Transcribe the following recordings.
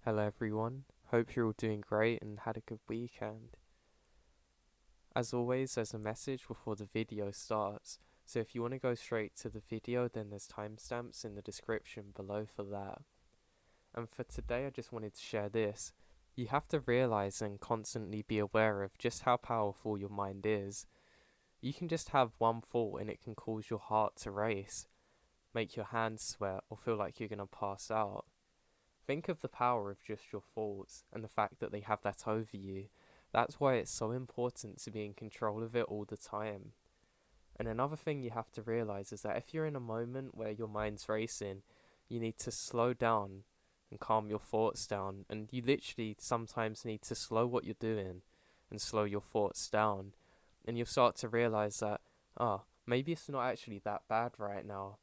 Hello everyone, hope you're all doing great and had a good weekend. As always, there's a message before the video starts, so if you want to go straight to the video then there's timestamps in the description below for that. And for today I just wanted to share this. You have to realize and constantly be aware of just how powerful your mind is. You can just have one thought and it can cause your heart to race, make your hands sweat or feel like you're going to pass out. Think of the power of just your thoughts and the fact that they have that over you. That's why it's so important to be in control of it all the time. And another thing you have to realize is that if you're in a moment where your mind's racing, you need to slow down and calm your thoughts down. And you literally sometimes need to slow what you're doing and slow your thoughts down. And you'll start to realize that, maybe it's not actually that bad right now.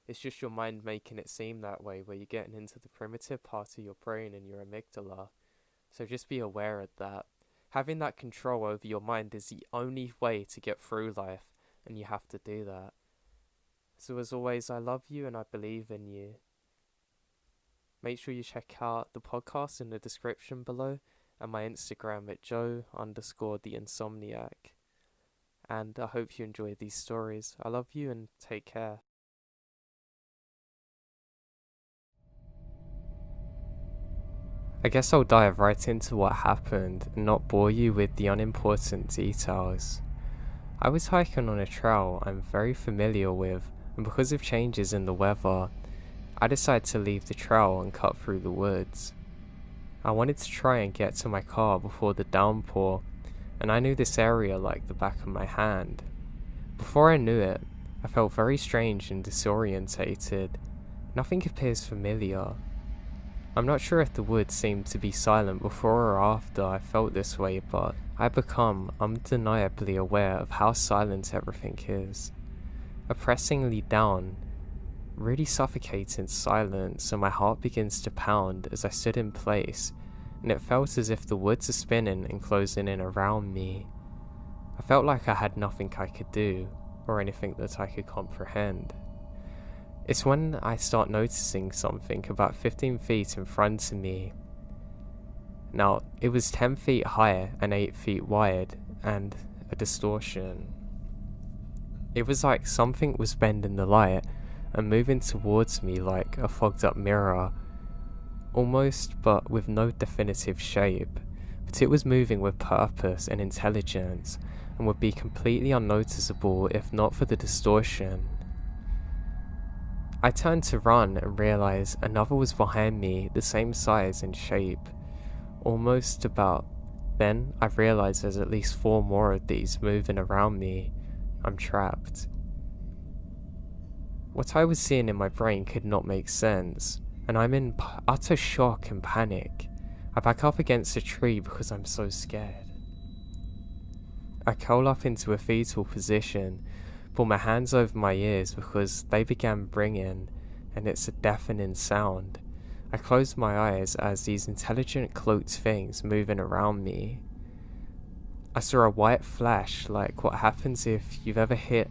It's just your mind making it seem that way, where you're getting into the primitive part of your brain and your amygdala. So just be aware of that. Having that control over your mind is the only way to get through life, and you have to do that. So as always, I love you and I believe in you. Make sure you check out the podcast in the description below and my Instagram at Joe_the_insomniac. And I hope you enjoy these stories. I love you and take care. I guess I'll dive right into what happened and not bore you with the unimportant details. I was hiking on a trail I'm very familiar with, and because of changes in the weather, I decided to leave the trail and cut through the woods. I wanted to try and get to my car before the downpour, and I knew this area like the back of my hand. Before I knew it, I felt very strange and disorientated. Nothing appears familiar. I'm not sure if the woods seemed to be silent before or after I felt this way, but I become undeniably aware of how silent everything is. Oppressingly down, really suffocating silence, and my heart begins to pound as I stood in place, and it felt as if the woods are spinning and closing in around me. I felt like I had nothing I could do, or anything that I could comprehend. It's when I start noticing something about 15 feet in front of me. Now, it was 10 feet high and 8 feet wide, and a distortion. It was like something was bending the light and moving towards me like a fogged up mirror, almost, but with no definitive shape. But it was moving with purpose and intelligence, and would be completely unnoticeable if not for the distortion. I turned to run and realised another was behind me, the same size and shape, almost about. Then I realised there's at least 4 more of these moving around me. I'm trapped. What I was seeing in my brain could not make sense, and I'm in utter shock and panic. I back up against a tree because I'm so scared. I curl up into a fetal position, pull my hands over my ears because they began ringing, and it's a deafening sound. I close my eyes as these intelligent cloaked things moving around me. I saw a white flash, like what happens if you've ever hit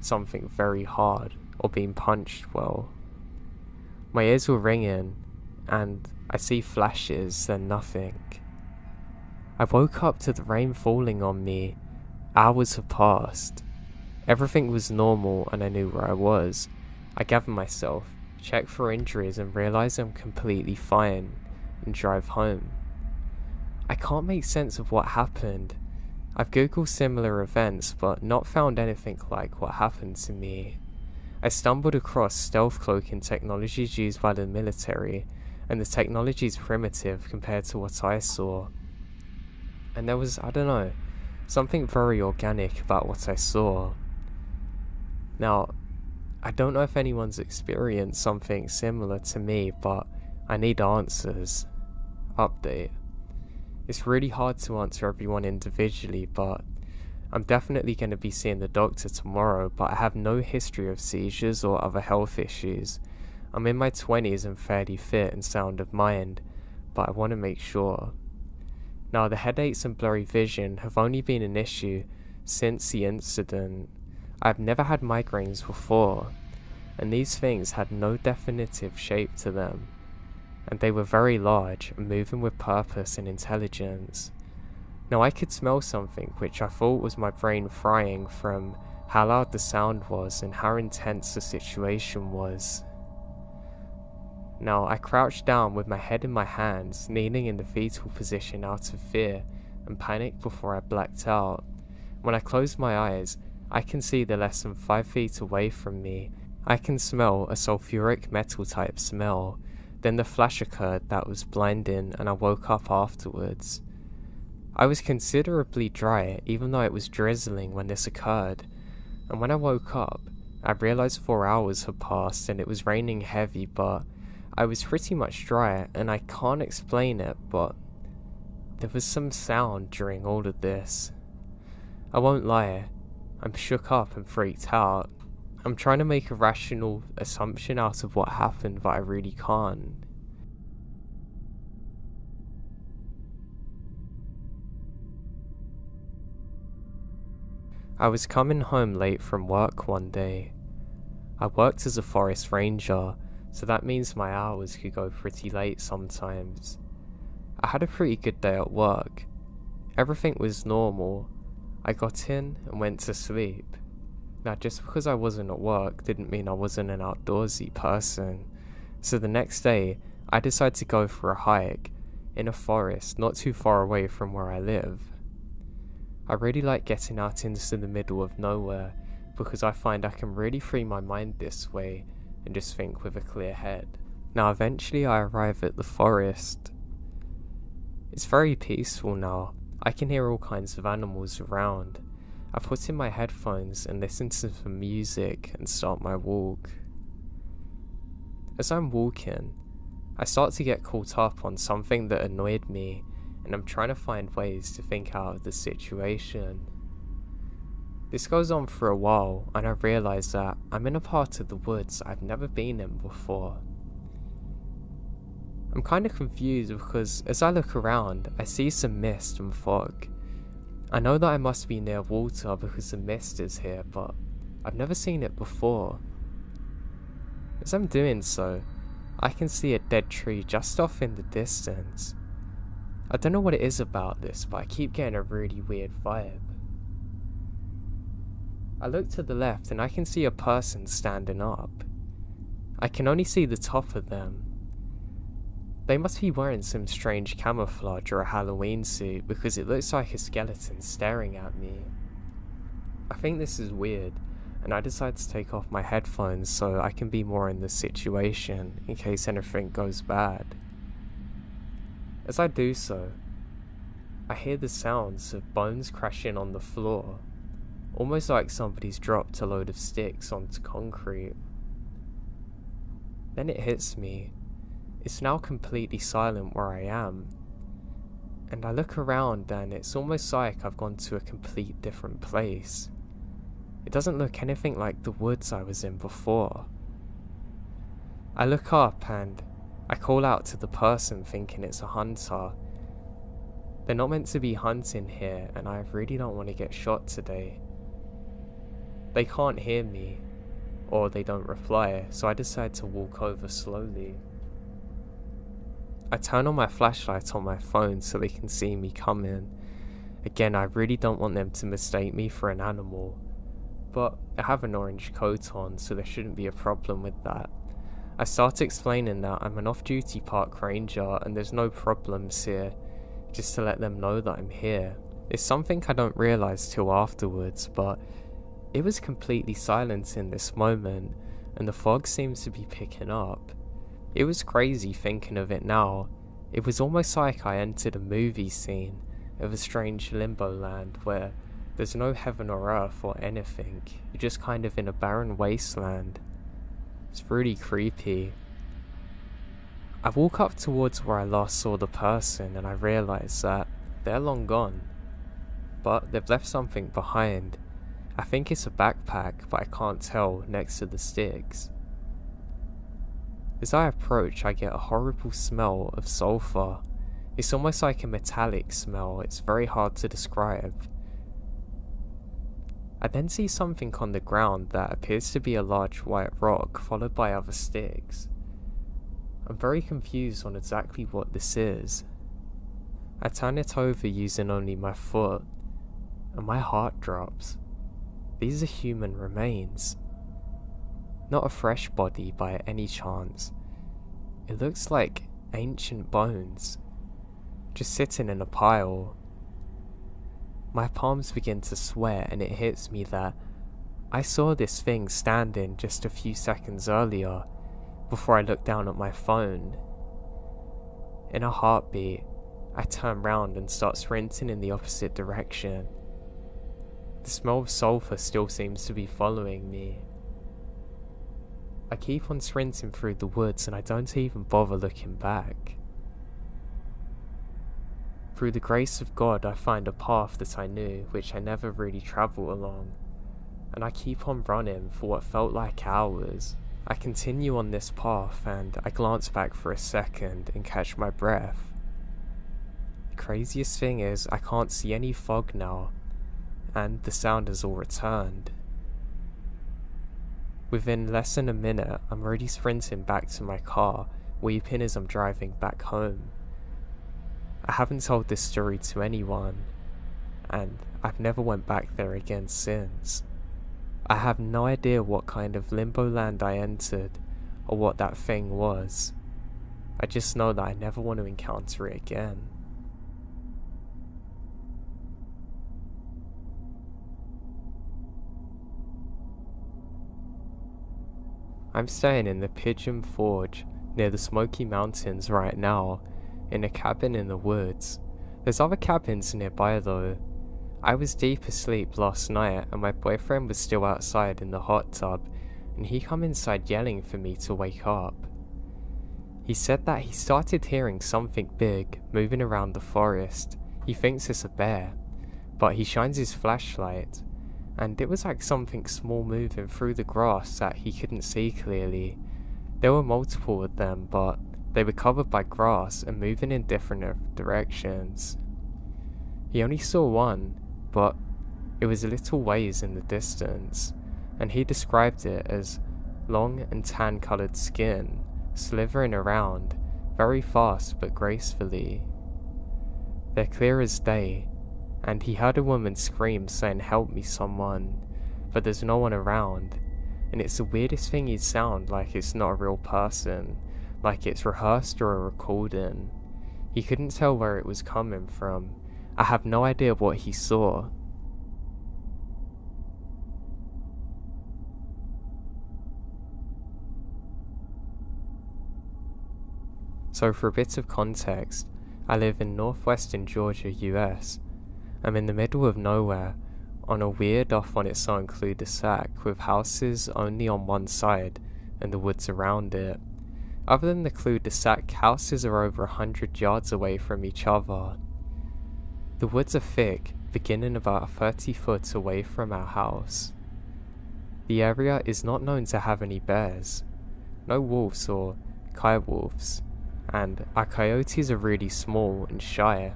something very hard or been punched well. My ears were ringing, and I see flashes, then nothing. I woke up to the rain falling on me. Hours have passed. Everything was normal and I knew where I was. I gather myself, check for injuries and realise I'm completely fine, and drive home. I can't make sense of what happened. I've googled similar events but not found anything like what happened to me. I stumbled across stealth cloaking technologies used by the military, and the technology is primitive compared to what I saw. And there was, something very organic about what I saw. Now, I don't know if anyone's experienced something similar to me, but I need answers. Update. It's really hard to answer everyone individually, but I'm definitely going to be seeing the doctor tomorrow, but I have no history of seizures or other health issues. I'm in my 20s and fairly fit and sound of mind, but I want to make sure. Now, the headaches and blurry vision have only been an issue since the incident. I've never had migraines before, and these things had no definitive shape to them. and they were very large and moving with purpose and intelligence. Now I could smell something which I thought was my brain frying from how loud the sound was and how intense the situation was. Now I crouched down with my head in my hands, kneeling in the fetal position out of fear and panic before I blacked out. When I closed my eyes, I can see the less than 5 feet away from me. I can smell a sulfuric metal type smell. Then the flash occurred that was blinding and I woke up afterwards. I was considerably dry even though it was drizzling when this occurred, and when I woke up, I realised 4 hours had passed and it was raining heavy, but I was pretty much dry and I can't explain it, but there was some sound during all of this. I won't lie, I'm shook up and freaked out. I'm trying to make a rational assumption out of what happened, but I really can't. I was coming home late from work one day. I worked as a forest ranger, so that means my hours could go pretty late sometimes. I had a pretty good day at work. Everything was normal. I got in and went to sleep. Now, just because I wasn't at work didn't mean I wasn't an outdoorsy person. So the next day, I decided to go for a hike in a forest not too far away from where I live. I really like getting out into the middle of nowhere because I find I can really free my mind this way and just think with a clear head. Now eventually I arrive at the forest. It's very peaceful now. I can hear all kinds of animals around. I put in my headphones and listen to some music and start my walk. As I'm walking, I start to get caught up on something that annoyed me, and I'm trying to find ways to think out of the situation. This goes on for a while, and I realise that I'm in a part of the woods I've never been in before. I'm kind of confused because as I look around, I see some mist and fog. I know that I must be near water because the mist is here, but I've never seen it before. As I'm doing so, I can see a dead tree just off in the distance. I don't know what it is about this, but I keep getting a really weird vibe. I look to the left and I can see a person standing up. I can only see the top of them. They must be wearing some strange camouflage or a Halloween suit because it looks like a skeleton staring at me. I think this is weird, and I decide to take off my headphones so I can be more in the situation in case anything goes bad. As I do so, I hear the sounds of bones crashing on the floor, almost like somebody's dropped a load of sticks onto concrete. Then it hits me. It's now completely silent where I am, and I look around and it's almost like I've gone to a complete different place. It doesn't look anything like the woods I was in before. I look up and I call out to the person thinking it's a hunter. They're not meant to be hunting here and I really don't want to get shot today. They can't hear me, or they don't reply, so I decide to walk over slowly. I turn on my flashlight on my phone so they can see me coming. Again, I really don't want them to mistake me for an animal, but I have an orange coat on, so there shouldn't be a problem with that. I start explaining that I'm an off-duty park ranger and there's no problems here, just to let them know that I'm here. It's something I don't realise till afterwards, but it was completely silent in this moment, and the fog seems to be picking up. It was crazy thinking of it now. It was almost like I entered a movie scene of a strange limbo land where there's no heaven or earth or anything. You're just kind of in a barren wasteland. It's really creepy. I walk up towards where I last saw the person and I realise that they're long gone. But they've left something behind. I think it's a backpack, but I can't tell next to the sticks. As I approach, I get a horrible smell of sulfur. It's almost like a metallic smell. It's very hard to describe. I then see something on the ground that appears to be a large white rock followed by other sticks. I'm very confused on exactly what this is. I turn it over using only my foot, and my heart drops. These are human remains. Not a fresh body by any chance. It looks like ancient bones, just sitting in a pile. My palms begin to sweat and it hits me that I saw this thing standing just a few seconds earlier before I looked down at my phone. In a heartbeat, I turn round and start sprinting in the opposite direction. The smell of sulphur still seems to be following me. I keep on sprinting through the woods and I don't even bother looking back. Through the grace of God, I find a path that I knew, which I never really travel along, and I keep on running for what felt like hours. I continue on this path and I glance back for a second and catch my breath. The craziest thing is I can't see any fog now, and the sound has all returned. Within less than a minute, I'm already sprinting back to my car, weeping as I'm driving back home. I haven't told this story to anyone, and I've never went back there again since. I have no idea what kind of limbo land I entered, or what that thing was. I just know that I never want to encounter it again. I'm staying in the Pigeon Forge near the Smoky Mountains right now, in a cabin in the woods. There's other cabins nearby though. I was deep asleep last night and my boyfriend was still outside in the hot tub, and he come inside yelling for me to wake up. He said that he started hearing something big moving around the forest. He thinks it's a bear, but he shines his flashlight, and it was like something small moving through the grass that he couldn't see clearly. There were multiple of them, but they were covered by grass and moving in different directions. He only saw one, but it was a little ways in the distance, and he described it as long and tan-coloured skin, slithering around, very fast but gracefully. They're clear as day, and he heard a woman scream saying, "Help me someone," but there's no one around, and it's the weirdest thing he'd sound like it's not a real person, like it's rehearsed or a recording. He couldn't tell where it was coming from. I have no idea what he saw. So for a bit of context, I live in northwestern Georgia, US. I'm in the middle of nowhere, on a weird off on its own cul-de-sac with houses only on one side and the woods around it. Other than the cul-de-sac, houses are over 100 yards away from each other. The woods are thick, beginning about 30 foot away from our house. The area is not known to have any bears, no wolves or coyotes, and our coyotes are really small and shy,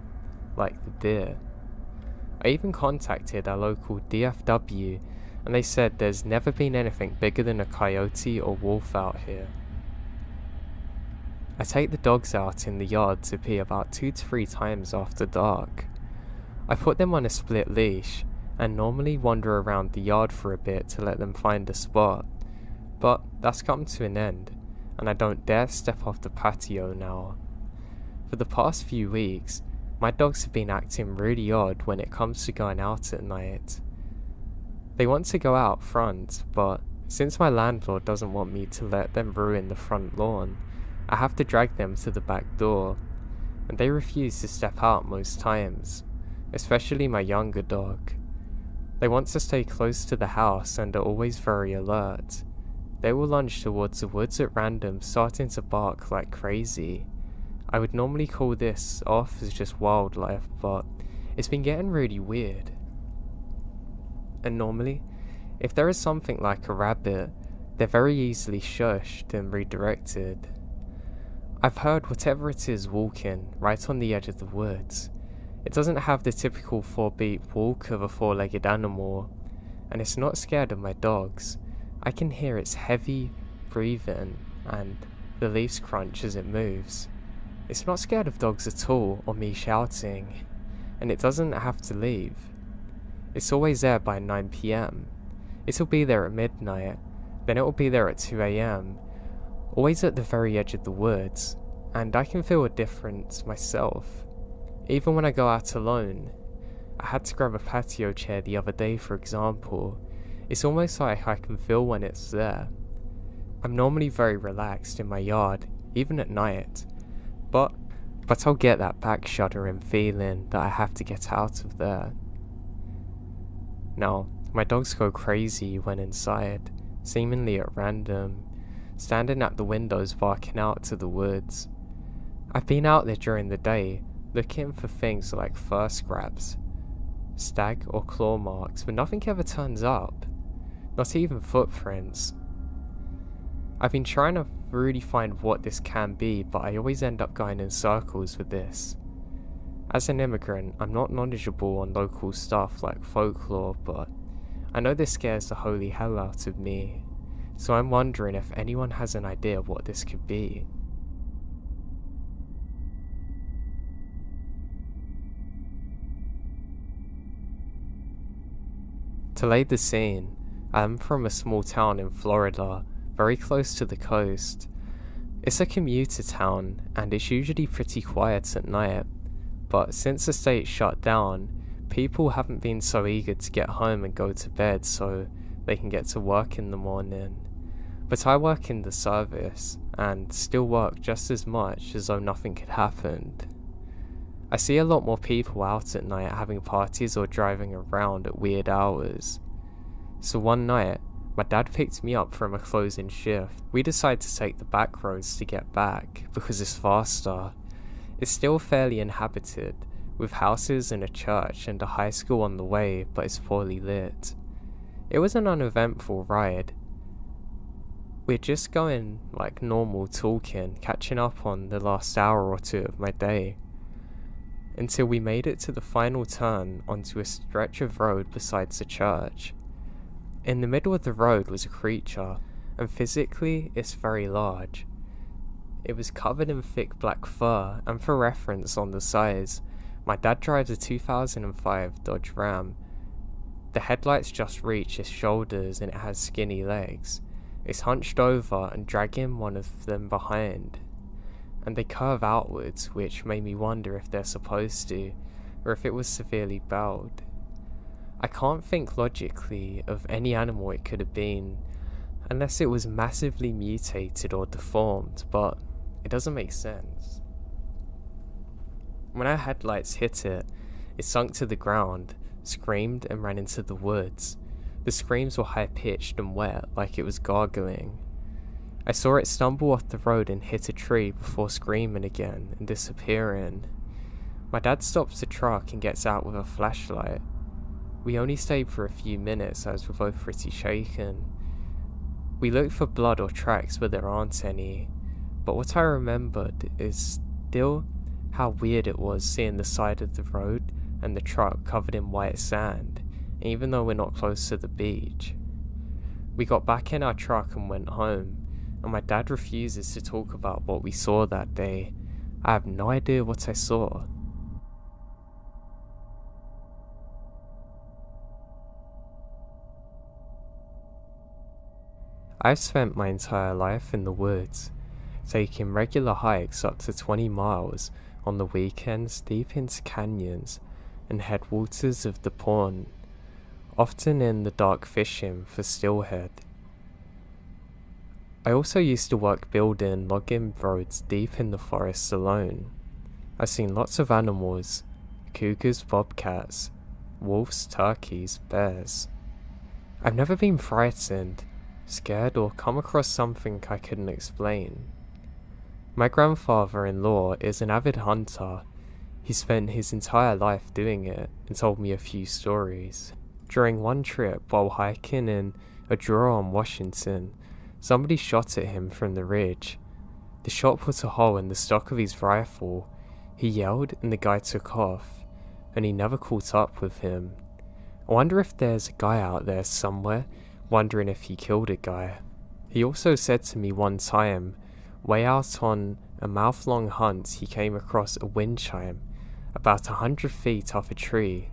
like the deer. I even contacted our local DFW, and they said there's never been anything bigger than a coyote or wolf out here. I take the dogs out in the yard to pee about 2 to 3 times after dark. I put them on a split leash, and normally wander around the yard for a bit to let them find a spot, but that's come to an end, and I don't dare step off the patio now. For the past few weeks, my dogs have been acting really odd when it comes to going out at night. They want to go out front, but since my landlord doesn't want me to let them ruin the front lawn, I have to drag them to the back door, and they refuse to step out most times, especially my younger dog. They want to stay close to the house and are always very alert. They will lunge towards the woods at random, starting to bark like crazy. I would normally call this off as just wildlife, but it's been getting really weird. And normally, if there is something like a rabbit, they're very easily shushed and redirected. I've heard whatever it is walking right on the edge of the woods. It doesn't have the typical 4-beat walk of a 4-legged animal, and it's not scared of my dogs. I can hear its heavy breathing, and The leaves crunch as it moves. It's not scared of dogs at all, or me shouting, and it doesn't have to leave. It's always there by 9 PM. It'll be there at midnight, then it'll be there at 2 AM, always at the very edge of the woods, and I can feel a difference myself. Even when I go out alone, I had to grab a patio chair the other day for example. It's almost like I can feel when it's there. I'm normally very relaxed in my yard, even at night, but I'll get that back shuddering feeling that I have to get out of there. Now, my dogs go crazy when inside, seemingly at random, standing at the windows barking out to the woods. I've been out there during the day, looking for things like fur scraps, stag or claw marks, but nothing ever turns up, not even footprints. I've been trying to really find what this can be, but I always end up going in circles with this. As an immigrant, I'm not knowledgeable on local stuff like folklore, but I know this scares the holy hell out of me, so I'm wondering if anyone has an idea what this could be. To lay the scene, I am from a small town in Florida, very close to the coast. It's a commuter town, and it's usually pretty quiet at night, but since the state shut down, people haven't been so eager to get home and go to bed so they can get to work in the morning. But I work in the service, and still work just as much as though nothing had happened. I see a lot more people out at night having parties or driving around at weird hours. So one night, my dad picked me up from a closing shift. We decided to take the back roads to get back, because it's faster. It's still fairly inhabited, with houses and a church and a high school on the way, but it's poorly lit. It was an uneventful ride. We're just going like normal, talking, catching up on the last hour or two of my day, until we made it to the final turn onto a stretch of road besides the church. In the middle of the road was a creature, and physically it's very large. It was covered in thick black fur, and for reference on the size, my dad drives a 2005 Dodge Ram. The headlights just reach his shoulders and it has skinny legs. It's hunched over and dragging one of them behind, and they curve outwards, which made me wonder if they're supposed to, or if it was severely bowed. I can't think logically of any animal it could have been, unless it was massively mutated or deformed, but it doesn't make sense. When our headlights hit it, it sunk to the ground, screamed and ran into the woods. The screams were high-pitched and wet, like it was gargling. I saw it stumble off the road and hit a tree before screaming again and disappearing. My dad stops the truck and gets out with a flashlight. We only stayed for a few minutes as we're both pretty shaken. We looked for blood or tracks, but there aren't any. But what I remembered is still how weird it was seeing the side of the road and the truck covered in white sand, even though we're not close to the beach. We got back in our truck and went home, and my dad refuses to talk about what we saw that day. I have no idea what I saw. I've spent my entire life in the woods, taking regular hikes up to 20 miles on the weekends deep into canyons and headwaters of the pond, often in the dark fishing for steelhead. I also used to work building logging roads deep in the forest alone. I've seen lots of animals: cougars, bobcats, wolves, turkeys, bears. I've never been frightened, scared, or come across something I couldn't explain. My grandfather-in-law is an avid hunter. He spent his entire life doing it and told me a few stories. During one trip while hiking in a draw on Washington, somebody shot at him from the ridge. The shot put a hole in the stock of his rifle. He yelled and the guy took off, and he never caught up with him. I wonder if there's a guy out there somewhere wondering if he killed a guy. He also said to me one time, Way out on a mouth-long hunt, he came across a wind chime about 100 feet off a tree.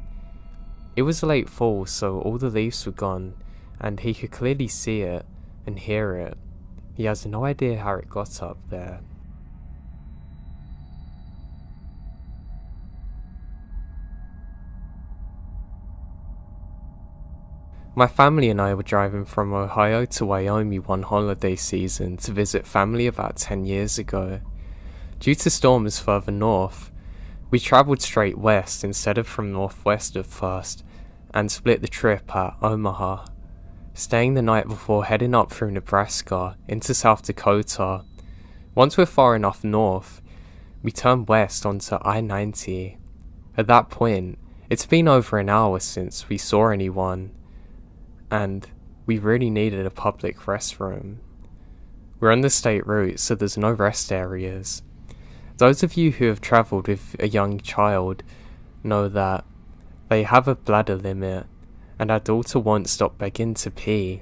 It was late fall, so all the leaves were gone, and he could clearly see it and hear it. He has no idea how it got up there. My family and I were driving from Ohio to Wyoming one holiday season to visit family about 10 years ago. Due to storms further north, we travelled straight west instead of from northwest at first, and split the trip at Omaha, staying the night before heading up through Nebraska into South Dakota. Once we're far enough north, we turned west onto I-90. At that point, it's been over an hour since we saw anyone, and we really needed a public restroom. We're on the state route, so there's no rest areas. Those of you who have travelled with a young child know that they have a bladder limit, and our daughter won't stop begging to pee.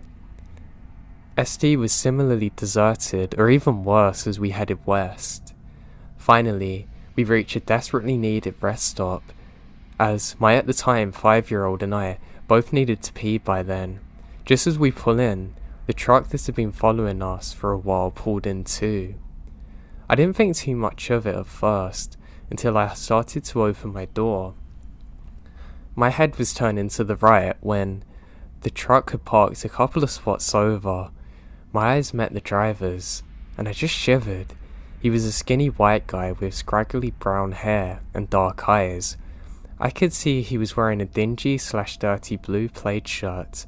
SD was similarly deserted, or even worse, as we headed west. Finally, we reached a desperately needed rest stop, as my at the time 5-year-old and I both needed to pee by then. Just as we pull in, the truck that had been following us for a while pulled in too. I didn't think too much of it at first, until I started to open my door. My head was turning to the right when the truck had parked a couple of spots over. My eyes met the driver's, and I just shivered. He was a skinny white guy with scraggly brown hair and dark eyes. I could see he was wearing a dingy/dirty blue plaid shirt.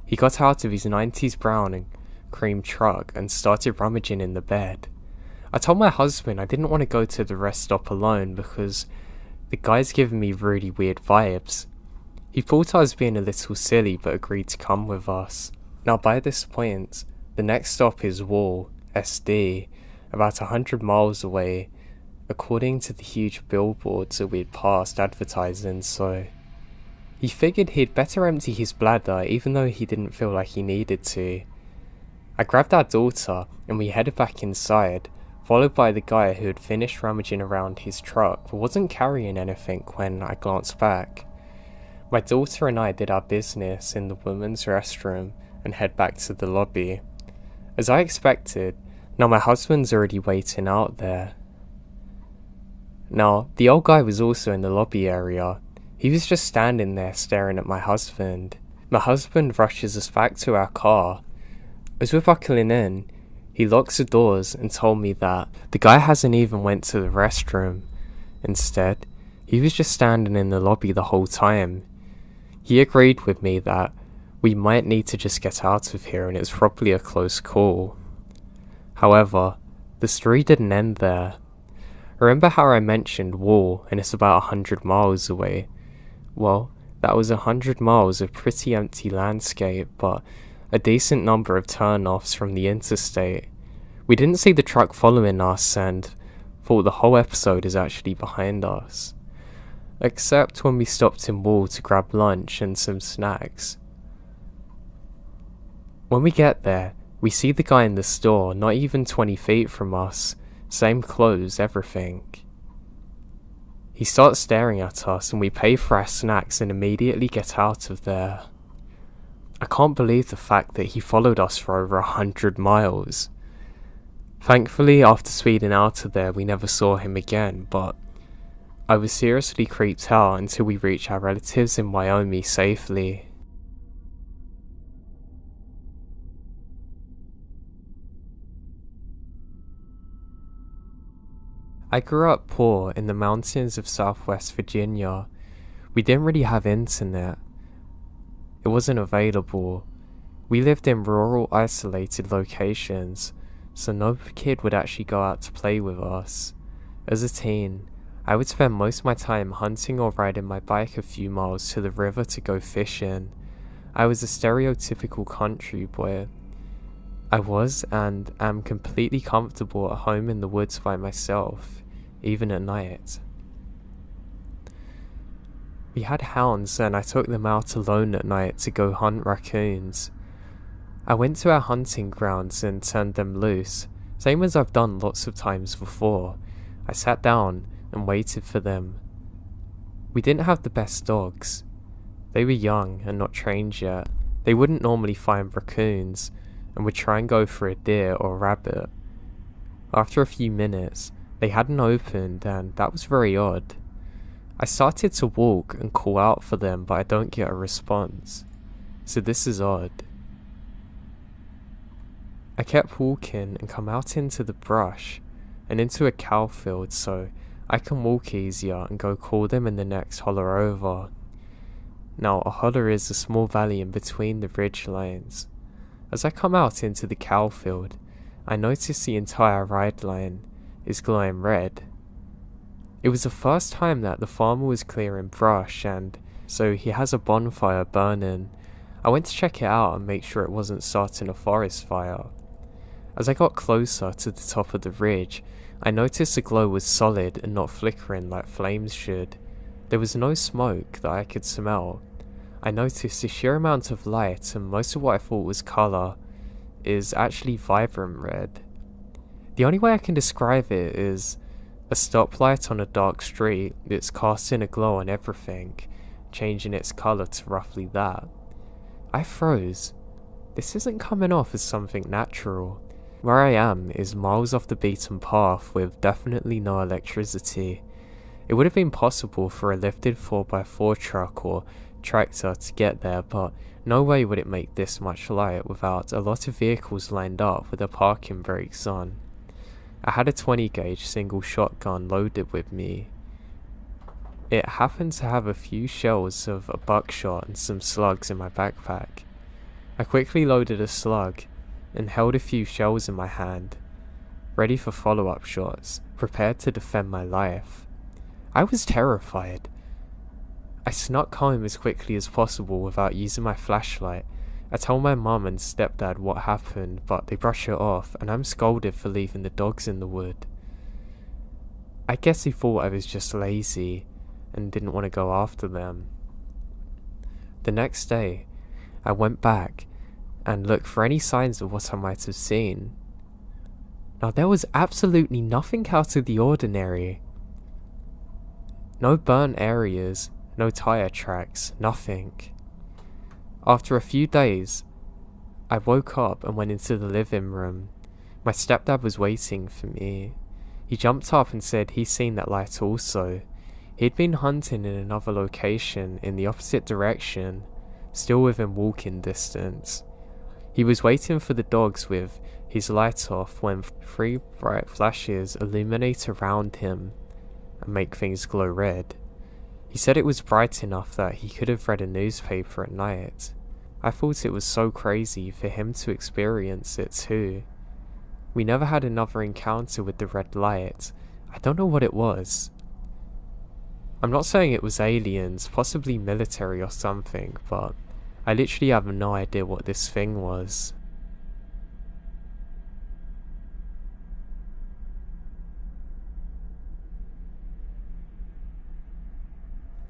He got out of his 90s brown and cream truck and started rummaging in the bed. I told my husband I didn't want to go to the rest stop alone because the guy's giving me really weird vibes. He thought I was being a little silly but agreed to come with us. Now by this point, the next stop is Wall, SD, about 100 miles away, according to the huge billboards that we'd passed advertising, so he figured he'd better empty his bladder even though he didn't feel like he needed to. I grabbed our daughter and we headed back inside, followed by the guy who had finished rummaging around his truck but wasn't carrying anything when I glanced back. My daughter and I did our business in the women's restroom and head back to the lobby. As I expected, now my husband's already waiting out there. Now, the old guy was also in the lobby area. He was just standing there staring at my husband. My husband rushes us back to our car. As we're buckling in, he locks the doors and told me that the guy hasn't even went to the restroom. Instead, he was just standing in the lobby the whole time. He agreed with me that we might need to just get out of here and it's probably a close call. However, the story didn't end there. Remember how I mentioned Wall and it's about 100 miles away? Well, that was 100 miles of pretty empty landscape, but a decent number of turn-offs from the interstate. We didn't see the truck following us and thought the whole episode is actually behind us. Except when we stopped in Wall to grab lunch and some snacks. When we get there, we see the guy in the store not even 20 feet from us, same clothes, everything. He starts staring at us and we pay for our snacks and immediately get out of there. I can't believe the fact that he followed us for over 100 miles. Thankfully, after speeding out of there, we never saw him again, but I was seriously creeped out until we reached our relatives in Wyoming safely. I grew up poor in the mountains of southwest Virginia. We didn't really have internet. It wasn't available. We lived in rural, isolated locations, so no kid would actually go out to play with us. As a teen, I would spend most of my time hunting or riding my bike a few miles to the river to go fishing. I was a stereotypical country boy. I was and am completely comfortable at home in the woods by myself, even at night. We had hounds and I took them out alone at night to go hunt raccoons. I went to our hunting grounds and turned them loose, Same as I've done lots of times before, I sat down and waited for them. We didn't have the best dogs. They were young and not trained yet. They wouldn't normally find raccoons and would try and go for a deer or a rabbit. After a few minutes, they hadn't opened, and that was very odd. I started to walk and call out for them, but I don't get a response. So this is odd. I kept walking and come out into the brush and into a cow field so I can walk easier and go call them in the next holler over. Now, a holler is a small valley in between the ridge lines. As I come out into the cow field, I notice the entire ride line is glowing red. It was the first time that the farmer was clearing brush, and so he has a bonfire burning. I went to check it out and make sure it wasn't starting a forest fire. As I got closer to the top of the ridge, I noticed the glow was solid and not flickering like flames should. There was no smoke that I could smell. I noticed the sheer amount of light, and most of what I thought was colour is actually vibrant red. The only way I can describe it is a stoplight on a dark street that's casting a glow on everything, changing its colour to roughly that. I froze. This isn't coming off as something natural. Where I am is miles off the beaten path with definitely no electricity. It would have been possible for a lifted 4x4 truck or tractor to get there, but no way would it make this much light without a lot of vehicles lined up with their parking brakes on. I had a 20 gauge single shotgun loaded with me. It happened to have a few shells of a buckshot and some slugs in my backpack. I quickly loaded a slug and held a few shells in my hand, ready for follow-up shots, prepared to defend my life. I was terrified. I snuck home as quickly as possible without using my flashlight. I told my mum and stepdad what happened, but they brush it off, and I'm scolded for leaving the dogs in the wood. I guess they thought I was just lazy and didn't want to go after them. The next day, I went back and looked for any signs of what I might have seen. Now, there was absolutely nothing out of the ordinary. No burnt areas, no tire tracks, nothing. After a few days, I woke up and went into the living room. My stepdad was waiting for me. He jumped up and said he'd seen that light also. He'd been hunting in another location in the opposite direction, still within walking distance. He was waiting for the dogs with his light off when 3 bright flashes illuminate around him and make things glow red. He said it was bright enough that he could have read a newspaper at night. I thought it was so crazy for him to experience it too. We never had another encounter with the red light. I don't know what it was. I'm not saying it was aliens, possibly military or something, but I literally have no idea what this thing was.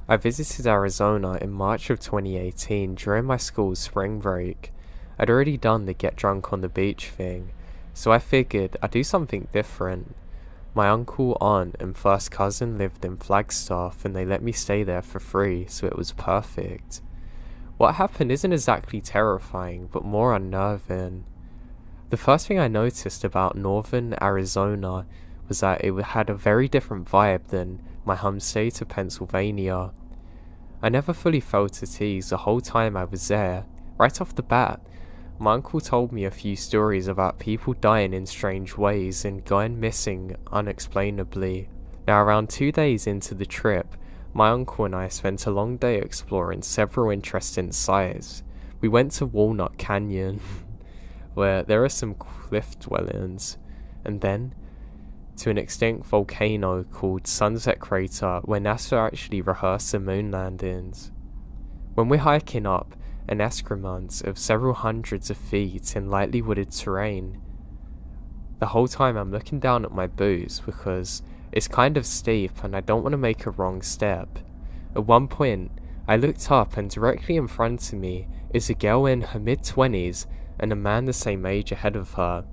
I visited Arizona in March of 2018 during my school's spring break. I'd already done the get drunk on the beach thing, so I figured I'd do something different. My uncle, aunt and first cousin lived in Flagstaff and they let me stay there for free, so it was perfect. What happened isn't exactly terrifying, but more unnerving. The first thing I noticed about northern Arizona was that it had a very different vibe than my home state of Pennsylvania. I never fully felt at ease the whole time I was there. Right off the bat, my uncle told me a few stories about people dying in strange ways and going missing unexplainably. Now, around 2 days into the trip, my uncle and I spent a long day exploring several interesting sites. We went to Walnut Canyon, where there are some cliff dwellings, and then to an extinct volcano called Sunset Crater, where NASA actually rehearsed the moon landings. When we're hiking up an escarpment of several hundreds of feet in lightly wooded terrain, the whole time I'm looking down at my boots because it's kind of steep and I don't want to make a wrong step. At one point, I looked up and directly in front of me is a girl in her mid-20s and a man the same age ahead of her.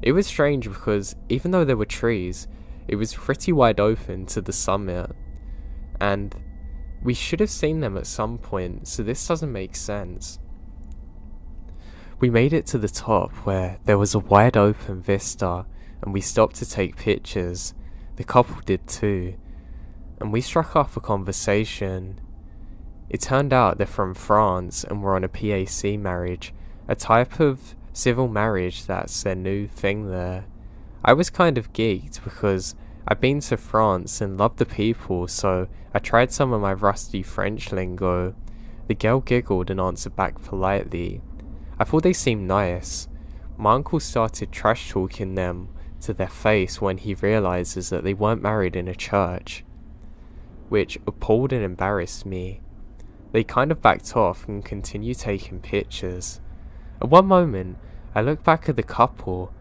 It was strange because even though there were trees, it was pretty wide open to the summit, and we should have seen them at some point, so this doesn't make sense. We made it to the top where there was a wide open vista, and we stopped to take pictures. The couple did too, and we struck off a conversation. It turned out they're from France and were on a PAC marriage, a type of civil marriage that's their new thing there. I was kind of geeked because I've been to France and loved the people, so I tried some of my rusty French lingo. The girl giggled and answered back politely. I thought they seemed nice. My uncle started trash talking them to their face when he realizes that they weren't married in a church, which appalled and embarrassed me. They kind of backed off and continued taking pictures. At one moment, I looked back at the couple,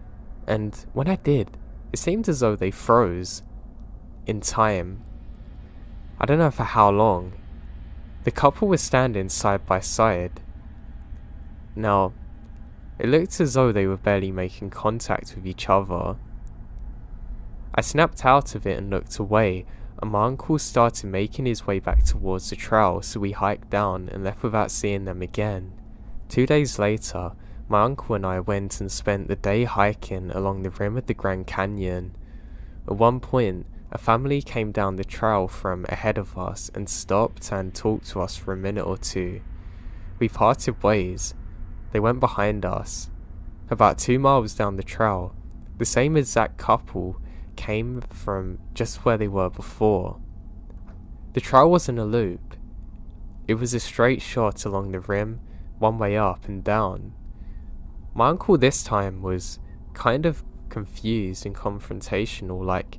and when I did, it seemed as though they froze in time. I don't know for how long. The couple was standing side by side. Now, it looked as though they were barely making contact with each other. I snapped out of it and looked away, and my uncle started making his way back towards the trail, so we hiked down and left without seeing them again. 2 days later, my uncle and I went and spent the day hiking along the rim of the Grand Canyon. At one point, a family came down the trail from ahead of us and stopped and talked to us for a minute or two. We parted ways. They went behind us. About 2 miles down the trail, the same exact couple came from just where they were before. The trail wasn't a loop. It was a straight shot along the rim, one way up and down. My uncle this time was kind of confused and confrontational, like,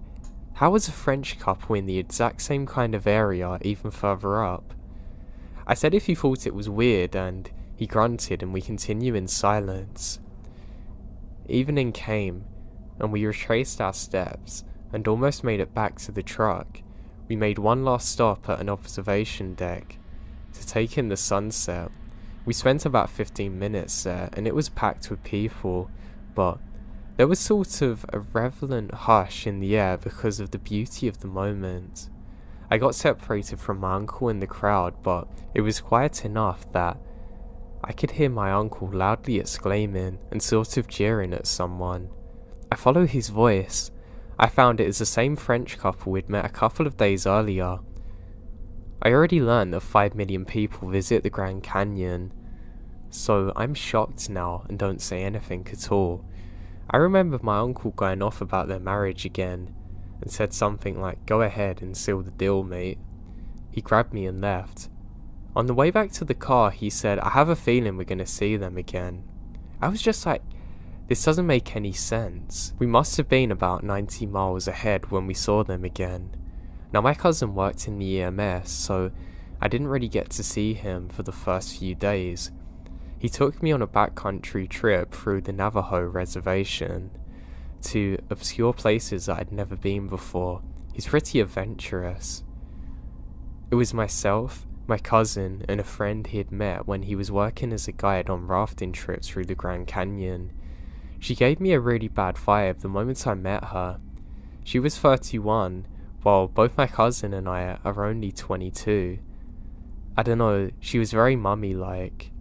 how was a French couple in the exact same kind of area even further up? I said if he thought it was weird, and he grunted and we continued in silence. Evening came, and we retraced our steps and almost made it back to the truck. We made one last stop at an observation deck to take in the sunset. We spent about 15 minutes there, and it was packed with people, but there was sort of a relevant hush in the air because of the beauty of the moment. I got separated from my uncle in the crowd, but it was quiet enough that I could hear my uncle loudly exclaiming and sort of jeering at someone. I followed his voice. I found it is the same French couple we'd met a couple of days earlier. I already learned that 5 million people visit the Grand Canyon, so I'm shocked now and don't say anything at all. I remember my uncle going off about their marriage again and said something like, "Go ahead and seal the deal, mate." He grabbed me and left. On the way back to the car, he said, "I have a feeling we're going to see them again." I was just like, this doesn't make any sense. We must have been about 90 miles ahead when we saw them again. Now my cousin worked in the EMS, so I didn't really get to see him for the first few days. He took me on a backcountry trip through the Navajo reservation to obscure places that I'd never been before. He's pretty adventurous. It was myself, my cousin, and a friend he had met when he was working as a guide on rafting trips through the Grand Canyon. She gave me a really bad vibe the moment I met her. She was 31, while both my cousin and I are only 22. I don't know, she was very mummy-like.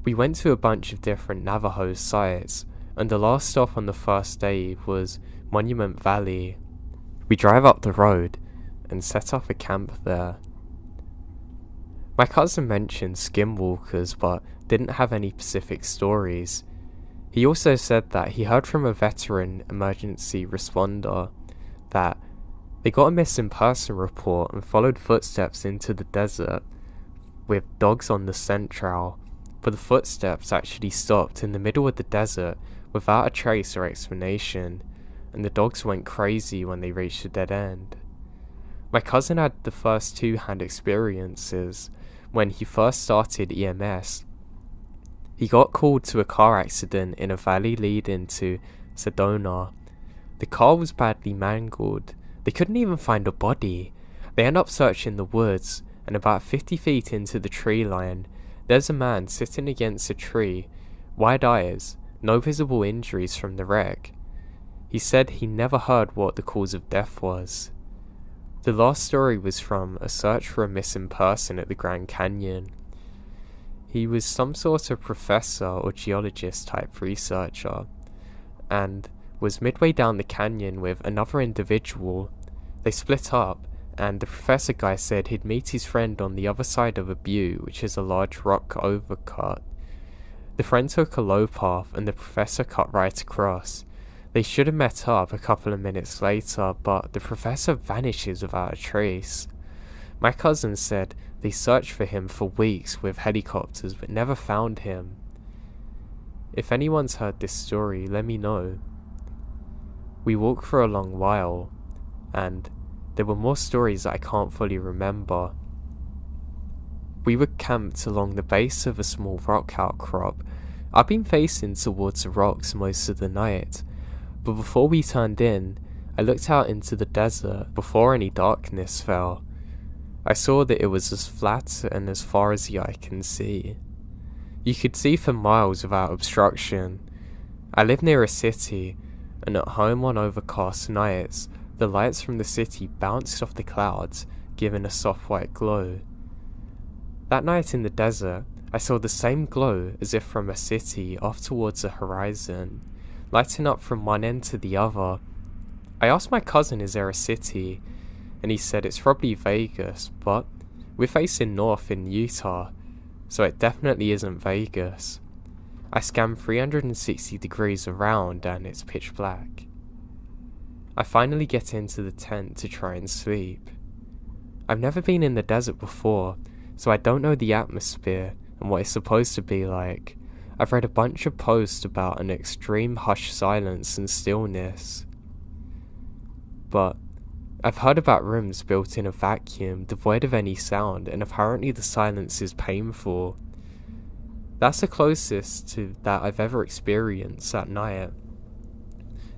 We went to a bunch of different Navajo sites, and the last stop on the first day was Monument Valley. We drive up the road and set up a camp there. My cousin mentioned skinwalkers but didn't have any specific stories. He also said that he heard from a veteran emergency responder that they got a missing person report and followed footsteps into the desert with dogs on the scent trail, but the footsteps actually stopped in the middle of the desert without a trace or explanation, and the dogs went crazy when they reached a dead end. My cousin had the first 2-hand experiences when he first started EMS. He got called to a car accident in a valley leading to Sedona. The car was badly mangled. They couldn't even find a body. They end up searching the woods, and about 50 feet into the tree line, there's a man sitting against a tree, wide eyes, no visible injuries from the wreck. He said he never heard what the cause of death was. The last story was from a search for a missing person at the Grand Canyon. He was some sort of professor or geologist type researcher, and was midway down the canyon with another individual. They split up, and the professor guy said he'd meet his friend on the other side of a butte, which is a large rock overcut. The friend took a low path, and the professor cut right across. They should have met up a couple of minutes later, but the professor vanishes without a trace. My cousin said they searched for him for weeks with helicopters but never found him. If anyone's heard this story, let me know. We walked for a long while, and there were more stories that I can't fully remember. We were camped along the base of a small rock outcrop. I've been facing towards the rocks most of the night, but before we turned in, I looked out into the desert before any darkness fell. I saw that it was as flat and as far as the eye can see. You could see for miles without obstruction. I live near a city, and at home on overcast nights, the lights from the city bounced off the clouds, giving a soft white glow. That night in the desert, I saw the same glow as if from a city off towards the horizon, lighting up from one end to the other. I asked my cousin, is there a city? And he said it's probably Vegas, but we're facing north in Utah, so it definitely isn't Vegas. I scanned 360 degrees around and it's pitch black. I finally get into the tent to try and sleep. I've never been in the desert before, so I don't know the atmosphere and what it's supposed to be like. I've read a bunch of posts about an extreme hushed silence and stillness, but I've heard about rooms built in a vacuum, devoid of any sound, and apparently the silence is painful. That's the closest to that I've ever experienced at night.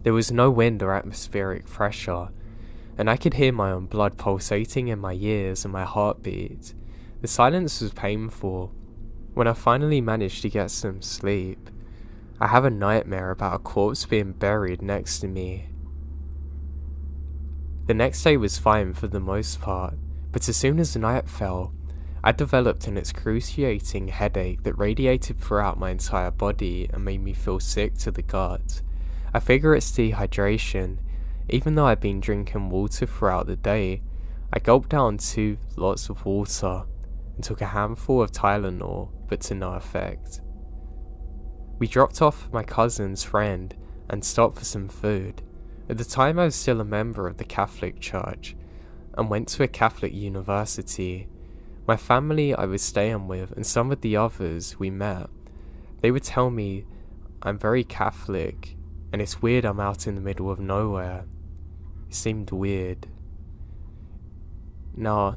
There was no wind or atmospheric pressure, and I could hear my own blood pulsating in my ears and my heartbeat. The silence was painful. When I finally managed to get some sleep, I have a nightmare about a corpse being buried next to me. The next day was fine for the most part, but as soon as the night fell, I developed an excruciating headache that radiated throughout my entire body and made me feel sick to the gut. I figure it's dehydration. Even though I'd been drinking water throughout the day, I gulped down 2 lots of water and took a handful of Tylenol, but to no effect. We dropped off my cousin's friend and stopped for some food. At the time I was still a member of the Catholic Church and went to a Catholic university. My family I was staying with and some of the others we met, they would tell me I'm very Catholic and it's weird I'm out in the middle of nowhere. It seemed weird. Now,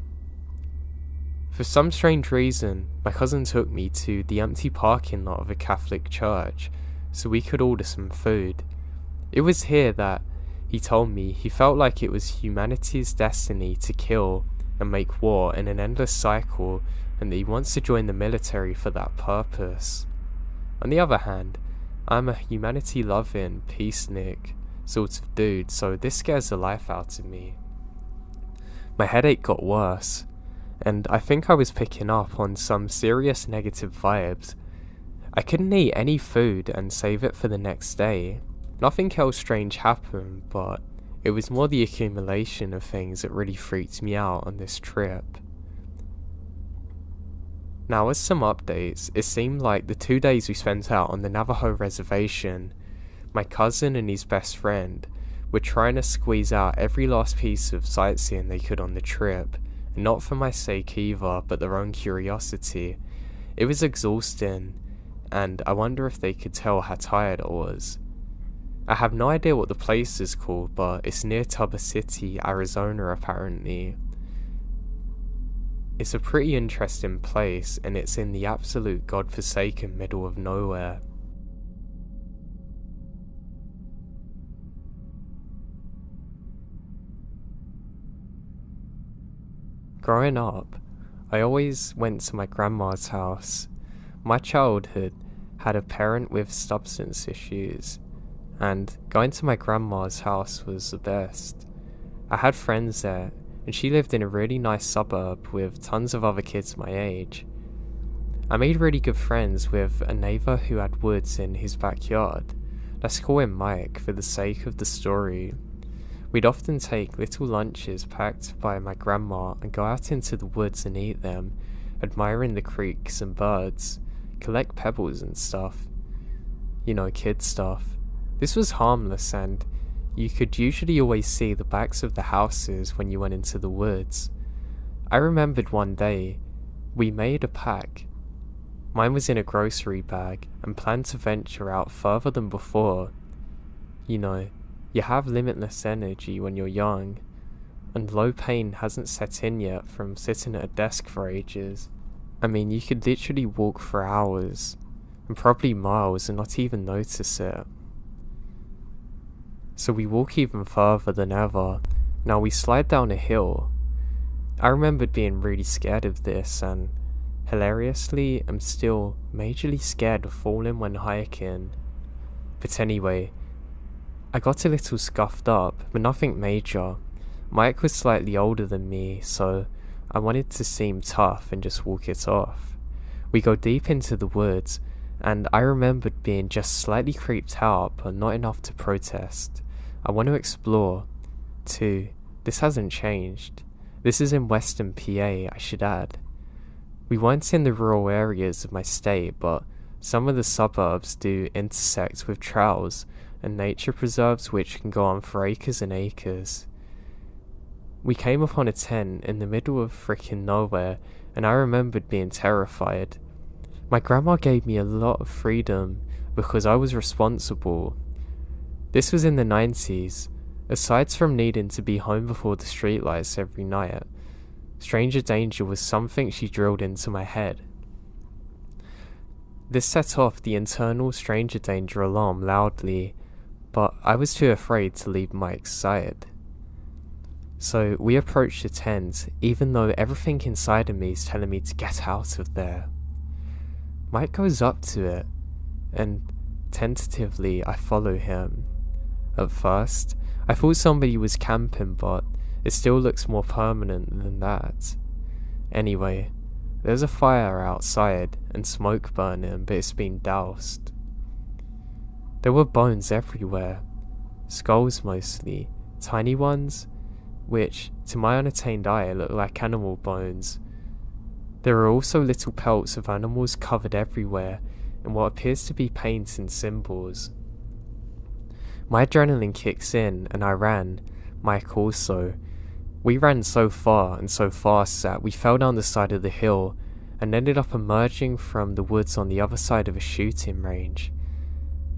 for some strange reason, my cousin took me to the empty parking lot of a Catholic church so we could order some food. It was here that he told me he felt like it was humanity's destiny to kill and make war in an endless cycle, and that he wants to join the military for that purpose. On the other hand, I'm a humanity-loving, peacenik sort of dude, so this scares the life out of me. My headache got worse, and I think I was picking up on some serious negative vibes. I couldn't eat any food and save it for the next day. Nothing else strange happened, but it was more the accumulation of things that really freaked me out on this trip. Now, as some updates, it seemed like the 2 days we spent out on the Navajo reservation, my cousin and his best friend were trying to squeeze out every last piece of sightseeing they could on the trip, and not for my sake either, but their own curiosity. It was exhausting, and I wonder if they could tell how tired I was. I have no idea what the place is called, but it's near Tuba City, Arizona apparently. It's a pretty interesting place, and it's in the absolute godforsaken middle of nowhere. Growing up, I always went to my grandma's house. My childhood had a parent with substance issues, and going to my grandma's house was the best. I had friends there, and she lived in a really nice suburb with tons of other kids my age. I made really good friends with a neighbour who had woods in his backyard. Let's call him Mike for the sake of the story. We'd often take little lunches packed by my grandma and go out into the woods and eat them, admiring the creeks and birds, collect pebbles and stuff. You know, kid stuff. This was harmless, and you could usually always see the backs of the houses when you went into the woods. I remembered one day, we made a pack. Mine was in a grocery bag and planned to venture out further than before. You know, you have limitless energy when you're young, and low pain hasn't set in yet from sitting at a desk for ages. I mean, you could literally walk for hours, and probably miles, and not even notice it. So we walk even further than ever. Now we slide down a hill. I remembered being really scared of this, and hilariously, I'm still majorly scared of falling when hiking. But anyway, I got a little scuffed up, but nothing major. Mike was slightly older than me, so I wanted to seem tough and just walk it off. We go deep into the woods, and I remembered being just slightly creeped out, but not enough to protest. I want to explore, too. This hasn't changed. This is in Western PA, I should add. We weren't in the rural areas of my state, but some of the suburbs do intersect with trails and nature preserves which can go on for acres and acres. We came upon a tent in the middle of frickin' nowhere, and I remembered being terrified. My grandma gave me a lot of freedom because I was responsible. This was in the 90s. Aside from needing to be home before the streetlights every night, stranger danger was something she drilled into my head. This set off the internal stranger danger alarm loudly, but I was too afraid to leave Mike's side. So we approached the tent, even though everything inside of me is telling me to get out of there. Mike goes up to it, and tentatively I follow him. At first, I thought somebody was camping, but it still looks more permanent than that. Anyway, there's a fire outside and smoke burning, but it's been doused. There were bones everywhere, skulls mostly, tiny ones, which, to my unattained eye, look like animal bones. There are also little pelts of animals covered everywhere in what appears to be paint and symbols. My adrenaline kicks in and I ran, Mike also. We ran so far and so fast that we fell down the side of the hill and ended up emerging from the woods on the other side of a shooting range.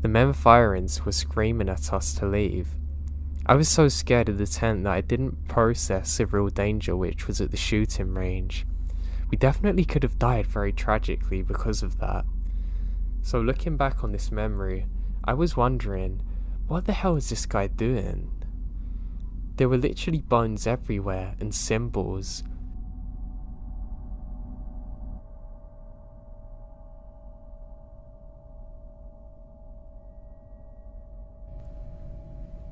The men firing were screaming at us to leave. I was so scared of the tent that I didn't process the real danger which was at the shooting range. We definitely could have died very tragically because of that. So looking back on this memory, I was wondering, what the hell is this guy doing? There were literally bones everywhere and symbols.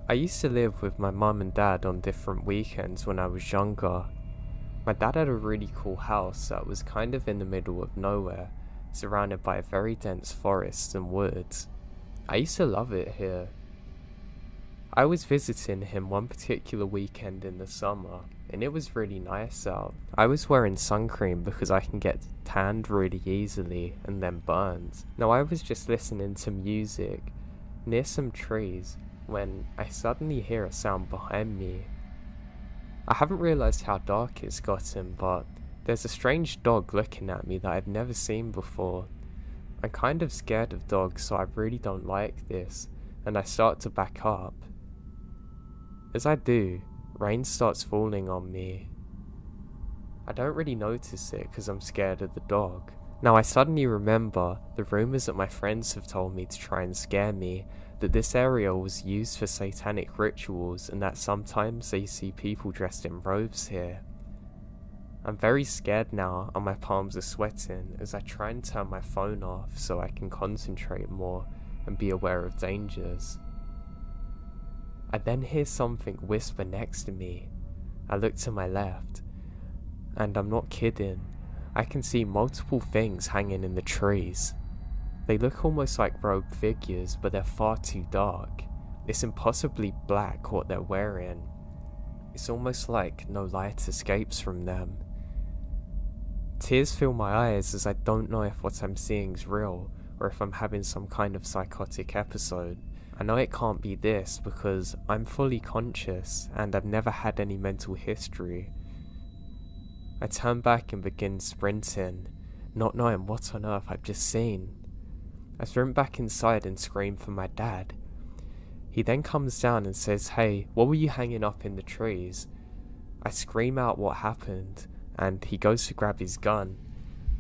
I used to live with my mum and dad on different weekends when I was younger. My dad had a really cool house that was kind of in the middle of nowhere, surrounded by a very dense forest and woods. I used to love it here. I was visiting him one particular weekend in the summer, and it was really nice out. I was wearing sun cream because I can get tanned really easily and then burned. Now I was just listening to music near some trees when I suddenly hear a sound behind me. I haven't realised how dark it's gotten, but there's a strange dog looking at me that I've never seen before. I'm kind of scared of dogs, so I really don't like this, and I start to back up. As I do, rain starts falling on me. I don't really notice it because I'm scared of the dog. Now I suddenly remember the rumours that my friends have told me to try and scare me, that this area was used for satanic rituals and that sometimes they see people dressed in robes here. I'm very scared now and my palms are sweating as I try and turn my phone off so I can concentrate more and be aware of dangers. I then hear something whisper next to me. I look to my left, and I'm not kidding, I can see multiple things hanging in the trees. They look almost like robed figures, but they're far too dark. It's impossibly black what they're wearing. It's almost like no light escapes from them. Tears fill my eyes as I don't know if what I'm seeing is real or if I'm having some kind of psychotic episode. I know it can't be this because I'm fully conscious and I've never had any mental history. I turn back and begin sprinting, not knowing what on earth I've just seen. I sprint back inside and scream for my dad. He then comes down and says, "Hey, what were you hanging up in the trees?" I scream out what happened, and he goes to grab his gun.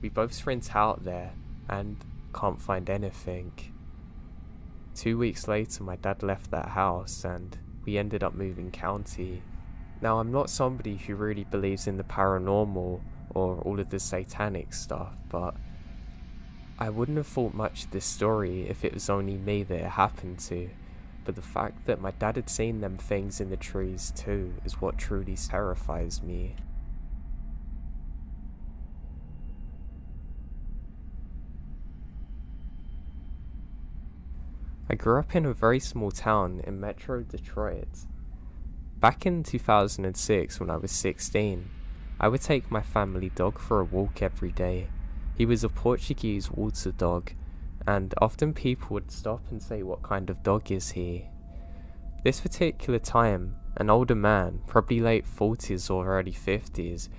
We both sprint out there, and can't find anything. 2 weeks later, my dad left that house, and we ended up moving county. Now, I'm not somebody who really believes in the paranormal or all of the satanic stuff, but I wouldn't have thought much of this story if it was only me that it happened to. But the fact that my dad had seen them things in the trees too is what truly terrifies me. I grew up in a very small town in Metro Detroit. Back in 2006 when I was 16, I would take my family dog for a walk every day. He was a Portuguese water dog, and often people would stop and say, "What kind of dog is he?" This particular time, an older man, probably late 40s or early 50s,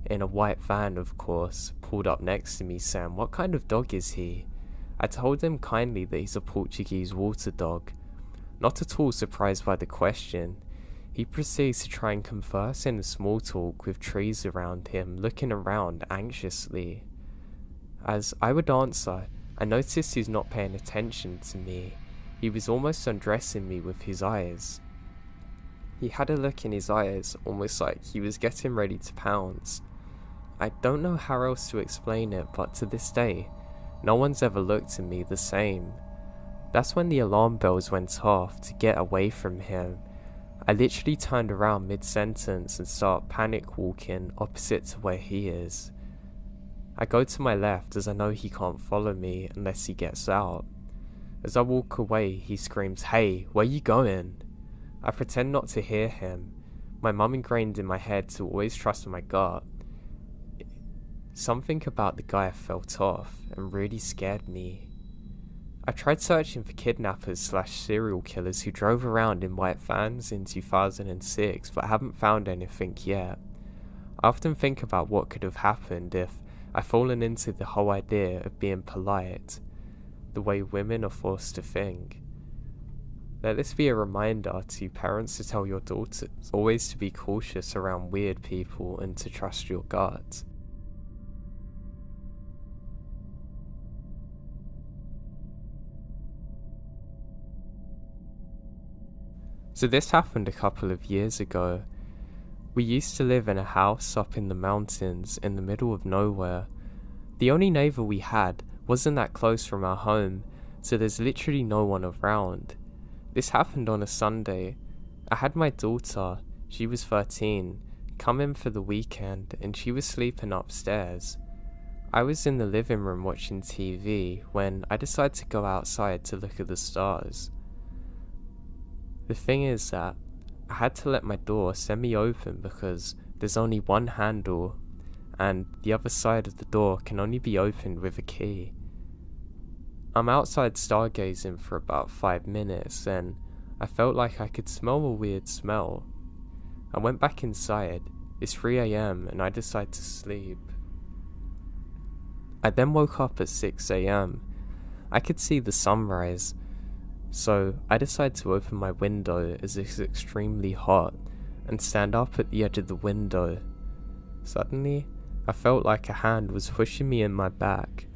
in a white van of course, pulled up next to me saying, "What kind of dog is he?" I told him kindly that he's a Portuguese water dog. Not at all surprised by the question, he proceeds to try and converse in a small talk with trees around him, looking around anxiously. As I would answer, I noticed he's not paying attention to me. He was almost undressing me with his eyes. He had a look in his eyes, almost like he was getting ready to pounce. I don't know how else to explain it, but to this day, no one's ever looked at me the same. That's when the alarm bells went off to get away from him. I literally turned around mid-sentence and start panic walking opposite to where he is. I go to my left as I know he can't follow me unless he gets out. As I walk away, he screams, "Hey, where you going?" I pretend not to hear him. My mum ingrained in my head to always trust my gut. Something about the guy felt off and really scared me. I tried searching for kidnappers/serial killers who drove around in white vans in 2006, but haven't found anything yet. I often think about what could have happened if I'd fallen into the whole idea of being polite, the way women are forced to think. Let this be a reminder to parents to tell your daughters always to be cautious around weird people and to trust your gut. So this happened a couple of years ago. We used to live in a house up in the mountains in the middle of nowhere. The only neighbour we had wasn't that close from our home, so there's literally no one around. This happened on a Sunday. I had my daughter, she was 13, come in for the weekend and she was sleeping upstairs. I was in the living room watching TV when I decided to go outside to look at the stars. The thing is that I had to let my door semi-open because there's only one handle and the other side of the door can only be opened with a key. I'm outside stargazing for about 5 minutes and I felt like I could smell a weird smell. I went back inside. It's 3 AM and I decided to sleep. I then woke up at 6 AM. I could see the sunrise, so I decided to open my window as it's extremely hot and stand up at the edge of the window. Suddenly, I felt like a hand was pushing me in my back.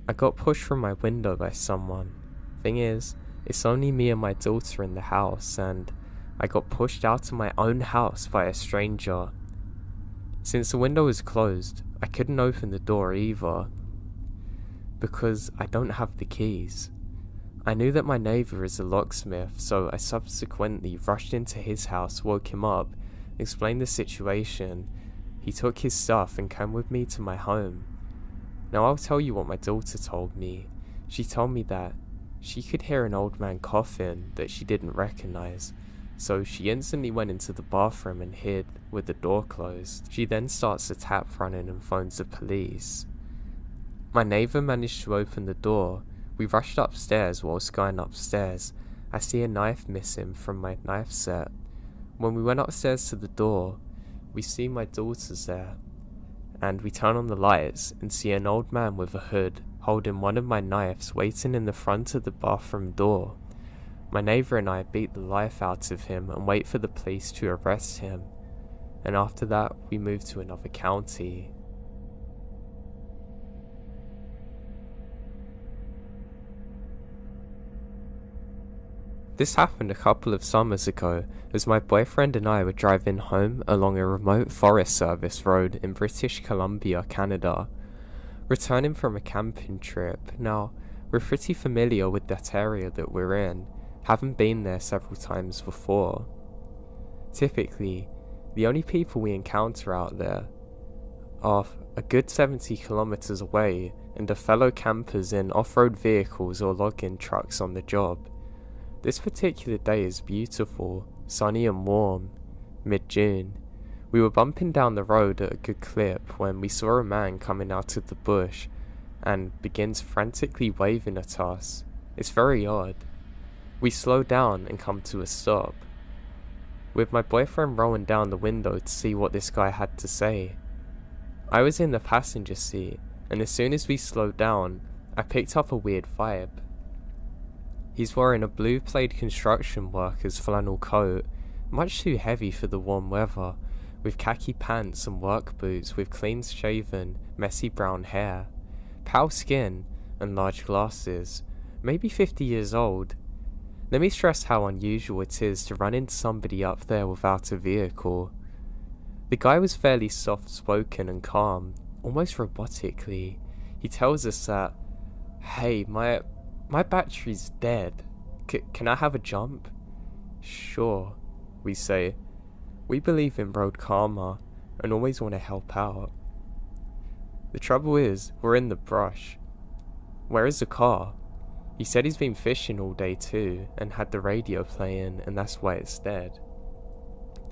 I got pushed from my window by someone. Thing is, it's only me and my daughter in the house and I got pushed out of my own house by a stranger. Since the window was closed, I couldn't open the door either, because I don't have the keys. I knew that my neighbour is a locksmith, so I subsequently rushed into his house, woke him up, explained the situation. He took his stuff and came with me to my home. Now I'll tell you what my daughter told me. She told me that she could hear an old man coughing that she didn't recognise, so she instantly went into the bathroom and hid with the door closed. She then starts the tap running and phones the police. My neighbour managed to open the door. We rushed upstairs. Whilst going upstairs, I see a knife missing from my knife set. When we went upstairs to the door, we see my daughter's there, and we turn on the lights and see an old man with a hood holding one of my knives waiting in the front of the bathroom door. My neighbour and I beat the life out of him and wait for the police to arrest him, and after that we moved to another county. This happened a couple of summers ago, as my boyfriend and I were driving home along a remote Forest Service road in British Columbia, Canada, returning from a camping trip. Now, we're pretty familiar with that area that we're in, having been there several times before. Typically, the only people we encounter out there are a good 70 kilometers away and are fellow campers in off-road vehicles or logging trucks on the job. This particular day is beautiful, sunny and warm, mid-June. We were bumping down the road at a good clip when we saw a man coming out of the bush and begins frantically waving at us. It's very odd. We slow down and come to a stop, with my boyfriend rolling down the window to see what this guy had to say. I was in the passenger seat, and as soon as we slowed down, I picked up a weird vibe. He's wearing a blue plaid construction worker's flannel coat, much too heavy for the warm weather, with khaki pants and work boots with clean shaven, messy brown hair, pale skin and large glasses, maybe 50 years old. Let me stress how unusual it is to run into somebody up there without a vehicle. The guy was fairly soft-spoken and calm, almost robotically. He tells us that, "Hey, my battery's dead. Can I have a jump?" "Sure," we say. We believe in road karma and always want to help out. The trouble is, we're in the brush. Where is the car? He said he's been fishing all day too and had the radio playing, and that's why it's dead.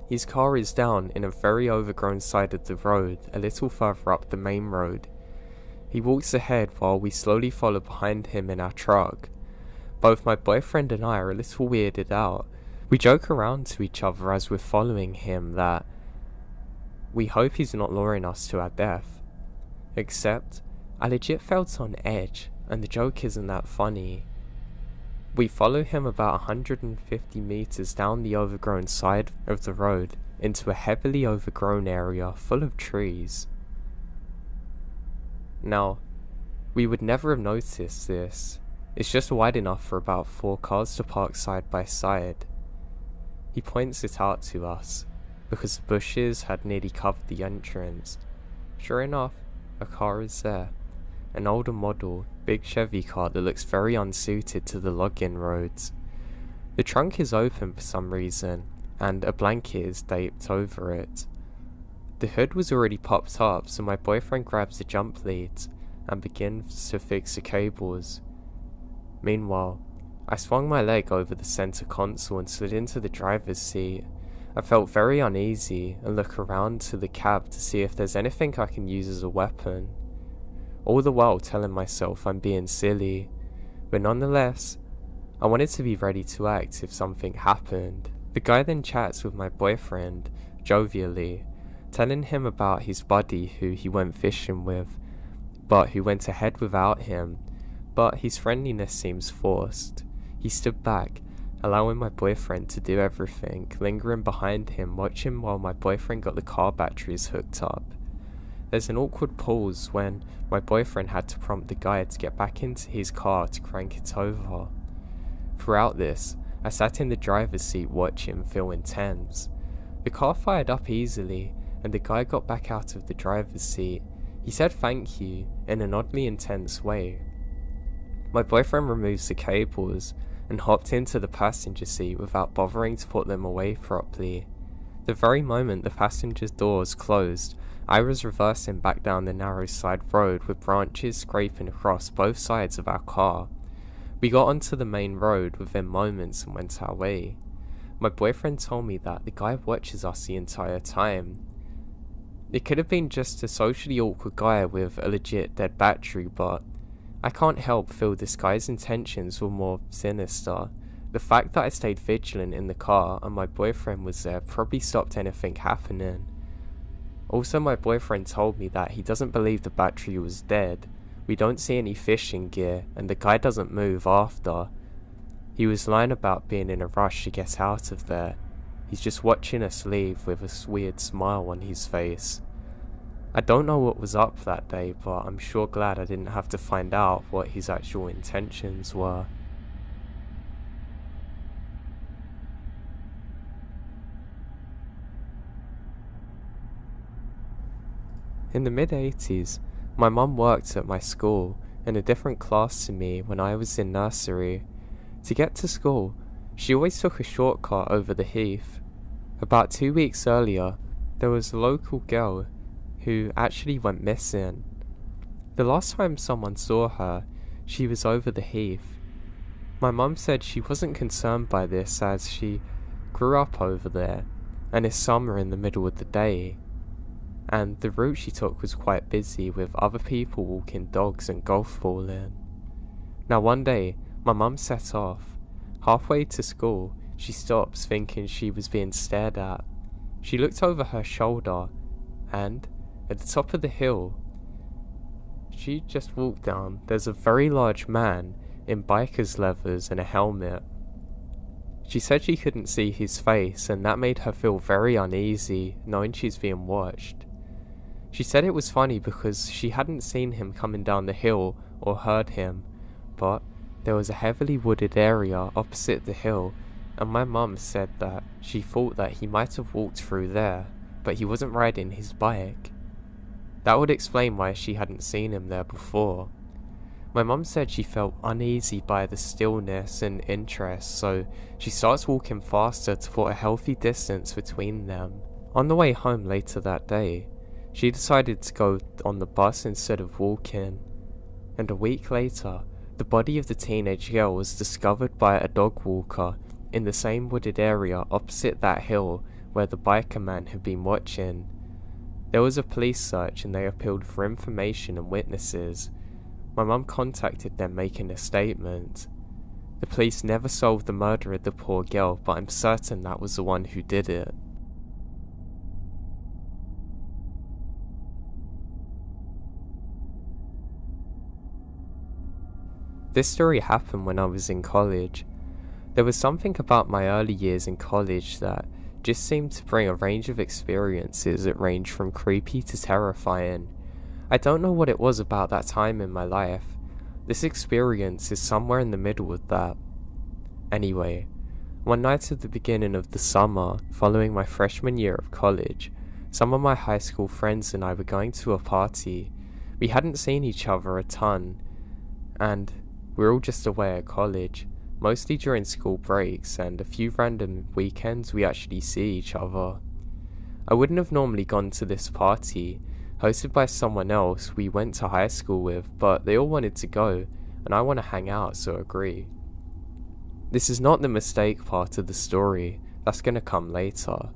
His car is down in a very overgrown side of the road a little further up the main road. He walks ahead while we slowly follow behind him in our truck. Both my boyfriend and I are a little weirded out. We joke around to each other as we're following him that we hope he's not luring us to our death. Except, I legit felt on edge, and the joke isn't that funny. We follow him about 150 meters down the overgrown side of the road into a heavily overgrown area full of trees. Now, we would never have noticed this. It's just wide enough for about 4 cars to park side by side. He points it out to us, because the bushes had nearly covered the entrance. Sure enough, a car is there. An older model, big Chevy car that looks very unsuited to the login roads. The trunk is open for some reason, and a blanket is draped over it. The hood was already popped up, so my boyfriend grabs the jump leads and begins to fix the cables. Meanwhile, I swung my leg over the center console and slid into the driver's seat. I felt very uneasy and look around to the cab to see if there's anything I can use as a weapon. All the while telling myself I'm being silly, but nonetheless, I wanted to be ready to act if something happened. The guy then chats with my boyfriend, jovially, telling him about his buddy who he went fishing with, but who went ahead without him, but his friendliness seems forced. He stood back, allowing my boyfriend to do everything, lingering behind him, watching while my boyfriend got the car batteries hooked up. There's an awkward pause when my boyfriend had to prompt the guy to get back into his car to crank it over. Throughout this, I sat in the driver's seat watching, feeling tense. The car fired up easily, and the guy got back out of the driver's seat. He said thank you in an oddly intense way. My boyfriend removes the cables and hopped into the passenger seat without bothering to put them away properly. The very moment the passenger's doors closed, I was reversing back down the narrow side road with branches scraping across both sides of our car. We got onto the main road within moments and went our way. My boyfriend told me that the guy watches us the entire time. It could have been just a socially awkward guy with a legit dead battery, but I can't help feel this guy's intentions were more sinister. The fact that I stayed vigilant in the car and my boyfriend was there probably stopped anything happening. Also, my boyfriend told me that he doesn't believe the battery was dead. We don't see any fishing gear and the guy doesn't move after. He was lying about being in a rush to get out of there. He's just watching us leave with a weird smile on his face. I don't know what was up that day, but I'm sure glad I didn't have to find out what his actual intentions were. In the mid-80s, my mum worked at my school in a different class to me when I was in nursery. To get to school, she always took a shortcut over the heath. About 2 weeks earlier, there was a local girl who actually went missing. The last time someone saw her, she was over the heath. My mum said she wasn't concerned by this as she grew up over there, and it's summer in the middle of the day. And the route she took was quite busy with other people walking dogs and golf balling. Now one day, my mum set off. Halfway to school, she stops thinking she was being stared at. She looked over her shoulder and, at the top of the hill she just walked down, there's a very large man in biker's leathers and a helmet. She said she couldn't see his face and that made her feel very uneasy knowing she's being watched. She said it was funny because she hadn't seen him coming down the hill or heard him, but there was a heavily wooded area opposite the hill, and my mum said that she thought that he might have walked through there, but he wasn't riding his bike. That would explain why she hadn't seen him there before. My mum said she felt uneasy by the stillness and interest, so she starts walking faster to put a healthy distance between them. On the way home later that day, she decided to go on the bus instead of walking, and a week later, the body of the teenage girl was discovered by a dog walker in the same wooded area opposite that hill where the biker man had been watching. There was a police search and they appealed for information and witnesses. My mum contacted them making a statement. The police never solved the murder of the poor girl, but I'm certain that was the one who did it. This story happened when I was in college. There was something about my early years in college that just seemed to bring a range of experiences that ranged from creepy to terrifying. I don't know what it was about that time in my life. This experience is somewhere in the middle of that. Anyway, one night at the beginning of the summer, following my freshman year of college, some of my high school friends and I were going to a party. We hadn't seen each other a ton, and we were all just away at college, mostly during school breaks, and a few random weekends we actually see each other. I wouldn't have normally gone to this party, hosted by someone else we went to high school with, but they all wanted to go, and I want to hang out, so agree. This is not the mistake part of the story, that's gonna come later.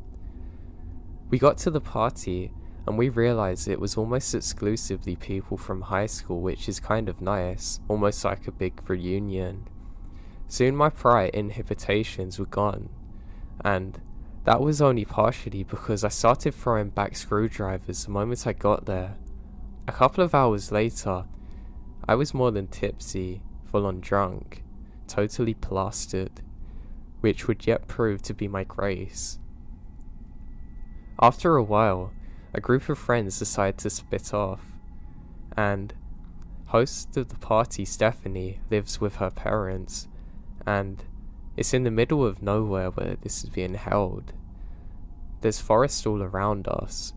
We got to the party, and we realised it was almost exclusively people from high school, which is kind of nice, almost like a big reunion. Soon my prior inhibitions were gone, and that was only partially because I started throwing back screwdrivers the moment I got there. A couple of hours later, I was more than tipsy, full on drunk, totally plastered, which would yet prove to be my grace. After a while, a group of friends decided to split off, and host of the party, Stephanie, lives with her parents, and it's in the middle of nowhere where this is being held. There's forest all around us,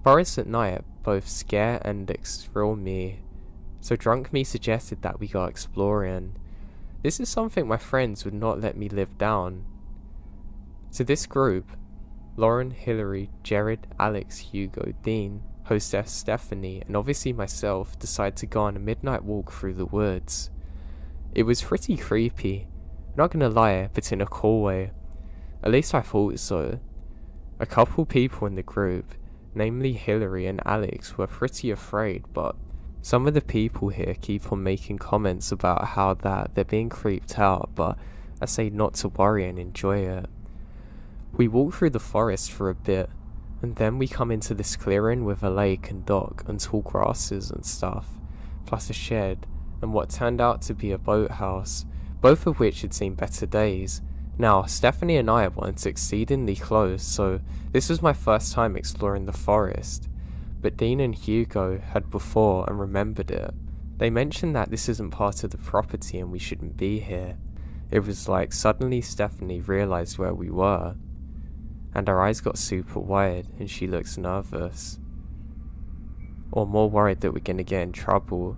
Forests at night both scare and thrill me, so drunk me suggested that we go exploring. This is something my friends would not let me live down. So this group, Lauren, Hillary, Jared, Alex, Hugo, Dean, hostess Stephanie, and obviously myself, decide to go on a midnight walk through the woods. It was pretty creepy, not gonna lie, but in a cool way. At least I thought so. A couple people in the group, namely Hillary and Alex, were pretty afraid, but some of the people here keep on making comments about how that they're being creeped out, but I say not to worry and enjoy it. We walk through the forest for a bit, and then we come into this clearing with a lake and dock and tall grasses and stuff, plus a shed and what turned out to be a boathouse, both of which had seen better days. Now, Stephanie and I weren't exceedingly close, so this was my first time exploring the forest, but Dean and Hugo had before and remembered it. They mentioned that this isn't part of the property and we shouldn't be here. It was like suddenly Stephanie realised where we were, and her eyes got super wide and she looks nervous. Or more worried that we're gonna get in trouble.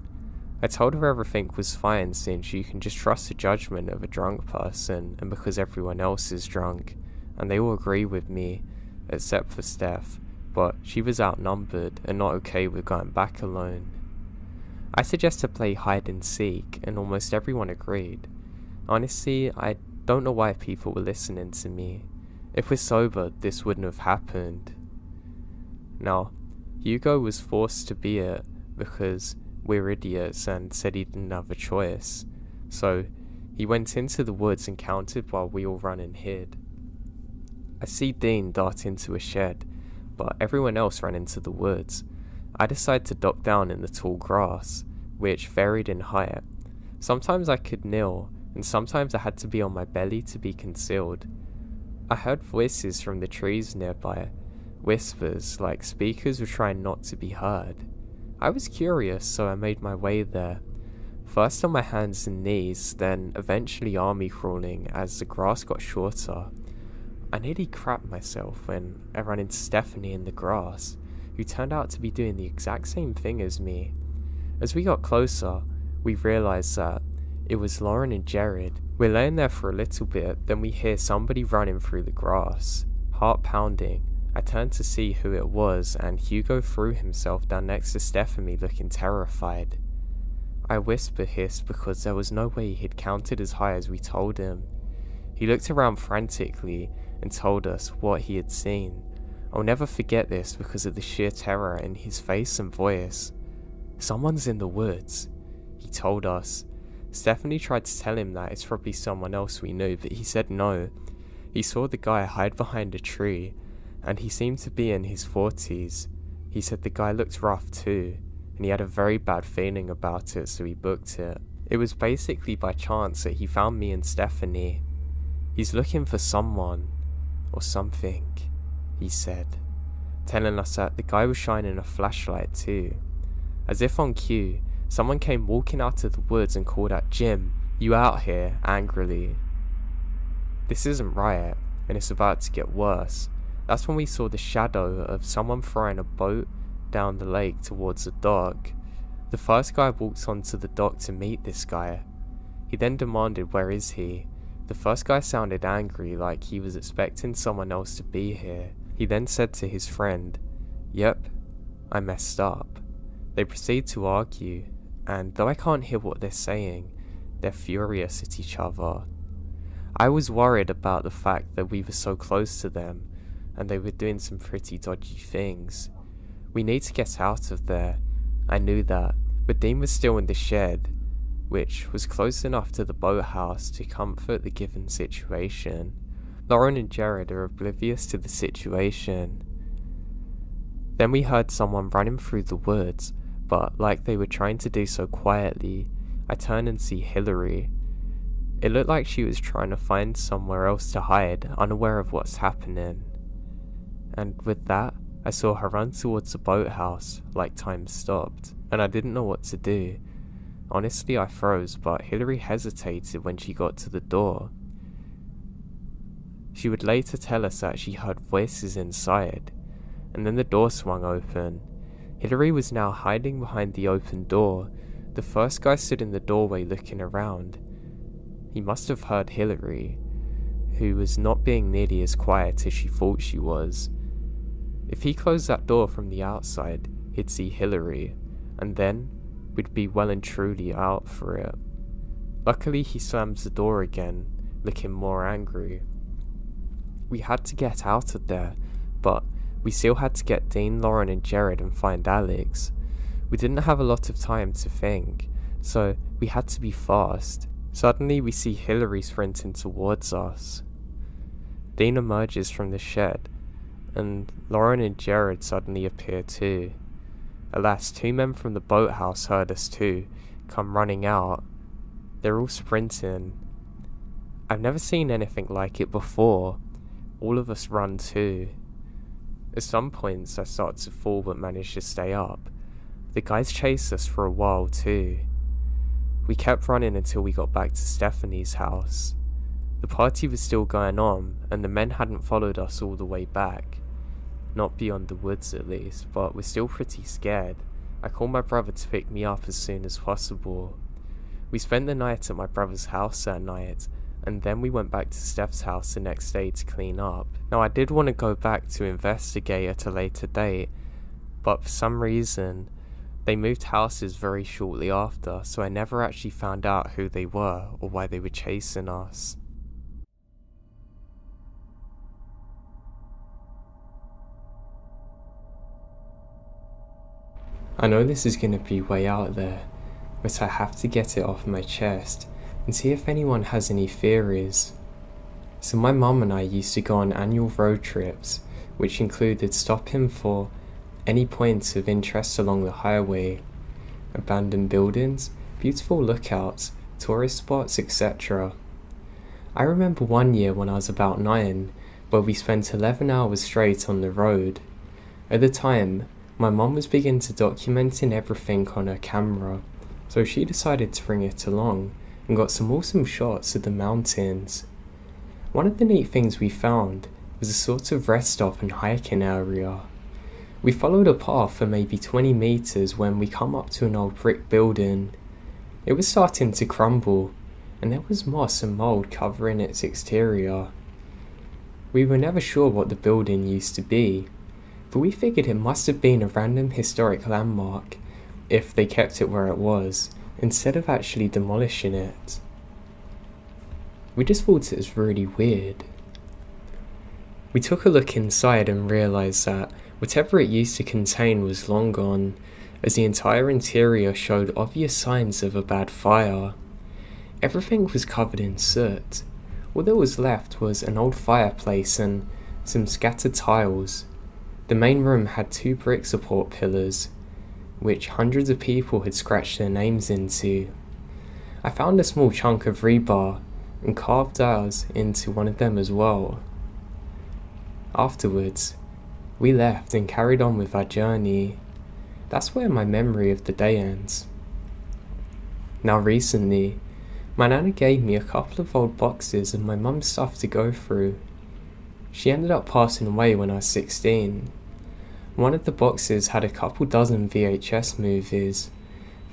I told her everything was fine since you can just trust the judgment of a drunk person and because everyone else is drunk, and they all agree with me, except for Steph, but she was outnumbered and not okay with going back alone. I suggested to play hide and seek and almost everyone agreed. Honestly, I don't know why people were listening to me. If we're sober, this wouldn't have happened. Now, Hugo was forced to be it because we're idiots and said he didn't have a choice. So, he went into the woods and counted while we all ran and hid. I see Dean dart into a shed, but everyone else ran into the woods. I decided to duck down in the tall grass, which varied in height. Sometimes I could kneel, and sometimes I had to be on my belly to be concealed. I heard voices from the trees nearby, whispers like speakers were trying not to be heard. I was curious, so I made my way there. First on my hands and knees, then eventually army crawling as the grass got shorter. I nearly crapped myself when I ran into Stephanie in the grass, who turned out to be doing the exact same thing as me. As we got closer, we realised that it was Lauren and Jared. We're laying there for a little bit, then we hear somebody running through the grass, heart pounding. I turned to see who it was, and Hugo threw himself down next to Stephanie looking terrified. I hissed because there was no way he'd counted as high as we told him. He looked around frantically and told us what he had seen. I'll never forget this because of the sheer terror in his face and voice. "Someone's in the woods," he told us. Stephanie tried to tell him that it's probably someone else we knew, but he said no. He saw the guy hide behind a tree, and he seemed to be in his 40s. He said the guy looked rough too, and he had a very bad feeling about it, so he booked it. It was basically by chance that he found me and Stephanie. "He's looking for someone, or something," he said, telling us that the guy was shining a flashlight too. As if on cue, someone came walking out of the woods and called out, "Jim, you out here?" angrily. This isn't right, and it's about to get worse. That's when we saw the shadow of someone throwing a boat down the lake towards the dock. The first guy walked onto the dock to meet this guy. He then demanded, "Where is he?" The first guy sounded angry, like he was expecting someone else to be here. He then said to his friend, "Yep, I messed up." They proceed to argue, and though I can't hear what they're saying, they're furious at each other. I was worried about the fact that we were so close to them, and they were doing some pretty dodgy things. We need to get out of there. I knew that, but Dean was still in the shed, which was close enough to the boathouse to comfort the given situation. Lauren and Jared are oblivious to the situation. Then we heard someone running through the woods, but like they were trying to do so quietly, I turn and see Hillary. It looked like she was trying to find somewhere else to hide, unaware of what's happening. And with that, I saw her run towards the boathouse, like time stopped, and I didn't know what to do. Honestly, I froze, but Hillary hesitated when she got to the door. She would later tell us that she heard voices inside, and then the door swung open. Hillary was now hiding behind the open door. The first guy stood in the doorway looking around. He must have heard Hillary, who was not being nearly as quiet as she thought she was. If he closed that door from the outside, he'd see Hillary, and then we'd be well and truly out for it. Luckily, he slams the door again, looking more angry. We had to get out of there, but we still had to get Dean, Lauren and Jared and find Alex. We didn't have a lot of time to think, so we had to be fast. Suddenly we see Hillary sprinting towards us. Dean emerges from the shed, and Lauren and Jared suddenly appear too. Alas, 2 men from the boathouse heard us too, come running out. They're all sprinting. I've never seen anything like it before. All of us run too. At some points I start to fall but manage to stay up. The guys chased us for a while too. We kept running until we got back to Stephanie's house. The party was still going on, and the men hadn't followed us all the way back. Not beyond the woods at least, but we're still pretty scared. I called my brother to pick me up as soon as possible. We spent the night at my brother's house that night, and then we went back to Steph's house the next day to clean up. Now I did want to go back to investigate at a later date, but for some reason, they moved houses very shortly after, so I never actually found out who they were or why they were chasing us. I know this is going to be way out there, but I have to get it off my chest and see if anyone has any theories. So my mum and I used to go on annual road trips, which included stopping for any points of interest along the highway, abandoned buildings, beautiful lookouts, tourist spots, etc. I remember one year when I was about 9, where we spent 11 hours straight on the road. At the time, my mum was big into documenting everything on her camera, so she decided to bring it along and got some awesome shots of the mountains. One of the neat things we found was a sort of rest stop and hiking area. We followed a path for maybe 20 meters when we come up to an old brick building. It was starting to crumble, and there was moss and mold covering its exterior. We were never sure what the building used to be, but we figured it must have been a random historic landmark if they kept it where it was, instead of actually demolishing it. We just thought it was really weird. We took a look inside and realised that whatever it used to contain was long gone, as the entire interior showed obvious signs of a bad fire. Everything was covered in soot. All that was left was an old fireplace and some scattered tiles. The main room had 2 brick support pillars, which hundreds of people had scratched their names into. I found a small chunk of rebar and carved ours into one of them as well. Afterwards, we left and carried on with our journey. That's where my memory of the day ends. Now recently, my nana gave me a couple of old boxes of my mum's stuff to go through. She ended up passing away when I was 16. One of the boxes had a couple dozen VHS movies,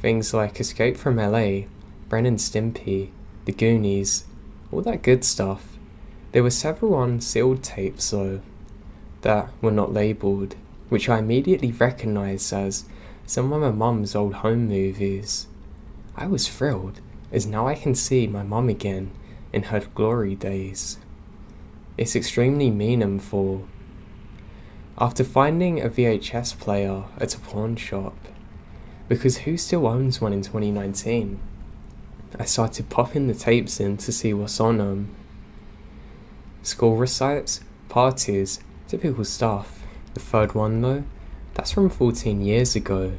things like Escape from LA, Ren and Stimpy, The Goonies, all that good stuff. There were several unsealed tapes though, that were not labelled, which I immediately recognised as some of my mum's old home movies. I was thrilled, as now I can see my mum again in her glory days. It's extremely meaningful. After finding a VHS player at a pawn shop, because who still owns one in 2019, I started popping the tapes in to see what's on them. School recites, parties, typical stuff. The third one though, that's from 14 years ago.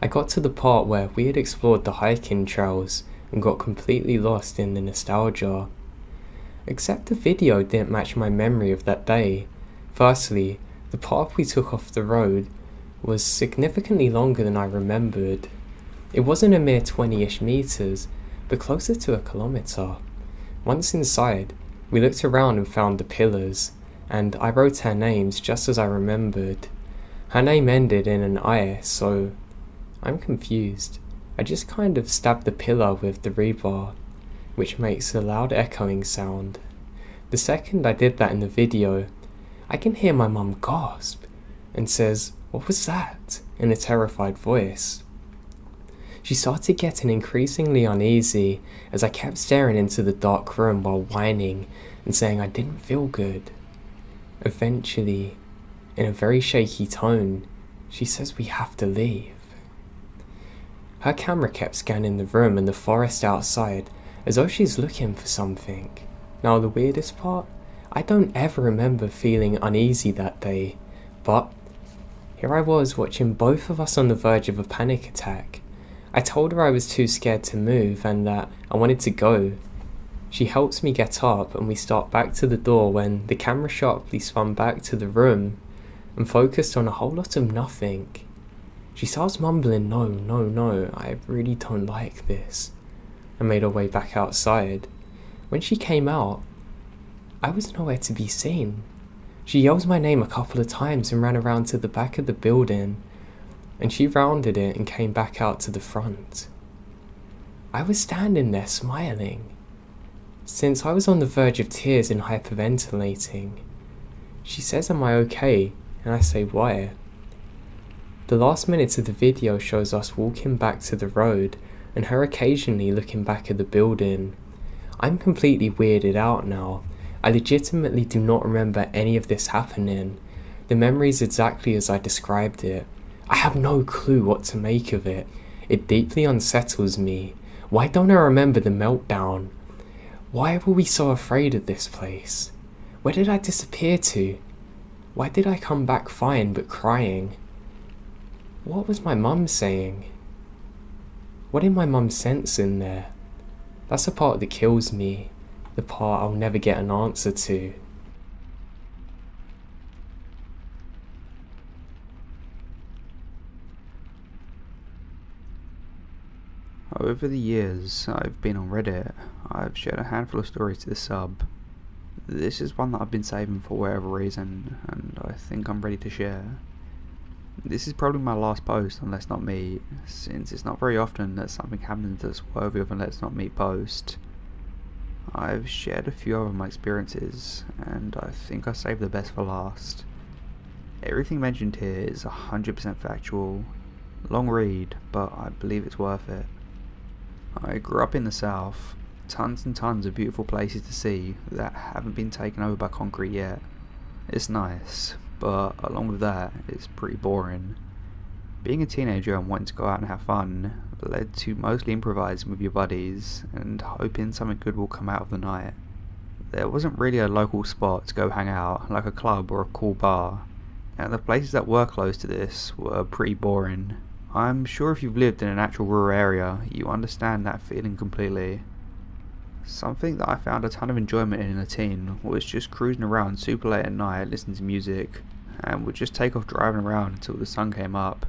I got to the part where we had explored the hiking trails and got completely lost in the nostalgia. Except the video didn't match my memory of that day. Firstly, the path we took off the road was significantly longer than I remembered. It wasn't a mere 20-ish meters, but closer to a kilometer. Once inside, we looked around and found the pillars, and I wrote our names just as I remembered. Her name ended in an I, so I'm confused. I just kind of stabbed the pillar with the rebar, which makes a loud echoing sound. The second I did that in the video, I can hear my mum gasp and says, "What was that?" in a terrified voice. She started getting increasingly uneasy as I kept staring into the dark room while whining and saying I didn't feel good. Eventually, in a very shaky tone, she says we have to leave. Her camera kept scanning the room and the forest outside as though she's looking for something. Now the weirdest part, I don't ever remember feeling uneasy that day, but here I was watching both of us on the verge of a panic attack. I told her I was too scared to move and that I wanted to go. She helps me get up and we start back to the door when the camera sharply spun back to the room and focused on a whole lot of nothing. She starts mumbling, no, I really don't like this," and made her way back outside. When she came out, I was nowhere to be seen. She yelled my name a couple of times and ran around to the back of the building, and she rounded it and came back out to the front. I was standing there smiling. Since I was on the verge of tears and hyperventilating, she says, "Am I okay?" and I say, "Why?" The last minute of the video shows us walking back to the road and her occasionally looking back at the building. I'm completely weirded out now. I legitimately do not remember any of this happening. The memory is exactly as I described it. I have no clue what to make of it. It deeply unsettles me. Why don't I remember the meltdown? Why were we so afraid of this place? Where did I disappear to? Why did I come back fine but crying? What was my mum saying? What did my mum sense in there? That's the part that kills me, the part I'll never get an answer to. Over the years I've been on Reddit, I've shared a handful of stories to the sub. This is one that I've been saving for whatever reason, and I think I'm ready to share. This is probably my last post on Let's Not Meet, since it's not very often that something happens that's worthy of a Let's Not Meet post. I've shared a few of my experiences, and I think I saved the best for last. Everything mentioned here is 100% factual. Long read, but I believe it's worth it. I grew up in the south, tons and tons of beautiful places to see that haven't been taken over by concrete yet. It's nice, but along with that, it's pretty boring. Being a teenager and wanting to go out and have fun led to mostly improvising with your buddies and hoping something good will come out of the night. There wasn't really a local spot to go hang out, like a club or a cool bar, and the places that were close to this were pretty boring. I'm sure if you've lived in an actual rural area, you understand that feeling completely. Something that I found a ton of enjoyment in a teen was just cruising around super late at night listening to music, and would just take off driving around until the sun came up.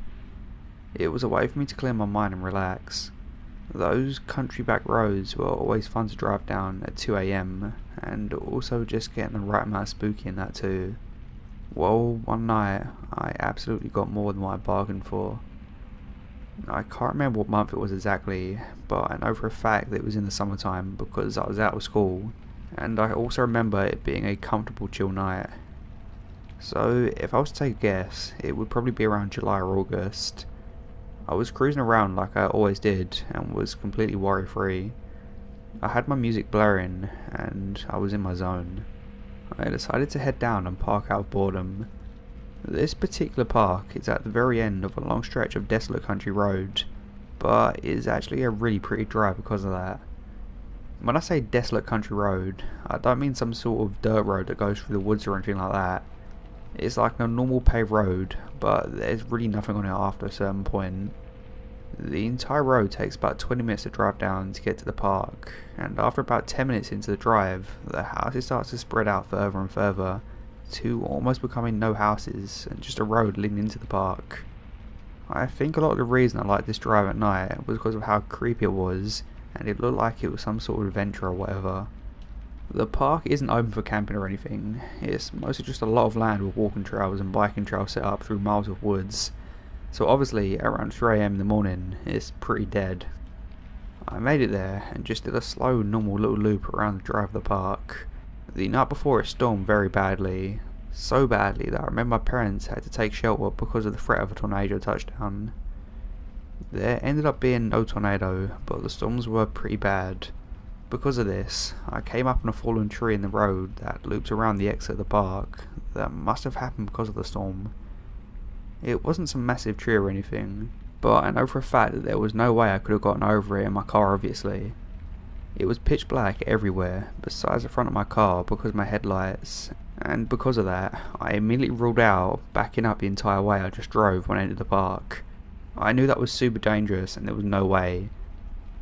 It was a way for me to clear my mind and relax. Those country back roads were always fun to drive down at 2 AM, and also just getting the right amount of spooky in that too. Well, one night, I absolutely got more than what I bargained for. I can't remember what month it was exactly, but I know for a fact that it was in the summertime because I was out of school, and I also remember it being a comfortable chill night. So if I was to take a guess, it would probably be around July or August. I was cruising around like I always did and was completely worry free. I had my music blaring and I was in my zone. I decided to head down and park out of boredom. This particular park is at the very end of a long stretch of desolate country road, but is actually a really pretty drive because of that. When I say desolate country road, I don't mean some sort of dirt road that goes through the woods or anything like that. It's like a normal paved road, but there's really nothing on it after a certain point. The entire road takes about 20 minutes to drive down to get to the park, and after about 10 minutes into the drive, the houses start to spread out further and further, to almost becoming no houses and just a road leading into the park. I think a lot of the reason I liked this drive at night was because of how creepy it was, and it looked like it was some sort of adventure or whatever. The park isn't open for camping or anything. It's mostly just a lot of land with walking trails and biking trails set up through miles of woods. So obviously around 3 AM in the morning it's pretty dead. I made it there and just did a slow normal little loop around the drive of the park. The night before it stormed very badly. So badly that I remember my parents had to take shelter because of the threat of a tornado touchdown. There ended up being no tornado, but the storms were pretty bad. Because of this, I came up on a fallen tree in the road that loops around the exit of the park. That must have happened because of the storm. It wasn't some massive tree or anything, but I know for a fact that there was no way I could have gotten over it in my car obviously. It was pitch black everywhere, besides the front of my car because of my headlights, and because of that, I immediately ruled out backing up the entire way I just drove when I entered the park. I knew that was super dangerous and there was no way.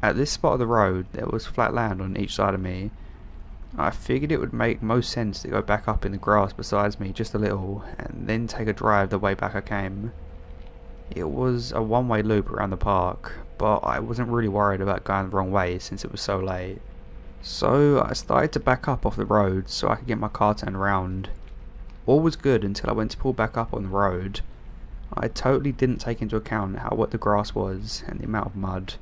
At this spot of the road, there was flat land on each side of me. I figured it would make most sense to go back up in the grass beside me just a little, and then take a drive the way back I came. It was a one-way loop around the park, but I wasn't really worried about going the wrong way since it was so late. So I started to back up off the road so I could get my car turned around. All was good until I went to pull back up on the road. I totally didn't take into account how wet the grass was and the amount of mud.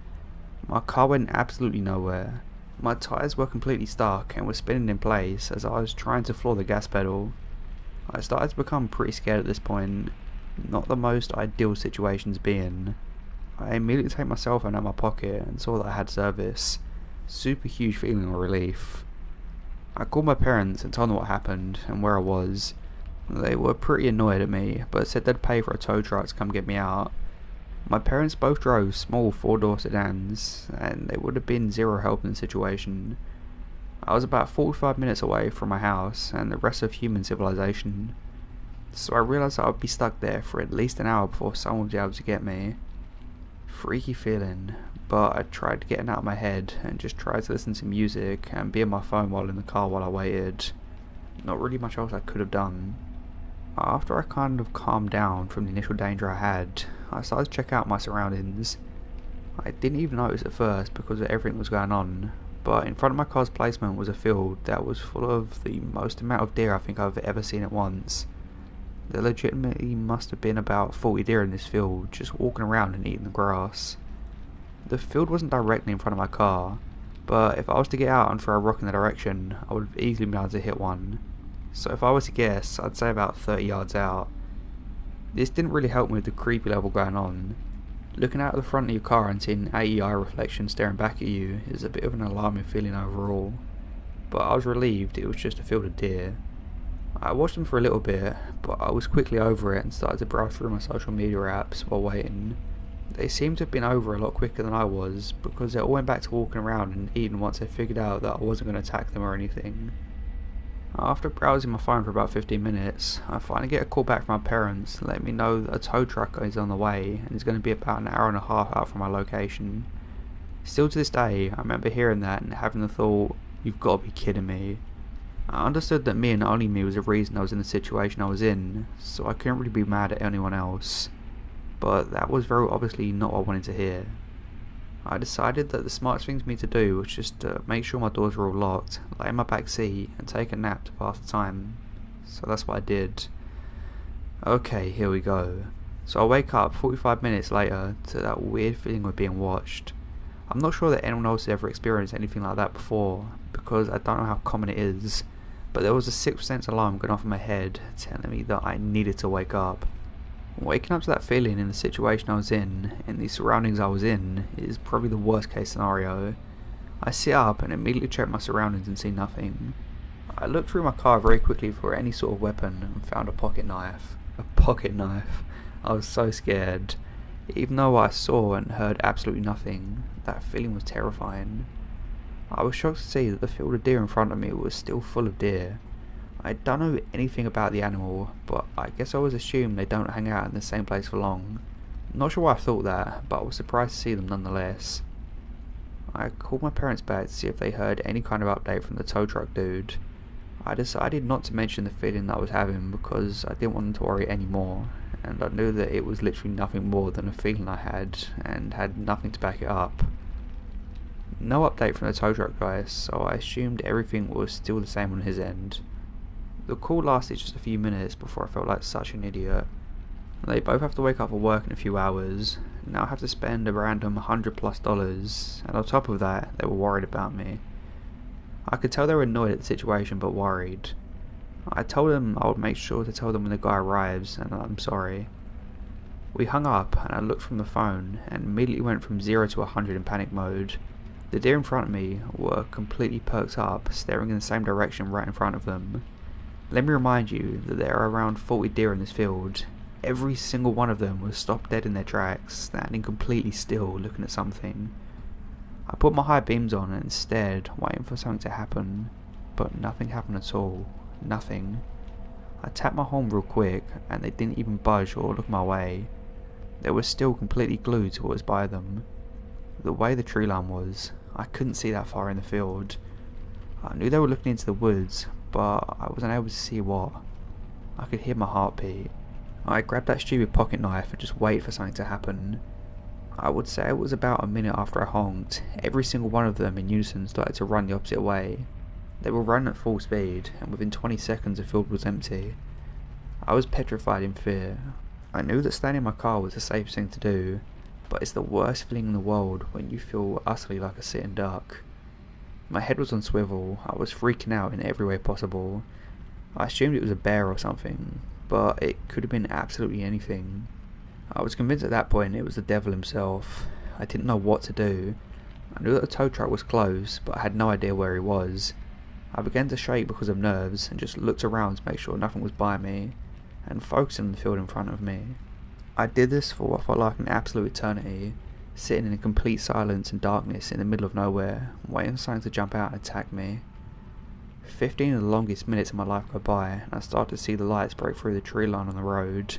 My car went absolutely nowhere. My tyres were completely stuck and were spinning in place as I was trying to floor the gas pedal. I started to become pretty scared at this point. Not the most ideal situation to be in. I immediately took my cell phone out of my pocket and saw that I had service. Super huge feeling of relief. I called my parents and told them what happened and where I was. They were pretty annoyed at me, but said they'd pay for a tow truck to come get me out. My parents both drove small 4-door sedans, and they would have been zero help in the situation. I was about 45 minutes away from my house and the rest of human civilization, so I realised I would be stuck there for at least an hour before someone would be able to get me. Freaky feeling, but I tried getting out of my head and just tried to listen to music and be on my phone while in the car while I waited. Not really much else I could have done. After I kind of calmed down from the initial danger I had, I started to check out my surroundings. I didn't even notice at first because of everything that was going on, but in front of my car's placement was a field that was full of the most amount of deer I think I've ever seen at once. There legitimately must have been about 40 deer in this field, just walking around and eating the grass. The field wasn't directly in front of my car, but if I was to get out and throw a rock in the direction, I would have easily been able to hit one. So if I was to guess, I'd say about 30 yards out. This didn't really help me with the creepy level going on. Looking out of the front of your car and seeing an AEI reflection staring back at you is a bit of an alarming feeling overall. But I was relieved it was just a field of deer. I watched them for a little bit, but I was quickly over it and started to browse through my social media apps while waiting. They seemed to have been over a lot quicker than I was, because they all went back to walking around and eating once they figured out that I wasn't going to attack them or anything. After browsing my phone for about 15 minutes, I finally get a call back from my parents letting me know that a tow truck is on the way and is going to be about an hour and a half out from my location. Still to this day, I remember hearing that and having the thought, you've got to be kidding me. I understood that me and only me was the reason I was in the situation I was in, so I couldn't really be mad at anyone else. But that was very obviously not what I wanted to hear. I decided that the smartest thing for me to do was just to make sure my doors were all locked, lay in my back seat and take a nap to pass the time. So that's what I did. Okay, here we go. So I wake up 45 minutes later to that weird feeling of being watched. I'm not sure that anyone else has ever experienced anything like that before, because I don't know how common it is, but there was a 6th sense alarm going off in my head telling me that I needed to wake up. Waking up to that feeling in the situation I was in the surroundings I was in, is probably the worst case scenario. I sit up and immediately check my surroundings and see nothing. I looked through my car very quickly for any sort of weapon and found a pocket knife. A pocket knife. I was so scared. Even though I saw and heard absolutely nothing, that feeling was terrifying. I was shocked to see that the field of deer in front of me was still full of deer. I don't know anything about the animal, but I guess I always assume they don't hang out in the same place for long. Not sure why I thought that, but I was surprised to see them nonetheless. I called my parents back to see if they heard any kind of update from the tow truck dude. I decided not to mention the feeling that I was having because I didn't want them to worry anymore, and I knew that it was literally nothing more than a feeling I had, and had nothing to back it up. No update from the tow truck guy, so I assumed everything was still the same on his end. The call lasted just a few minutes before I felt like such an idiot. They both have to wake up for work in a few hours. Now I have to spend a random $100+, and on top of that, they were worried about me. I could tell they were annoyed at the situation, but worried. I told them I would make sure to tell them when the guy arrives, and I'm sorry. We hung up, and I looked from the phone, and immediately went from 0 to 100 in panic mode. The deer in front of me were completely perked up, staring in the same direction right in front of them. Let me remind you that there are around 40 deer in this field. Every single one of them was stopped dead in their tracks, standing completely still, looking at something. I put my high beams on and stared, waiting for something to happen, but nothing happened at all. Nothing. I tapped my horn real quick, and they didn't even budge or look my way. They were still completely glued to what was by them. The way the tree line was, I couldn't see that far in the field. I knew they were looking into the woods, but I wasn't able to see what. I could hear my heartbeat. I grabbed that stupid pocket knife and just waited for something to happen. I would say it was about a minute after I honked. Every single one of them in unison started to run the opposite way. They were running at full speed, and within 20 seconds the field was empty. I was petrified in fear. I knew that staying in my car was the safest thing to do, but it's the worst feeling in the world when you feel utterly like a sitting duck. My head was on swivel. I was freaking out in every way possible. I assumed it was a bear or something, but it could have been absolutely anything. I was convinced at that point it was the devil himself. I didn't know what to do. I knew that the tow truck was close, but I had no idea where he was. I began to shake because of nerves and just looked around to make sure nothing was by me, and focusing on the field in front of me. I did this for what felt like an absolute eternity, sitting in complete silence and darkness in the middle of nowhere, waiting for something to jump out and attack me. 15 of the longest minutes of my life go by, and I start to see the lights break through the tree line on the road.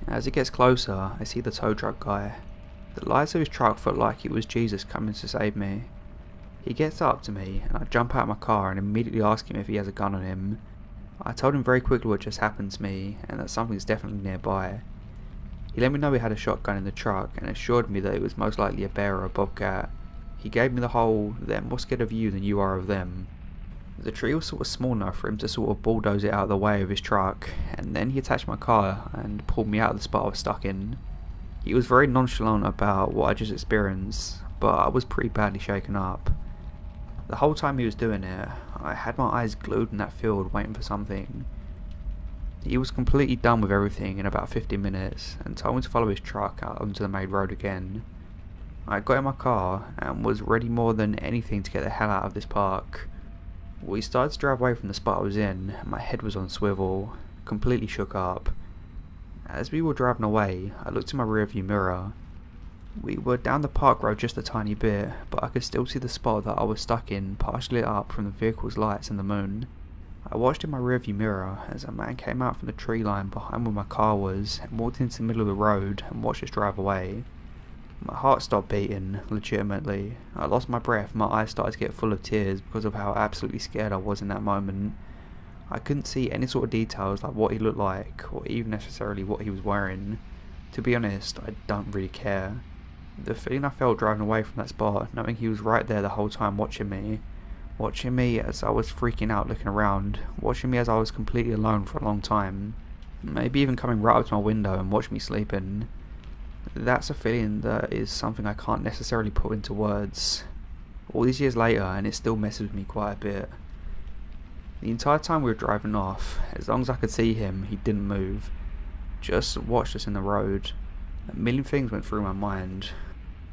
As it gets closer, I see the tow truck guy. The lights of his truck felt like it was Jesus coming to save me. He gets up to me, and I jump out of my car and immediately ask him if he has a gun on him. I told him very quickly what just happened to me, and that something's definitely nearby. He let me know he had a shotgun in the truck, and assured me that it was most likely a bear or a bobcat. He gave me the whole, "they're more scared of you than you are of them." The tree was sort of small enough for him to sort of bulldoze it out of the way of his truck, and then he attached my car and pulled me out of the spot I was stuck in. He was very nonchalant about what I just experienced, but I was pretty badly shaken up. The whole time he was doing it, I had my eyes glued in that field waiting for something. He was completely done with everything in about 15 minutes and told me to follow his truck out onto the main road again. I got in my car and was ready more than anything to get the hell out of this park. We started to drive away from the spot I was in, and my head was on swivel, completely shook up. As we were driving away, I looked in my rearview mirror. We were down the park road just a tiny bit, but I could still see the spot that I was stuck in partially lit up from the vehicle's lights and the moon. I watched in my rearview mirror as a man came out from the tree line behind where my car was and walked into the middle of the road and watched us drive away. My heart stopped beating, legitimately. I lost my breath, my eyes started to get full of tears because of how absolutely scared I was in that moment. I couldn't see any sort of details like what he looked like, or even necessarily what he was wearing. To be honest, I don't really care. The feeling I felt driving away from that spot, knowing he was right there the whole time watching me as I was freaking out looking around, watching me as I was completely alone for a long time, maybe even coming right up to my window and watching me sleeping. That's a feeling that is something I can't necessarily put into words. All these years later, and it still messes with me quite a bit. The entire time we were driving off, as long as I could see him, he didn't move. Just watched us in the road. A million things went through my mind.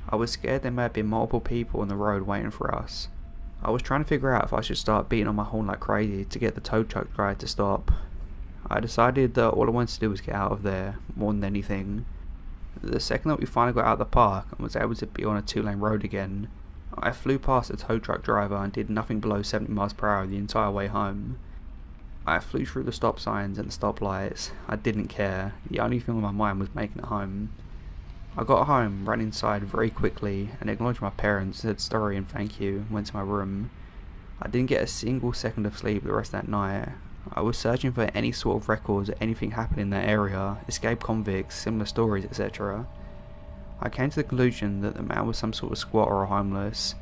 I was scared there may have been multiple people on the road waiting for us. I was trying to figure out if I should start beating on my horn like crazy to get the tow truck guy to stop. I decided that all I wanted to do was get out of there, more than anything. The second that we finally got out of the park and was able to be on a 2-lane road again, I flew past the tow truck driver and did nothing below 70 miles per hour the entire way home. I flew through the stop signs and the stop lights. I didn't care. The only thing on my mind was making it home. I got home, ran inside very quickly, and acknowledged my parents, said sorry and thank you, and went to my room. I didn't get a single second of sleep the rest of that night. I was searching for any sort of records or anything happening in that area, escaped convicts, similar stories, etc. I came to the conclusion that the man was some sort of squatter or homeless.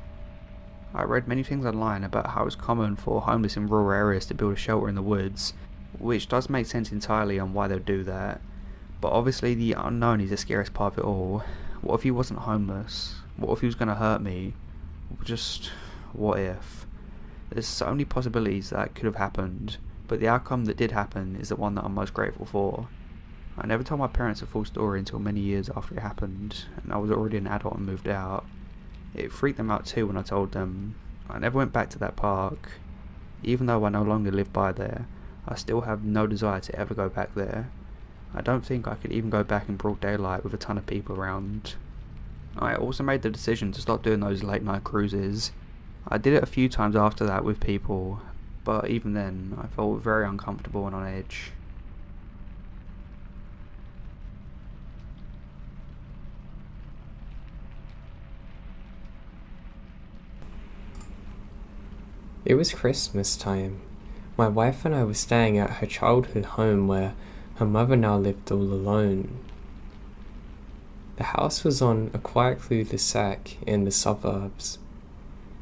I read many things online about how it's common for homeless in rural areas to build a shelter in the woods, which does make sense entirely on why they'd do that. But obviously the unknown is the scariest part of it all. What if he wasn't homeless? What if he was going to hurt me? Just, what if? There's so many possibilities that could have happened, but the outcome that did happen is the one that I'm most grateful for. I never told my parents the full story until many years after it happened, and I was already an adult and moved out. It freaked them out too when I told them. I never went back to that park. Even though I no longer live by there, I still have no desire to ever go back there. I don't think I could even go back in broad daylight with a ton of people around. I also made the decision to stop doing those late night cruises. I did it a few times after that with people, but even then I felt very uncomfortable and on edge. It was Christmas time. My wife and I were staying at her childhood home where her mother now lived all alone. The house was on a quiet cul-de-sac in the suburbs.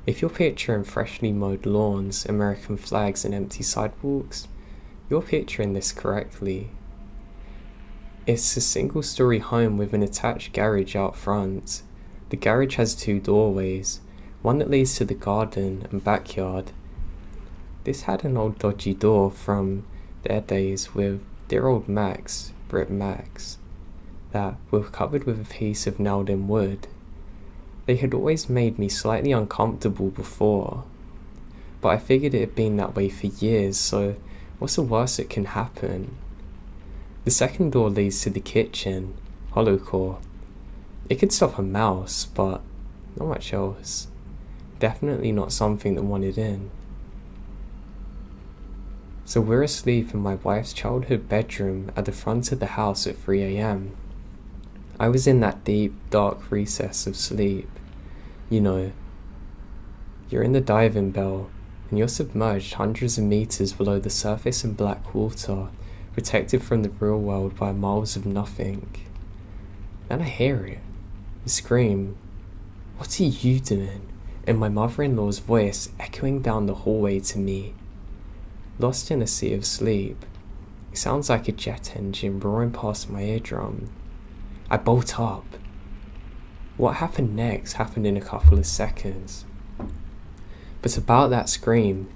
If you're picturing freshly mowed lawns, American flags and empty sidewalks, you're picturing this correctly. It's a single-story home with an attached garage out front. The garage has 2 doorways, one that leads to the garden and backyard. This had an old dodgy door from their days with dear old Brit Macs, that were covered with a piece of nailed-in wood. They had always made me slightly uncomfortable before, but I figured it had been that way for years, so what's the worst that can happen? The second door leads to the kitchen, hollow core. It could stop a mouse, but not much else. Definitely not something that wanted in. So we're asleep in my wife's childhood bedroom at the front of the house at 3 AM. I was in that deep, dark recess of sleep. You know, you're in the diving bell, and you're submerged hundreds of meters below the surface in black water, protected from the real world by miles of nothing. Then I hear it. The scream, "What are you doing?" and my mother-in-law's voice echoing down the hallway to me. Lost in a sea of sleep, it sounds like a jet engine roaring past my eardrum. I bolt up. What happened next happened in a couple of seconds. But about that scream,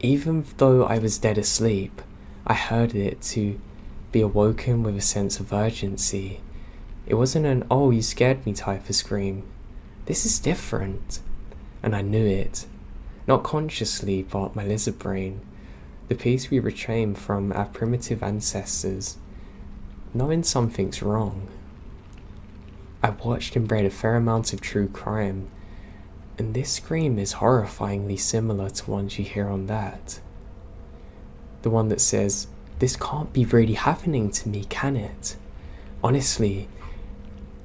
even though I was dead asleep, I heard it to be awoken with a sense of urgency. It wasn't an "oh, you scared me" type of scream. This is different. And I knew it. Not consciously, but my lizard brain, the piece we retrained from our primitive ancestors, knowing something's wrong. I watched and read a fair amount of true crime, and this scream is horrifyingly similar to ones you hear on that. The one that says, "This can't be really happening to me, can it?" Honestly,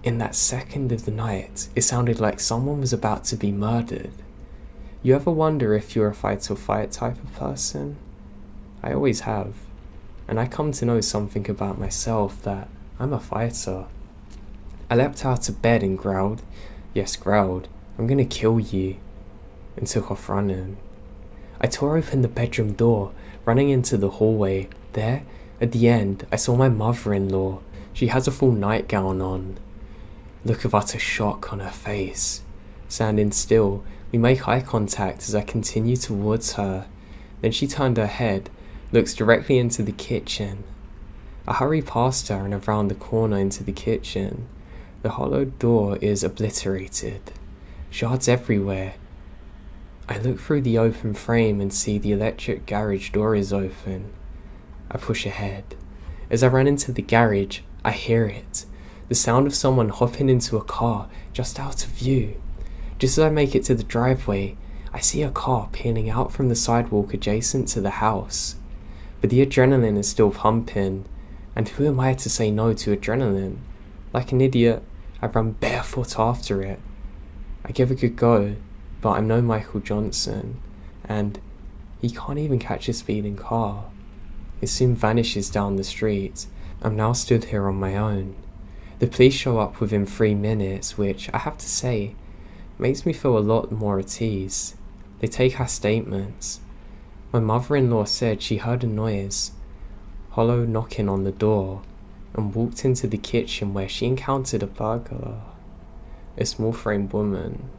in that second of the night, it sounded like someone was about to be murdered. You ever wonder if you're a fight or flight type of person? I always have, and I come to know something about myself that I'm a fighter. I leapt out of bed and growled, yes growled, "I'm gonna kill you," and took off running. I tore open the bedroom door, running into the hallway. There, at the end, I saw my mother-in-law. She has a full nightgown on. Look of utter shock on her face. Standing still, we make eye contact as I continue towards her. Then she turned her head, looks directly into the kitchen. I hurry past her and around the corner into the kitchen. The hollowed door is obliterated. Shards everywhere. I look through the open frame and see the electric garage door is open. I push ahead. As I run into the garage, I hear it. The sound of someone hopping into a car just out of view. Just as I make it to the driveway, I see a car peeling out from the sidewalk adjacent to the house. But the adrenaline is still pumping, and who am I to say no to adrenaline? Like an idiot, I run barefoot after it. I give a good go, but I'm no Michael Johnson, and he can't even catch a speeding car. It soon vanishes down the street. I'm now stood here on my own. The police show up within 3 minutes, which, I have to say, Makes me feel a lot more at ease. They take our statements. My mother-in-law said she heard a noise, hollow knocking on the door, and walked into the kitchen where she encountered a burglar, a small-framed woman.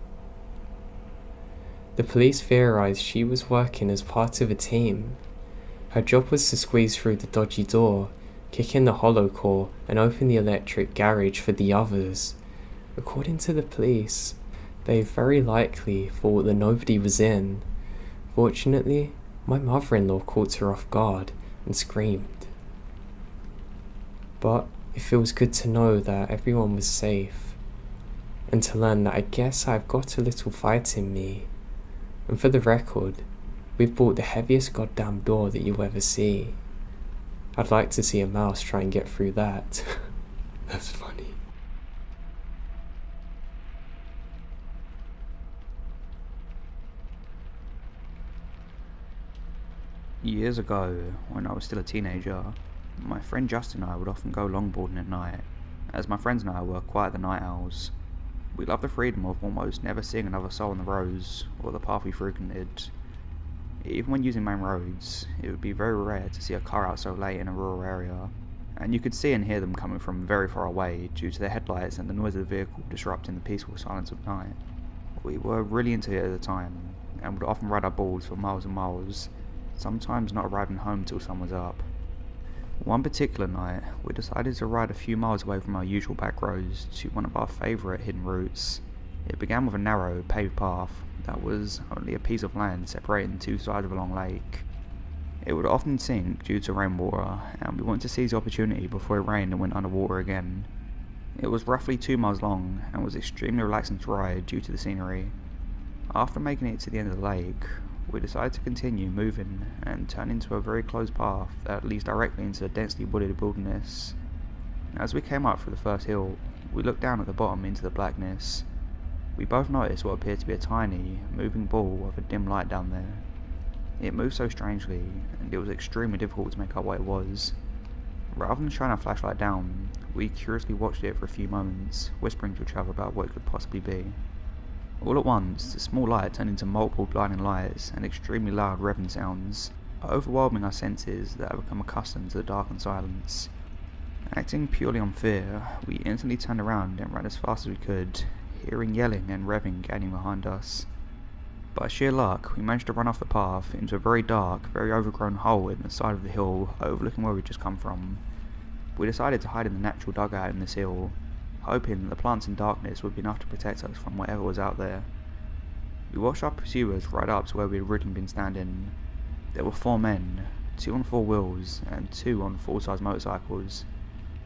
The police theorized she was working as part of a team. Her job was to squeeze through the dodgy door, kick in the hollow core, and open the electric garage for the others. According to the police, they very likely thought that nobody was in. Fortunately, my mother-in-law caught her off guard and screamed. But it feels good to know that everyone was safe, and to learn that I guess I've got a little fight in me. And for the record, we've bought the heaviest goddamn door that you'll ever see. I'd like to see a mouse try and get through that. That's funny. Years ago, when I was still a teenager, my friend Justin and I would often go longboarding at night, as my friends and I were quite the night owls. We loved the freedom of almost never seeing another soul on the roads, or the path we frequented. Even when using main roads, it would be very rare to see a car out so late in a rural area, and you could see and hear them coming from very far away due to their headlights and the noise of the vehicle disrupting the peaceful silence of night. We were really into it at the time, and would often ride our boards for miles and miles, sometimes not arriving home till sun was up. One particular night, we decided to ride a few miles away from our usual back roads to one of our favourite hidden routes. It began with a narrow, paved path that was only a piece of land separating two sides of a long lake. It would often sink due to rainwater, and we wanted to seize the opportunity before it rained and went underwater again. It was roughly 2 miles long, and was extremely relaxing to ride due to the scenery. After making it to the end of the lake, we decided to continue moving and turn into a very closed path that leads directly into the densely wooded wilderness. As we came up through the first hill, we looked down at the bottom into the blackness. We both noticed what appeared to be a tiny, moving ball with a dim light down there. It moved so strangely, and it was extremely difficult to make out what it was. Rather than shine our flashlight down, we curiously watched it for a few moments, whispering to each other about what it could possibly be. All at once, the small light turned into multiple blinding lights and extremely loud revving sounds, overwhelming our senses that have become accustomed to the dark and silence. Acting purely on fear, we instantly turned around and ran as fast as we could, hearing yelling and revving gaining behind us. By sheer luck, we managed to run off the path into a very dark, very overgrown hole in the side of the hill overlooking where we'd just come from. We decided to hide in the natural dugout in this hill, hoping that the plants in darkness would be enough to protect us from whatever was out there. We watched our pursuers ride up to where we had originally been standing. There were 4 men, 2 on 4 wheels, and 2 on full-size motorcycles.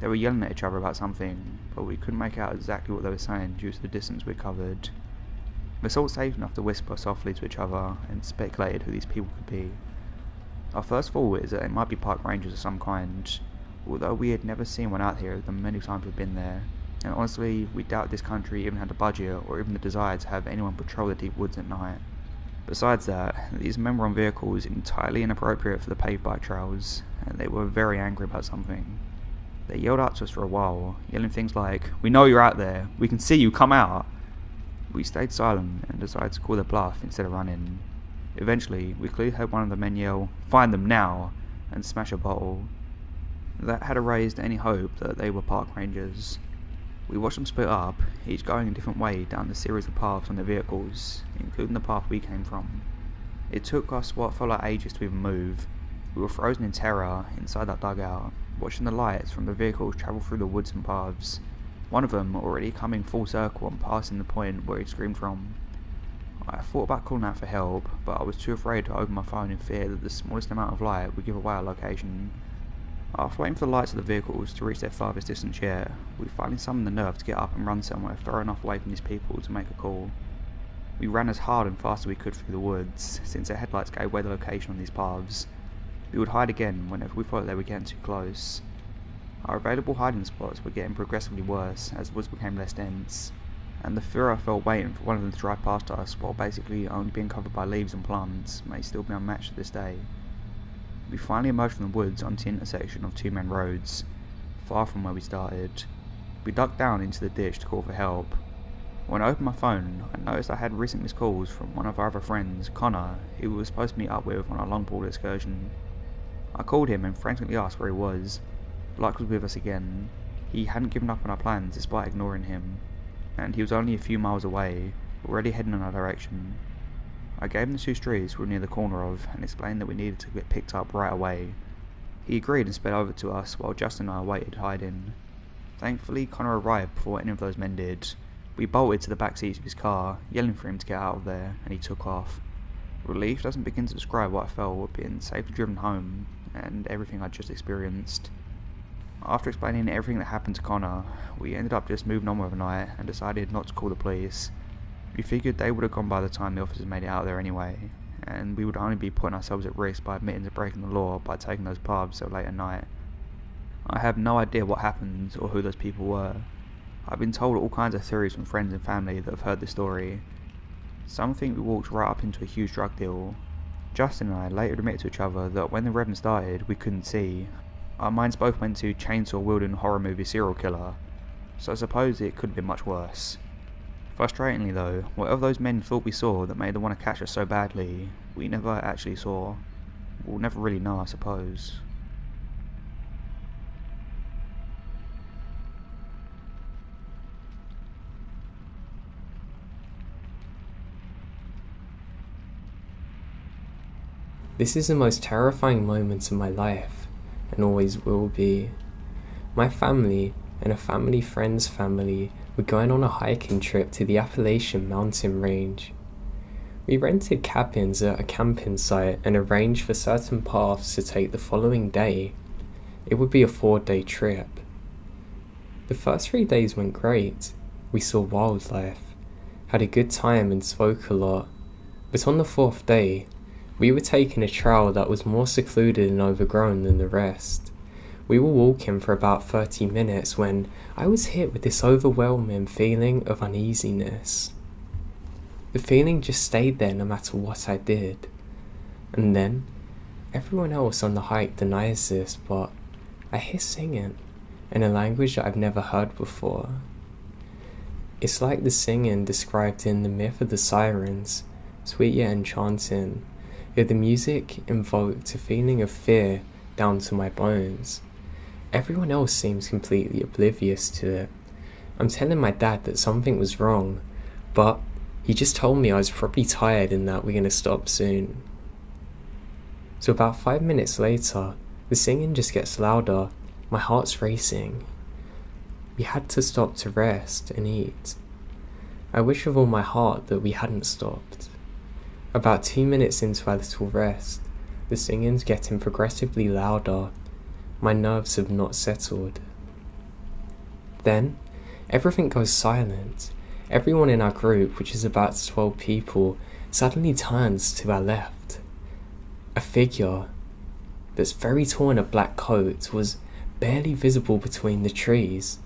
They were yelling at each other about something, but we couldn't make out exactly what they were saying due to the distance we covered. We felt safe enough to whisper softly to each other and speculated who these people could be. Our first thought is that they might be park rangers of some kind, although we had never seen one out here the many times we've been there, and honestly, we doubt this country even had a budget or even the desire to have anyone patrol the deep woods at night. Besides that, these men were on vehicles entirely inappropriate for the paved bike trails, and they were very angry about something. They yelled out to us for a while, yelling things like, "We know you're out there, we can see you, come out!" We stayed silent and decided to call their bluff instead of running. Eventually, we clearly heard one of the men yell, "Find them now!" and smash a bottle. That had erased any hope that they were park rangers. We watched them split up, each going a different way down the series of paths on their vehicles, including the path we came from. It took us what felt like ages to even move. We were frozen in terror inside that dugout, watching the lights from the vehicles travel through the woods and paths, one of them already coming full circle and passing the point where he'd screamed from. I thought about calling out for help, but I was too afraid to open my phone in fear that the smallest amount of light would give away our location. After waiting for the lights of the vehicles to reach their farthest distance yet, we finally summoned the nerve to get up and run somewhere far enough away from these people to make a call. We ran as hard and fast as we could through the woods, since their headlights gave away the location on these paths. We would hide again whenever we thought they were getting too close. Our available hiding spots were getting progressively worse as the woods became less dense, and the fear I felt waiting for one of them to drive past us while basically only being covered by leaves and plants may still be unmatched to this day. We finally emerged from the woods onto the intersection of 2 main roads, far from where we started. We ducked down into the ditch to call for help. When I opened my phone, I noticed I had recent missed calls from one of our other friends, Connor, who we were supposed to meet up with on a longboard excursion. I called him and frantically asked where he was. Luck was with us again. He hadn't given up on our plans despite ignoring him, and he was only a few miles away, already heading in our direction. I gave him the 2 streets we were near the corner of and explained that we needed to get picked up right away. He agreed and sped over to us while Justin and I waited hiding. Thankfully, Connor arrived before any of those men did. We bolted to the back seats of his car, yelling for him to get out of there, and he took off. Relief doesn't begin to describe what I felt at being safely driven home, and everything I'd just experienced. After explaining everything that happened to Connor, we ended up just moving on with the night and decided not to call the police. We figured they would have gone by the time the officers made it out there anyway, and we would only be putting ourselves at risk by admitting to breaking the law by taking those paths so late at night. I have no idea what happened or who those people were. I've been told all kinds of theories from friends and family that have heard the story. Some think we walked right up into a huge drug deal. Justin and I later admitted to each other that when the revving started, we couldn't see. Our minds both went to chainsaw-wielding horror movie serial killer, so I suppose it could have been much worse. Frustratingly though, whatever those men thought we saw that made them want to catch us so badly, we never actually saw. We'll never really know, I suppose. This is the most terrifying moment of my life, and always will be. My family and a family friend's family were going on a hiking trip to the Appalachian mountain range. We rented cabins at a camping site and arranged for certain paths to take the following day. It would be a 4-day trip. The first 3 days went great. We saw wildlife, had a good time and spoke a lot, but on the 4th day, we were taking a trail that was more secluded and overgrown than the rest. We were walking for about 30 minutes when I was hit with this overwhelming feeling of uneasiness. The feeling just stayed there no matter what I did. And then, everyone else on the hike denies this, but I hear singing in a language that I've never heard before. It's like the singing described in the myth of the sirens, sweet yet enchanting. Yet the music invoked a feeling of fear down to my bones. Everyone else seems completely oblivious to it. I'm telling my dad that something was wrong, but he just told me I was probably tired and that we're gonna stop soon. So about 5 minutes later, the singing just gets louder, my heart's racing. We had to stop to rest and eat. I wish with all my heart that we hadn't stopped. About 2 minutes into our little rest, the singing's getting progressively louder. My nerves have not settled. Then, everything goes silent. Everyone in our group, which is about 12 people, suddenly turns to our left. A figure that's very tall in a black coat was barely visible between the trees.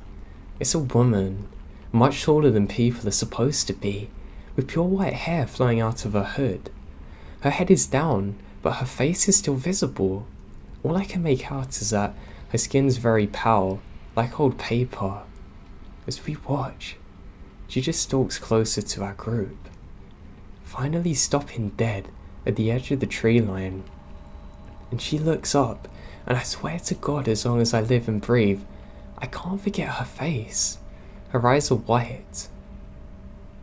It's a woman, much taller than people are supposed to be, with pure white hair flowing out of her hood. Her head is down, but her face is still visible. All I can make out is that her skin's very pale, like old paper. As we watch, she just stalks closer to our group, finally stopping dead at the edge of the tree line. And she looks up, and I swear to God, as long as I live and breathe, I can't forget her face. Her eyes are white.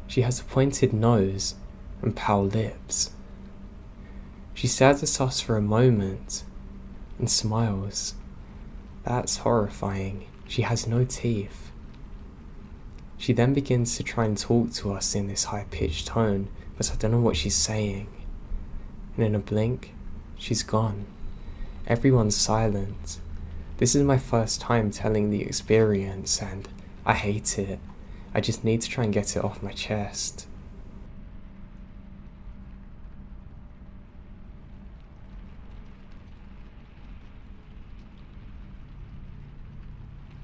She has a pointed nose and pale lips. She stares at us for a moment and smiles. That's horrifying. She has no teeth. She then begins to try and talk to us in this high-pitched tone, but I don't know what she's saying. And in a blink, she's gone. Everyone's silent. This is my first time telling the experience, and I hate it. I just need to try and get it off my chest.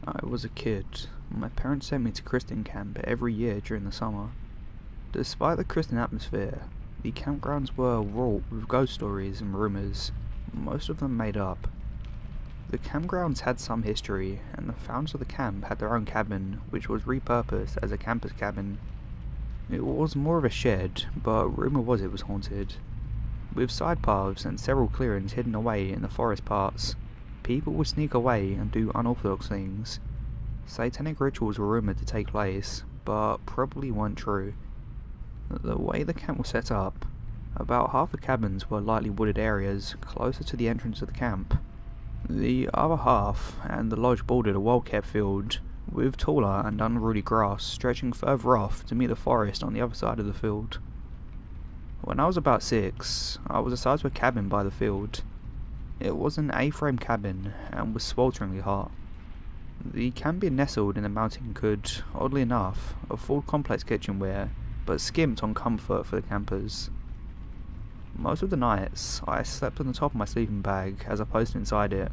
I was a kid. My parents sent me to Christian camp every year during the summer. Despite the Christian atmosphere, the campgrounds were wrought with ghost stories and rumours, most of them made up. The campgrounds had some history, and the founders of the camp had their own cabin, which was repurposed as a campus cabin. It was more of a shed, but rumour was it was haunted. With side paths and several clearings hidden away in the forest parts, people would sneak away and do unorthodox things. Satanic rituals were rumoured to take place, but probably weren't true. The way the camp was set up, about half the cabins were lightly wooded areas closer to the entrance of the camp. The other half and the lodge bordered a well-kept field, with taller and unruly grass stretching further off to meet the forest on the other side of the field. When I was about 6, I was assigned to a cabin by the field. It was an A-frame cabin and was swelteringly hot. The camp being nestled in the mountain could, oddly enough, afford complex kitchenware, but skimped on comfort for the campers. Most of the nights, I slept on the top of my sleeping bag as opposed to inside it.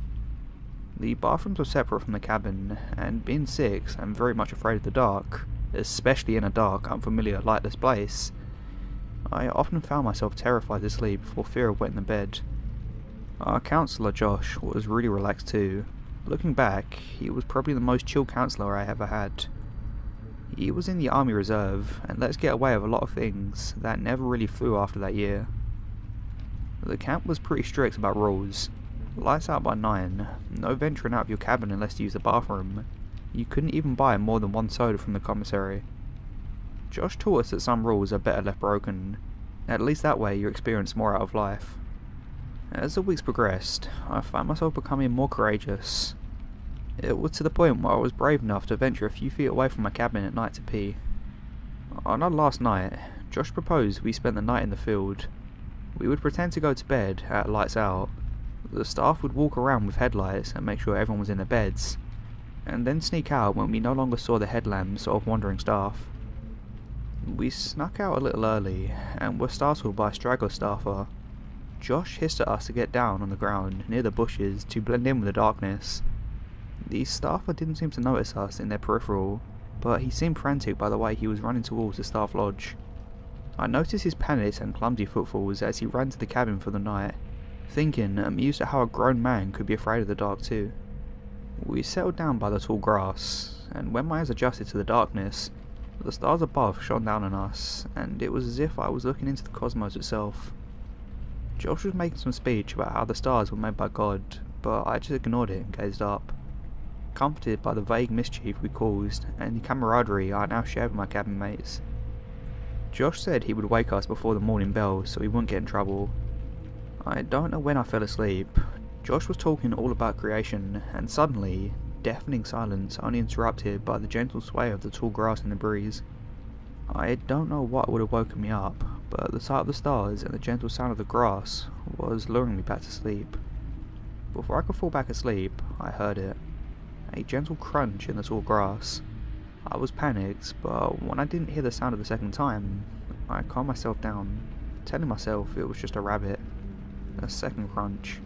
The bathrooms were separate from the cabin, and being 6 and very much afraid of the dark, especially in a dark, unfamiliar, lightless place, I often found myself terrified to sleep for fear of wetting the bed. Our counsellor Josh was really relaxed too. Looking back, he was probably the most chill counsellor I ever had. He was in the Army Reserve and let us get away with a lot of things that never really flew after that year. The camp was pretty strict about rules. Lights out by 9, no venturing out of your cabin unless to use the bathroom. You couldn't even buy more than 1 soda from the commissary. Josh taught us that some rules are better left broken. At least that way you experience more out of life. As the weeks progressed, I found myself becoming more courageous. It was to the point where I was brave enough to venture a few feet away from my cabin at night to pee. On our last night, Josh proposed we spend the night in the field. We would pretend to go to bed at lights out. The staff would walk around with headlights and make sure everyone was in their beds, and then sneak out when we no longer saw the headlamps of wandering staff. We snuck out a little early, and were startled by a straggler staffer. Josh hissed at us to get down on the ground near the bushes to blend in with the darkness. The staffer didn't seem to notice us in their peripheral, but he seemed frantic by the way he was running towards the staff lodge. I noticed his panicked and clumsy footfalls as he ran to the cabin for the night, thinking, amused at how a grown man could be afraid of the dark too. We settled down by the tall grass, and when my eyes adjusted to the darkness, the stars above shone down on us, and it was as if I was looking into the cosmos itself. Josh was making some speech about how the stars were made by God, but I just ignored it and gazed up, comforted by the vague mischief we caused and the camaraderie I now shared with my cabin mates. Josh said he would wake us before the morning bell so we wouldn't get in trouble. I don't know when I fell asleep. Josh was talking all about creation, and suddenly, deafening silence only interrupted by the gentle sway of the tall grass in the breeze. I don't know what would have woken me up, but the sight of the stars and the gentle sound of the grass was luring me back to sleep. Before I could fall back asleep, I heard it. A gentle crunch in the tall grass. I was panicked, but when I didn't hear the sound of the second time, I calmed myself down, telling myself it was just a rabbit. A second crunch,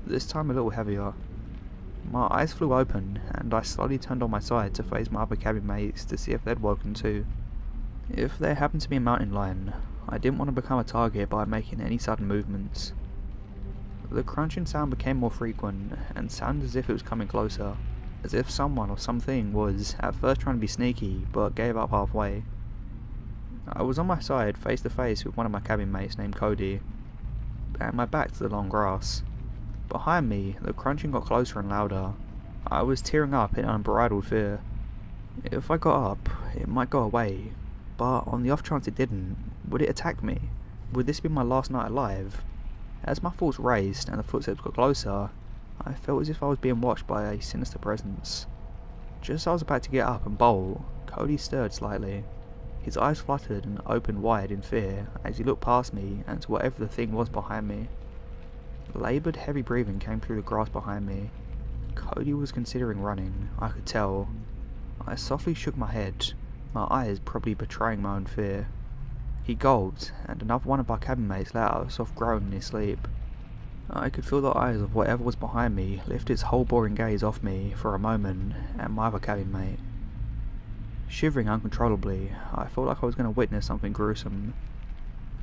this time a little heavier. My eyes flew open, and I slowly turned on my side to face my other cabin mates to see if they'd woken too. If there happened to be a mountain lion, I didn't want to become a target by making any sudden movements. The crunching sound became more frequent, and sounded as if it was coming closer, as if someone or something was at first trying to be sneaky, but gave up halfway. I was on my side face to face with one of my cabin mates named Cody, and my back to the long grass. Behind me, the crunching got closer and louder. I was tearing up in unbridled fear. If I got up, it might go away, but on the off chance it didn't, would it attack me? Would this be my last night alive? As my thoughts raced and the footsteps got closer, I felt as if I was being watched by a sinister presence. Just as I was about to get up and bolt, Cody stirred slightly. His eyes fluttered and opened wide in fear as he looked past me and to whatever the thing was behind me. Laboured heavy breathing came through the grass behind me. Cody was considering running, I could tell. I softly shook my head, my eyes probably betraying my own fear. He gulped, and another one of our cabin mates let out a soft groan in his sleep. I could feel the eyes of whatever was behind me lift its whole boring gaze off me for a moment and my other cabin mate. Shivering uncontrollably, I felt like I was going to witness something gruesome.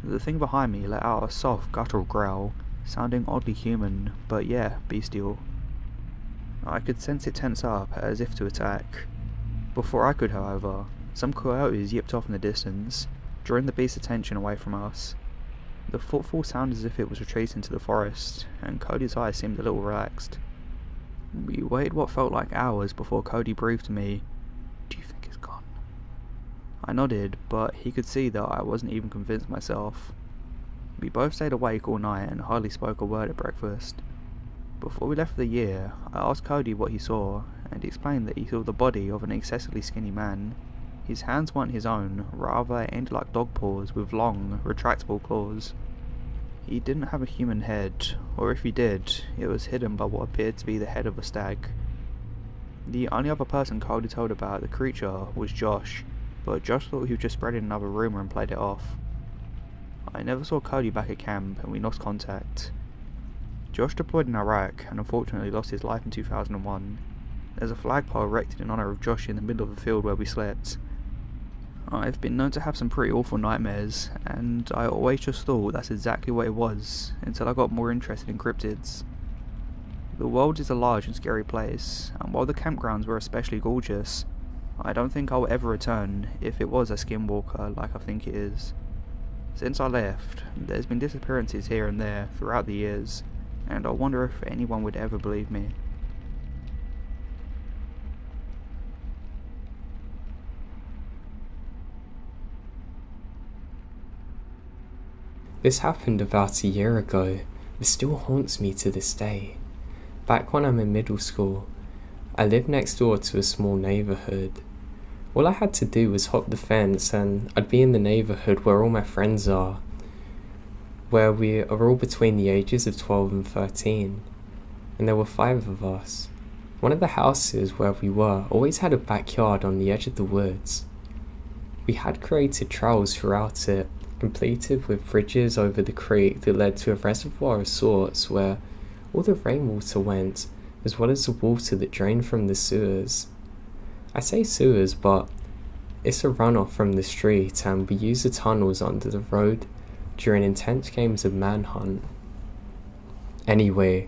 The thing behind me let out a soft, guttural growl, sounding oddly human, but yeah, bestial. I could sense it tense up, as if to attack. Before I could, however, some coyotes yipped off in the distance, drawing the beast's attention away from us. The footfall sounded as if it was retreating to the forest, and Cody's eyes seemed a little relaxed. We waited what felt like hours before Cody breathed to me, "Do you think it's gone?" I nodded, but he could see that I wasn't even convinced myself. We both stayed awake all night and hardly spoke a word at breakfast. Before we left for the year, I asked Cody what he saw, and he explained that he saw the body of an excessively skinny man. His hands weren't his own, rather ended like dog paws with long, retractable claws. He didn't have a human head, or if he did, it was hidden by what appeared to be the head of a stag. The only other person Cody told about the creature was Josh, but Josh thought he was just spreading another rumour and played it off. I never saw Cody back at camp, and we lost contact. Josh deployed in Iraq, and unfortunately lost his life in 2001. There's a flagpole erected in honour of Josh in the middle of the field where we slept. I've been known to have some pretty awful nightmares, and I always just thought that's exactly what it was, until I got more interested in cryptids. The world is a large and scary place, and while the campgrounds were especially gorgeous, I don't think I'll ever return if it was a skinwalker like I think it is. Since I left, there's been disappearances here and there throughout the years, and I wonder if anyone would ever believe me. This happened about a year ago, but still haunts me to this day. Back when I'm in middle school, I lived next door to a small neighbourhood. All I had to do was hop the fence and I'd be in the neighbourhood where all my friends are, where we are all between the ages of 12 and 13, and there were 5 of us. One of the houses where we were always had a backyard on the edge of the woods. We had created trails throughout it, completed with bridges over the creek that led to a reservoir of sorts where all the rainwater went, as well as the water that drained from the sewers. I say sewers, but it's a runoff from the street, and we use the tunnels under the road during intense games of manhunt. Anyway,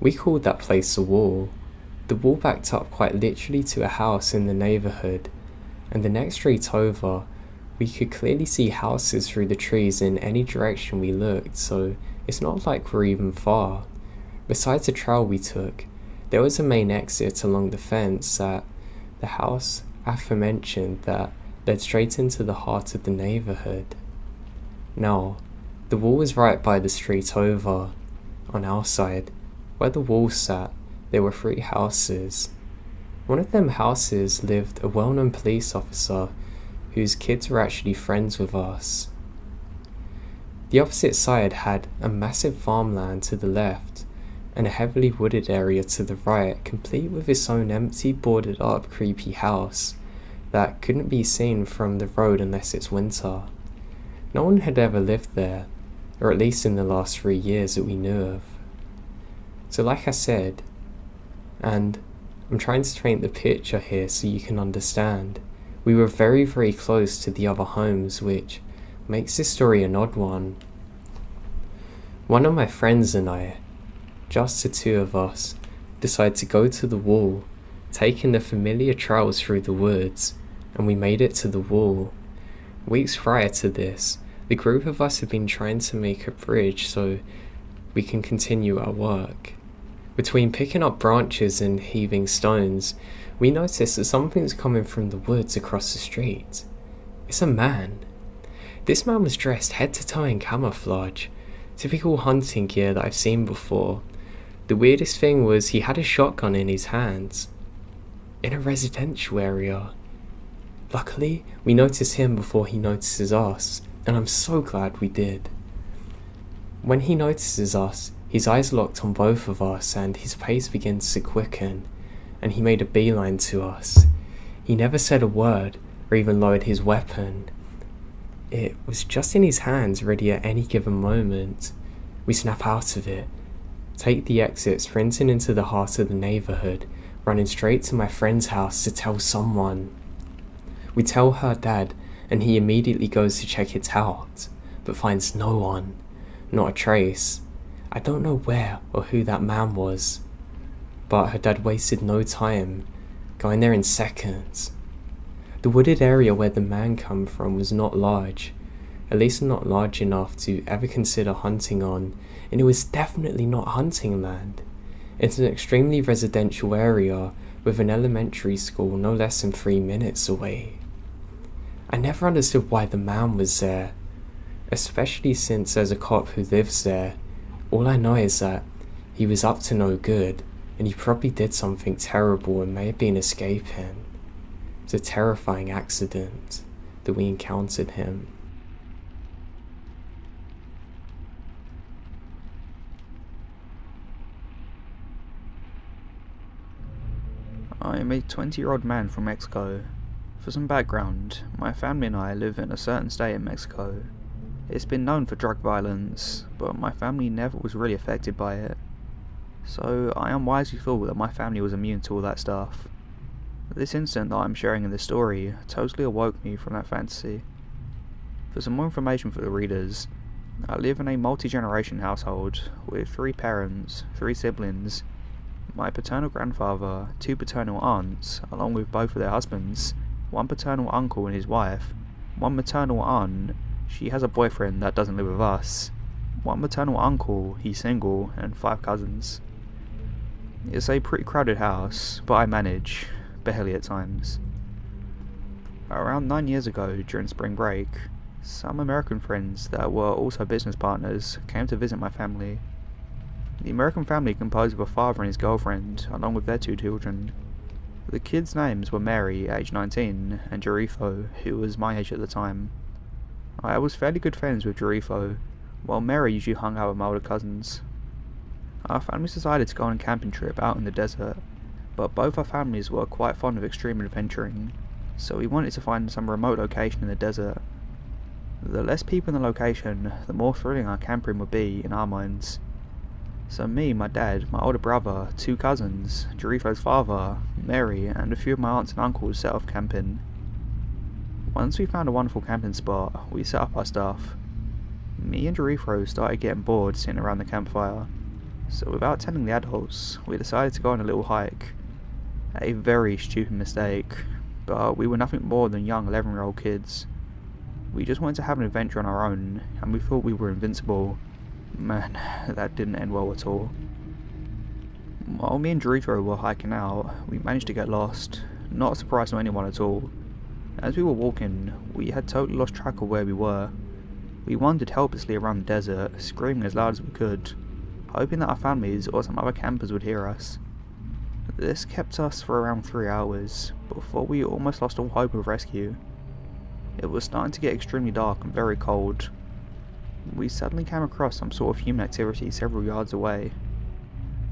we called that place the wall. The wall backed up quite literally to a house in the neighbourhood, and the next street over, we could clearly see houses through the trees in any direction we looked, so it's not like we're even far. Besides the trail we took, there was a main exit along the fence at the house aforementioned that led straight into the heart of the neighbourhood. Now, the wall was right by the street over. On our side, where the wall sat, there were 3 houses. One of them houses lived a well-known police officer whose kids were actually friends with us. The opposite side had a massive farmland to the left, and a heavily wooded area to the right, complete with its own empty, boarded up, creepy house that couldn't be seen from the road unless it's winter. No one had ever lived there, or at least in the last 3 years that we knew of. So like I said, and I'm trying to paint the picture here so you can understand, we were very, very close to the other homes, which makes this story an odd one. One of my friends and I, just the 2 of us, decided to go to the wall, taking the familiar trails through the woods, and we made it to the wall. Weeks prior to this, the group of us had been trying to make a bridge so we can continue our work. Between picking up branches and heaving stones, we noticed that something's coming from the woods across the street. It's a man. This man was dressed head to toe in camouflage, typical hunting gear that I've seen before. The weirdest thing was he had a shotgun in his hands, in a residential area. Luckily, we noticed him before he notices us, and I'm so glad we did. When he notices us, his eyes locked on both of us and his pace begins to quicken, and he made a beeline to us. He never said a word or even lowered his weapon. It was just in his hands, ready at any given moment. We snap out of it, take the exit, sprinting into the heart of the neighbourhood, running straight to my friend's house to tell someone. We tell her dad, and he immediately goes to check it out, but finds no one, not a trace. I don't know where or who that man was, but her dad wasted no time, going there in seconds. The wooded area where the man come from was not large, at least not large enough to ever consider hunting on, and it was definitely not hunting land. It's an extremely residential area with an elementary school no less than 3 minutes away. I never understood why the man was there, especially since as a cop who lives there, all I know is that he was up to no good, and he probably did something terrible and may have been escaping. It's a terrifying accident that we encountered him. I'm a 20-year-old man from Mexico. For some background, my family and I live in a certain state in Mexico. It's been known for drug violence, but my family never was really affected by it. So I unwisely thought that my family was immune to all that stuff. This incident that I'm sharing in this story totally awoke me from that fantasy. For some more information for the readers, I live in a multi-generation household with 3 parents, 3 siblings, my paternal grandfather, 2 paternal aunts, along with both of their husbands, 1 paternal uncle and his wife, 1 maternal aunt, she has a boyfriend that doesn't live with us, 1 maternal uncle, he's single, and 5 cousins. It's a pretty crowded house, but I manage, barely at times. Around 9 years ago, during spring break, some American friends that were also business partners came to visit my family. The American family composed of a father and his girlfriend, along with their 2 children. The kids' names were Mary, age 19, and Jarifo, who was my age at the time. I was fairly good friends with Jarifo, while Mary usually hung out with my older cousins. Our families decided to go on a camping trip out in the desert, but both our families were quite fond of extreme adventuring, so we wanted to find some remote location in the desert. The less people in the location, the more thrilling our camping would be in our minds. So me, my dad, my older brother, 2 cousins, Jarifo's father, Mary, and a few of my aunts and uncles set off camping. Once we found a wonderful camping spot, we set up our stuff. Me and Jarifo started getting bored sitting around the campfire, so without telling the adults, we decided to go on a little hike. A very stupid mistake, but we were nothing more than young 11-year-old kids. We just wanted to have an adventure on our own, and we thought we were invincible. Man, that didn't end well at all. While me and Jarifo were hiking out, we managed to get lost, not a surprise to anyone at all. As we were walking, we had totally lost track of where we were. We wandered helplessly around the desert, screaming as loud as we could, hoping that our families or some other campers would hear us. This kept us for around 3 hours, before we almost lost all hope of rescue. It was starting to get extremely dark and very cold. We suddenly came across some sort of human activity several yards away.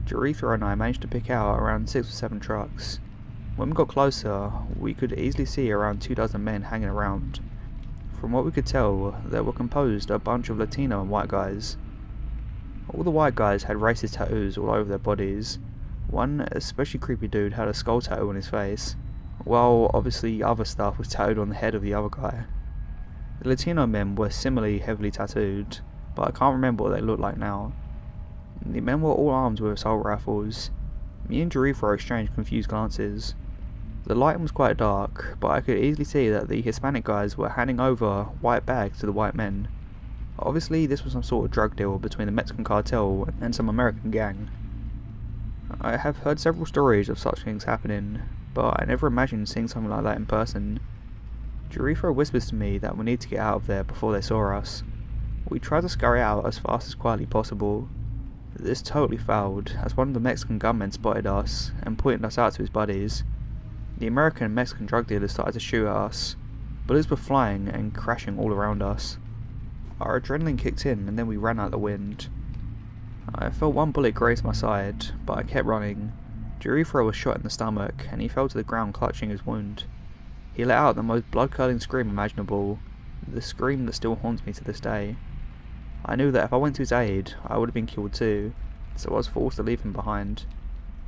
Jarifo and I managed to pick out around 6 or 7 trucks. When we got closer, we could easily see around 24 men hanging around. From what we could tell, they were composed of a bunch of Latino and white guys. All the white guys had racist tattoos all over their bodies. One especially creepy dude had a skull tattoo on his face, while obviously other stuff was tattooed on the head of the other guy. The Latino men were similarly heavily tattooed, but I can't remember what they looked like now. The men were all armed with assault rifles. Me and Jarifo exchanged confused glances. The lighting was quite dark, but I could easily see that the Hispanic guys were handing over white bags to the white men. Obviously this was some sort of drug deal between the Mexican cartel and some American gang. I have heard several stories of such things happening, but I never imagined seeing something like that in person. Jarifo whispers to me that we need to get out of there before they saw us. We tried to scurry out as fast as quietly possible. This totally failed, as one of the Mexican gunmen spotted us and pointed us out to his buddies. The American and Mexican drug dealers started to shoot at us. Bullets were flying and crashing all around us. Our adrenaline kicked in and then we ran out the wind. I felt one bullet graze my side, but I kept running. Jarifo was shot in the stomach and he fell to the ground clutching his wound. He let out the most blood-curdling scream imaginable, the scream that still haunts me to this day. I knew that if I went to his aid, I would have been killed too, so I was forced to leave him behind.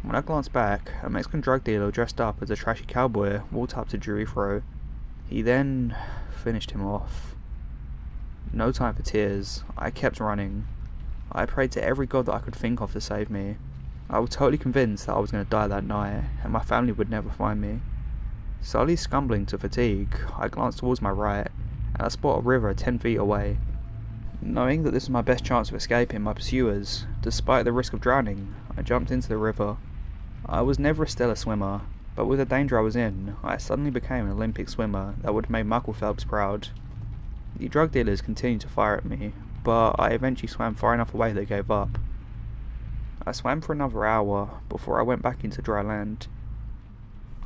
When I glanced back, a Mexican drug dealer dressed up as a trashy cowboy walked up to Jarifo. He then finished him off. No time for tears, I kept running. I prayed to every god that I could think of to save me. I was totally convinced that I was going to die that night, and my family would never find me. Slowly scumbling to fatigue, I glanced towards my right, and I spot a river 10 feet away. Knowing that this was my best chance of escaping my pursuers, despite the risk of drowning, I jumped into the river. I was never a stellar swimmer, but with the danger I was in, I suddenly became an Olympic swimmer that would have made Michael Phelps proud. The drug dealers continued to fire at me, but I eventually swam far enough away they gave up. I swam for another hour before I went back into dry land.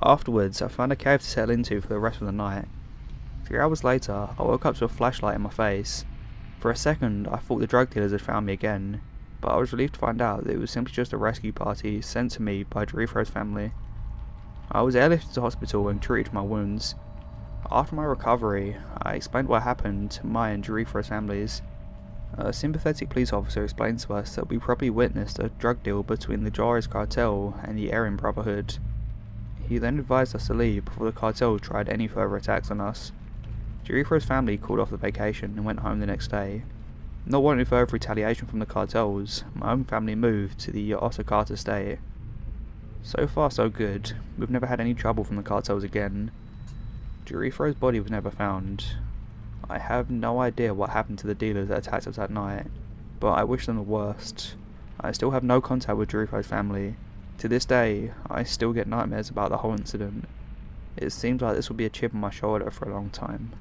Afterwards, I found a cave to settle into for the rest of the night. 3 hours later, I woke up to a flashlight in my face. For a second, I thought the drug dealers had found me again, but I was relieved to find out that it was simply just a rescue party sent to me by Jericho's family. I was airlifted to hospital and treated for my wounds. After my recovery, I explained what happened to my and Jericho's families. A sympathetic police officer explained to us that we probably witnessed a drug deal between the Juarez cartel and the Aryan Brotherhood. He then advised us to leave before the cartel tried any further attacks on us. Jericho's family called off the vacation and went home the next day. Not wanting further retaliation from the cartels, my own family moved to the Osakata state. So far so good, we've never had any trouble from the cartels again. Jericho's body was never found. I have no idea what happened to the dealers that attacked us that night, but I wish them the worst. I still have no contact with Jericho's family. To this day, I still get nightmares about the whole incident. It seems like this will be a chip on my shoulder for a long time.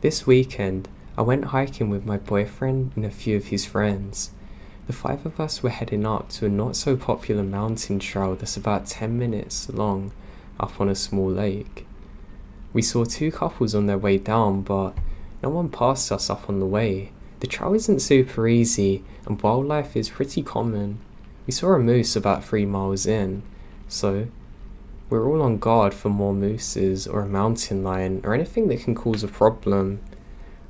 This weekend, I went hiking with my boyfriend and a few of his friends. The 5 of us were heading up to a not so popular mountain trail that's about 10 minutes long up on a small lake. We saw 2 couples on their way down, but no one passed us up on the way. The trail isn't super easy and wildlife is pretty common. We saw a moose about 3 miles in, so we're all on guard for more mooses or a mountain lion or anything that can cause a problem.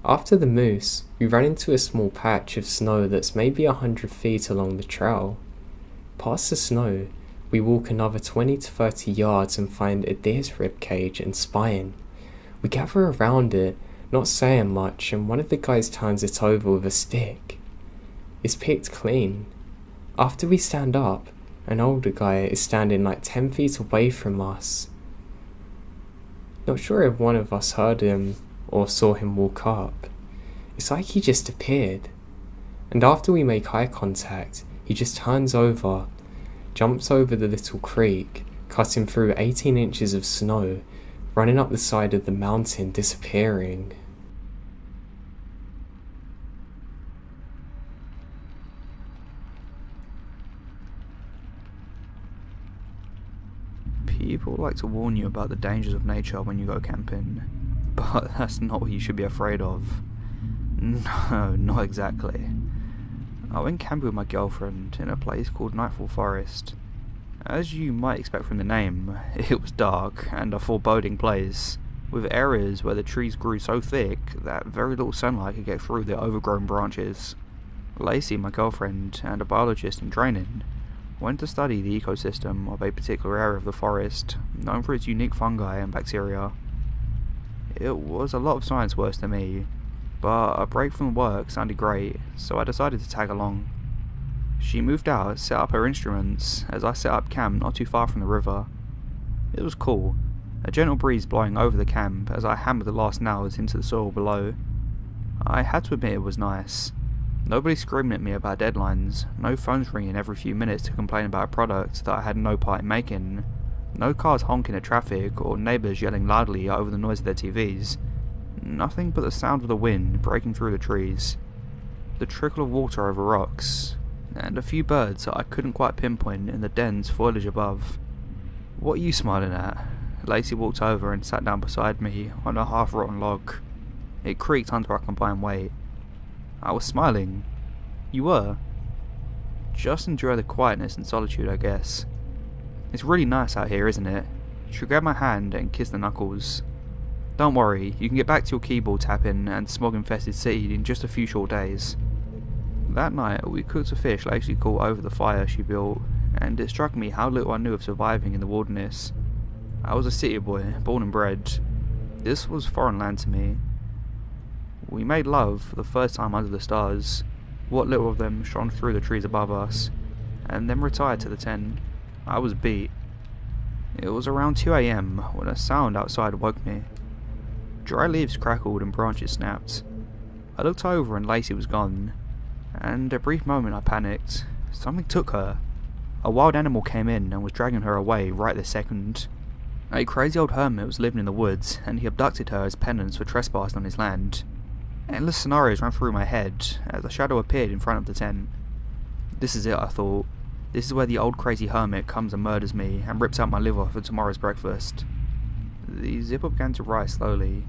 After the moose, we ran into a small patch of snow that's maybe 100 feet along the trail. Past the snow, we walk another 20 to 30 yards and find a deer's rib cage and spine. We gather around it, not saying much, and one of the guys turns it over with a stick. It's picked clean. After we stand up, an older guy is standing like 10 feet away from us. Not sure if one of us heard him or saw him walk up. It's like he just appeared. And after we make eye contact, he just turns over, jumps over the little creek, cutting through 18 inches of snow, running up the side of the mountain, disappearing. People like to warn you about the dangers of nature when you go camping, but that's not what you should be afraid of. No, not exactly. I went camping with my girlfriend in a place called Nightfall Forest. As you might expect from the name, it was dark and a foreboding place, with areas where the trees grew so thick that very little sunlight could get through their overgrown branches. Lacey, my girlfriend, and a biologist in training, went to study the ecosystem of a particular area of the forest, known for its unique fungi and bacteria. It was a lot of science worse than me, but a break from work sounded great, so I decided to tag along. She moved out, set up her instruments, as I set up camp not too far from the river. It was cool, a gentle breeze blowing over the camp as I hammered the last nails into the soil below. I had to admit it was nice. Nobody screaming at me about deadlines, no phones ringing every few minutes to complain about a product that I had no part in making, no cars honking at traffic or neighbours yelling loudly over the noise of their TVs. Nothing but the sound of the wind breaking through the trees, the trickle of water over rocks, and a few birds that I couldn't quite pinpoint in the dense foliage above. "What are you smiling at?" Lacey walked over and sat down beside me on a half-rotten log. It creaked under our combined weight. I was smiling. You were? Just enjoy the quietness and solitude, I guess. It's really nice out here, isn't it? She grabbed my hand and kissed the knuckles. Don't worry, you can get back to your keyboard tapping and smog-infested city in just a few short days. That night, we cooked a fish Lacey caught over the fire she built, and it struck me how little I knew of surviving in the wilderness. I was a city boy, born and bred. This was foreign land to me. We made love for the first time under the stars, what little of them shone through the trees above us, and then retired to the tent. I was beat. It was around 2 AM when a sound outside woke me. Dry leaves crackled and branches snapped. I looked over and Lacey was gone, and a brief moment I panicked. Something took her. A wild animal came in and was dragging her away right this second. A crazy old hermit was living in the woods, and he abducted her as penance for trespassing on his land. Endless scenarios ran through my head as a shadow appeared in front of the tent. This is it, I thought. This is where the old crazy hermit comes and murders me and rips out my liver for tomorrow's breakfast. The zipper began to rise slowly.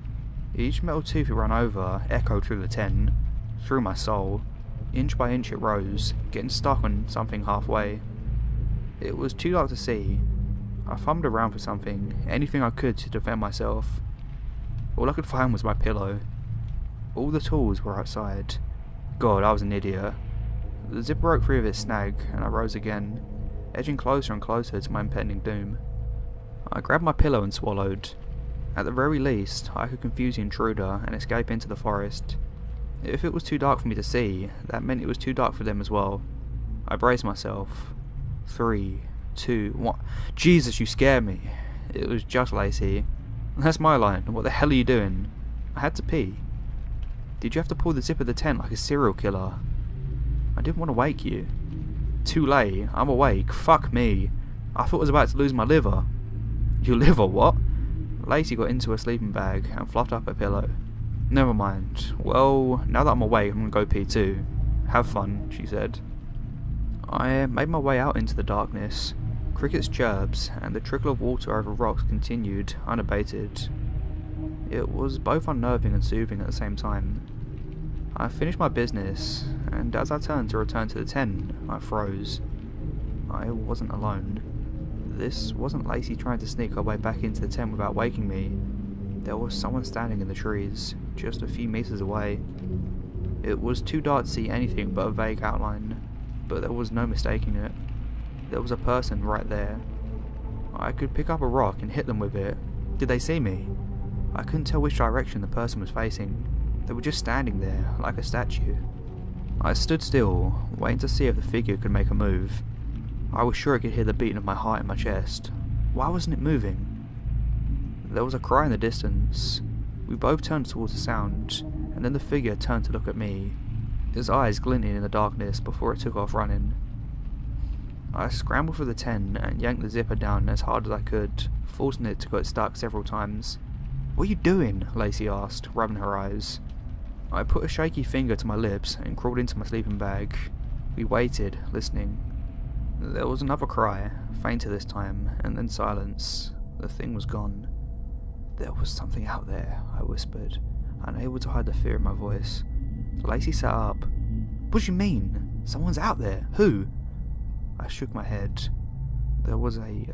Each metal tooth it ran over echoed through the tent, through my soul. Inch by inch it rose, getting stuck on something halfway. It was too dark to see. I thumbed around for something, anything I could to defend myself. All I could find was my pillow. All the tools were outside. God, I was an idiot. The zipper broke free of its snag, and I rose again, edging closer and closer to my impending doom. I grabbed my pillow and swallowed. At the very least, I could confuse the intruder and escape into the forest. If it was too dark for me to see, that meant it was too dark for them as well. I braced myself. 3, 2, 1. Jesus, you scare me. It was just Lacey. That's my line. What the hell are you doing? I had to pee. Did you have to pull the zip of the tent like a serial killer? I didn't want to wake you. Too late. I'm awake. Fuck me. I thought I was about to lose my liver. Your liver, what? Lacey got into her sleeping bag and fluffed up her pillow. Never mind. Well, now that I'm awake, I'm gonna go pee too. Have fun, she said. I made my way out into the darkness. Crickets' chirps and the trickle of water over rocks continued, unabated. It was both unnerving and soothing at the same time. I finished my business, and as I turned to return to the tent, I froze. I wasn't alone. This wasn't Lacey trying to sneak her way back into the tent without waking me. There was someone standing in the trees, just a few meters away. It was too dark to see anything but a vague outline, but there was no mistaking it. There was a person right there. I could pick up a rock and hit them with it. Did they see me? I couldn't tell which direction the person was facing. They were just standing there, like a statue. I stood still, waiting to see if the figure could make a move. I was sure it could hear the beating of my heart in my chest. Why wasn't it moving? There was a cry in the distance. We both turned towards the sound, and then the figure turned to look at me, his eyes glinting in the darkness before it took off running. I scrambled for the tent and yanked the zipper down as hard as I could, forcing it to get stuck several times. "What are you doing?" Lacey asked, rubbing her eyes. I put a shaky finger to my lips and crawled into my sleeping bag. We waited, listening. There was another cry, fainter this time, and then silence. The thing was gone. "There was something out there," I whispered, unable to hide the fear in my voice. Lacey sat up. "What do you mean? Someone's out there? Who?" I shook my head. There was a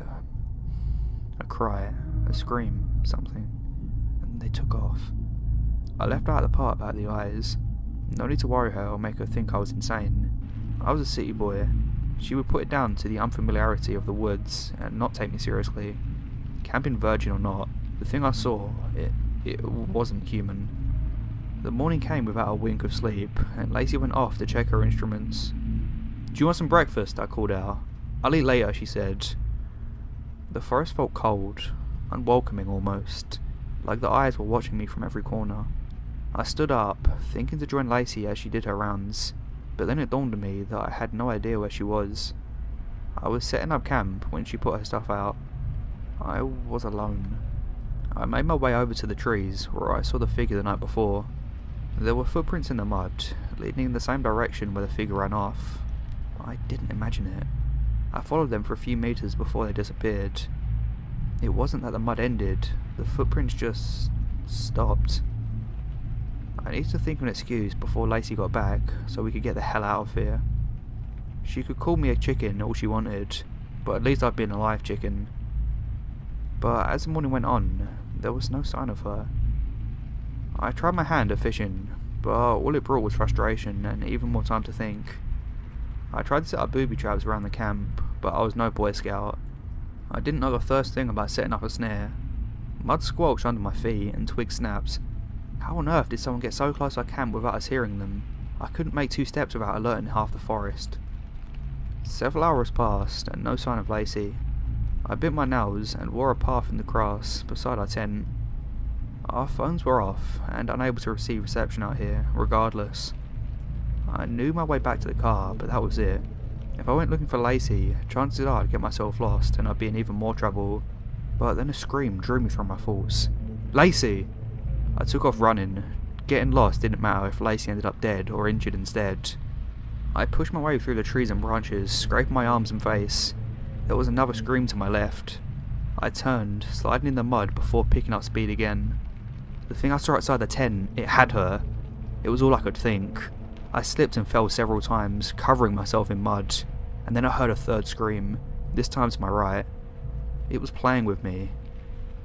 cry, a scream, something, and they took off. I left out the part about the eyes. No need to worry her or make her think I was insane. I was a city boy. She would put it down to the unfamiliarity of the woods and not take me seriously. Camping virgin or not, the thing I saw, it wasn't human. The morning came without a wink of sleep, and Lacey went off to check her instruments. "Do you want some breakfast?" I called out. "I'll eat later," she said. The forest felt cold, unwelcoming almost, like the eyes were watching me from every corner. I stood up, thinking to join Lacey as she did her rounds, but then it dawned on me that I had no idea where she was. I was setting up camp when she put her stuff out. I was alone. I made my way over to the trees where I saw the figure the night before. There were footprints in the mud, leading in the same direction where the figure ran off. I didn't imagine it. I followed them for a few meters before they disappeared. It wasn't that the mud ended, the footprints just stopped. I needed to think of an excuse before Lacey got back so we could get the hell out of here. She could call me a chicken all she wanted, but at least I'd been a live chicken. But as the morning went on, there was no sign of her. I tried my hand at fishing, but all it brought was frustration and even more time to think. I tried to set up booby traps around the camp, but I was no Boy Scout. I didn't know the first thing about setting up a snare. Mud squelched under my feet and twigs snapped. How on earth did someone get so close to our camp without us hearing them? I couldn't make 2 steps without alerting half the forest. Several hours passed and no sign of Lacey. I bit my nails and wore a path in the grass beside our tent. Our phones were off and unable to receive reception out here, regardless. I knew my way back to the car, but that was it. If I went looking for Lacey, chances are I'd get myself lost and I'd be in even more trouble. But then a scream drew me from my thoughts. Lacey! I took off running. Getting lost didn't matter if Lacey ended up dead or injured instead. I pushed my way through the trees and branches, scraping my arms and face. There was another scream to my left. I turned, sliding in the mud before picking up speed again. The thing I saw outside the tent, it had her. It was all I could think. I slipped and fell several times, covering myself in mud, and then I heard a third scream, this time to my right. It was playing with me.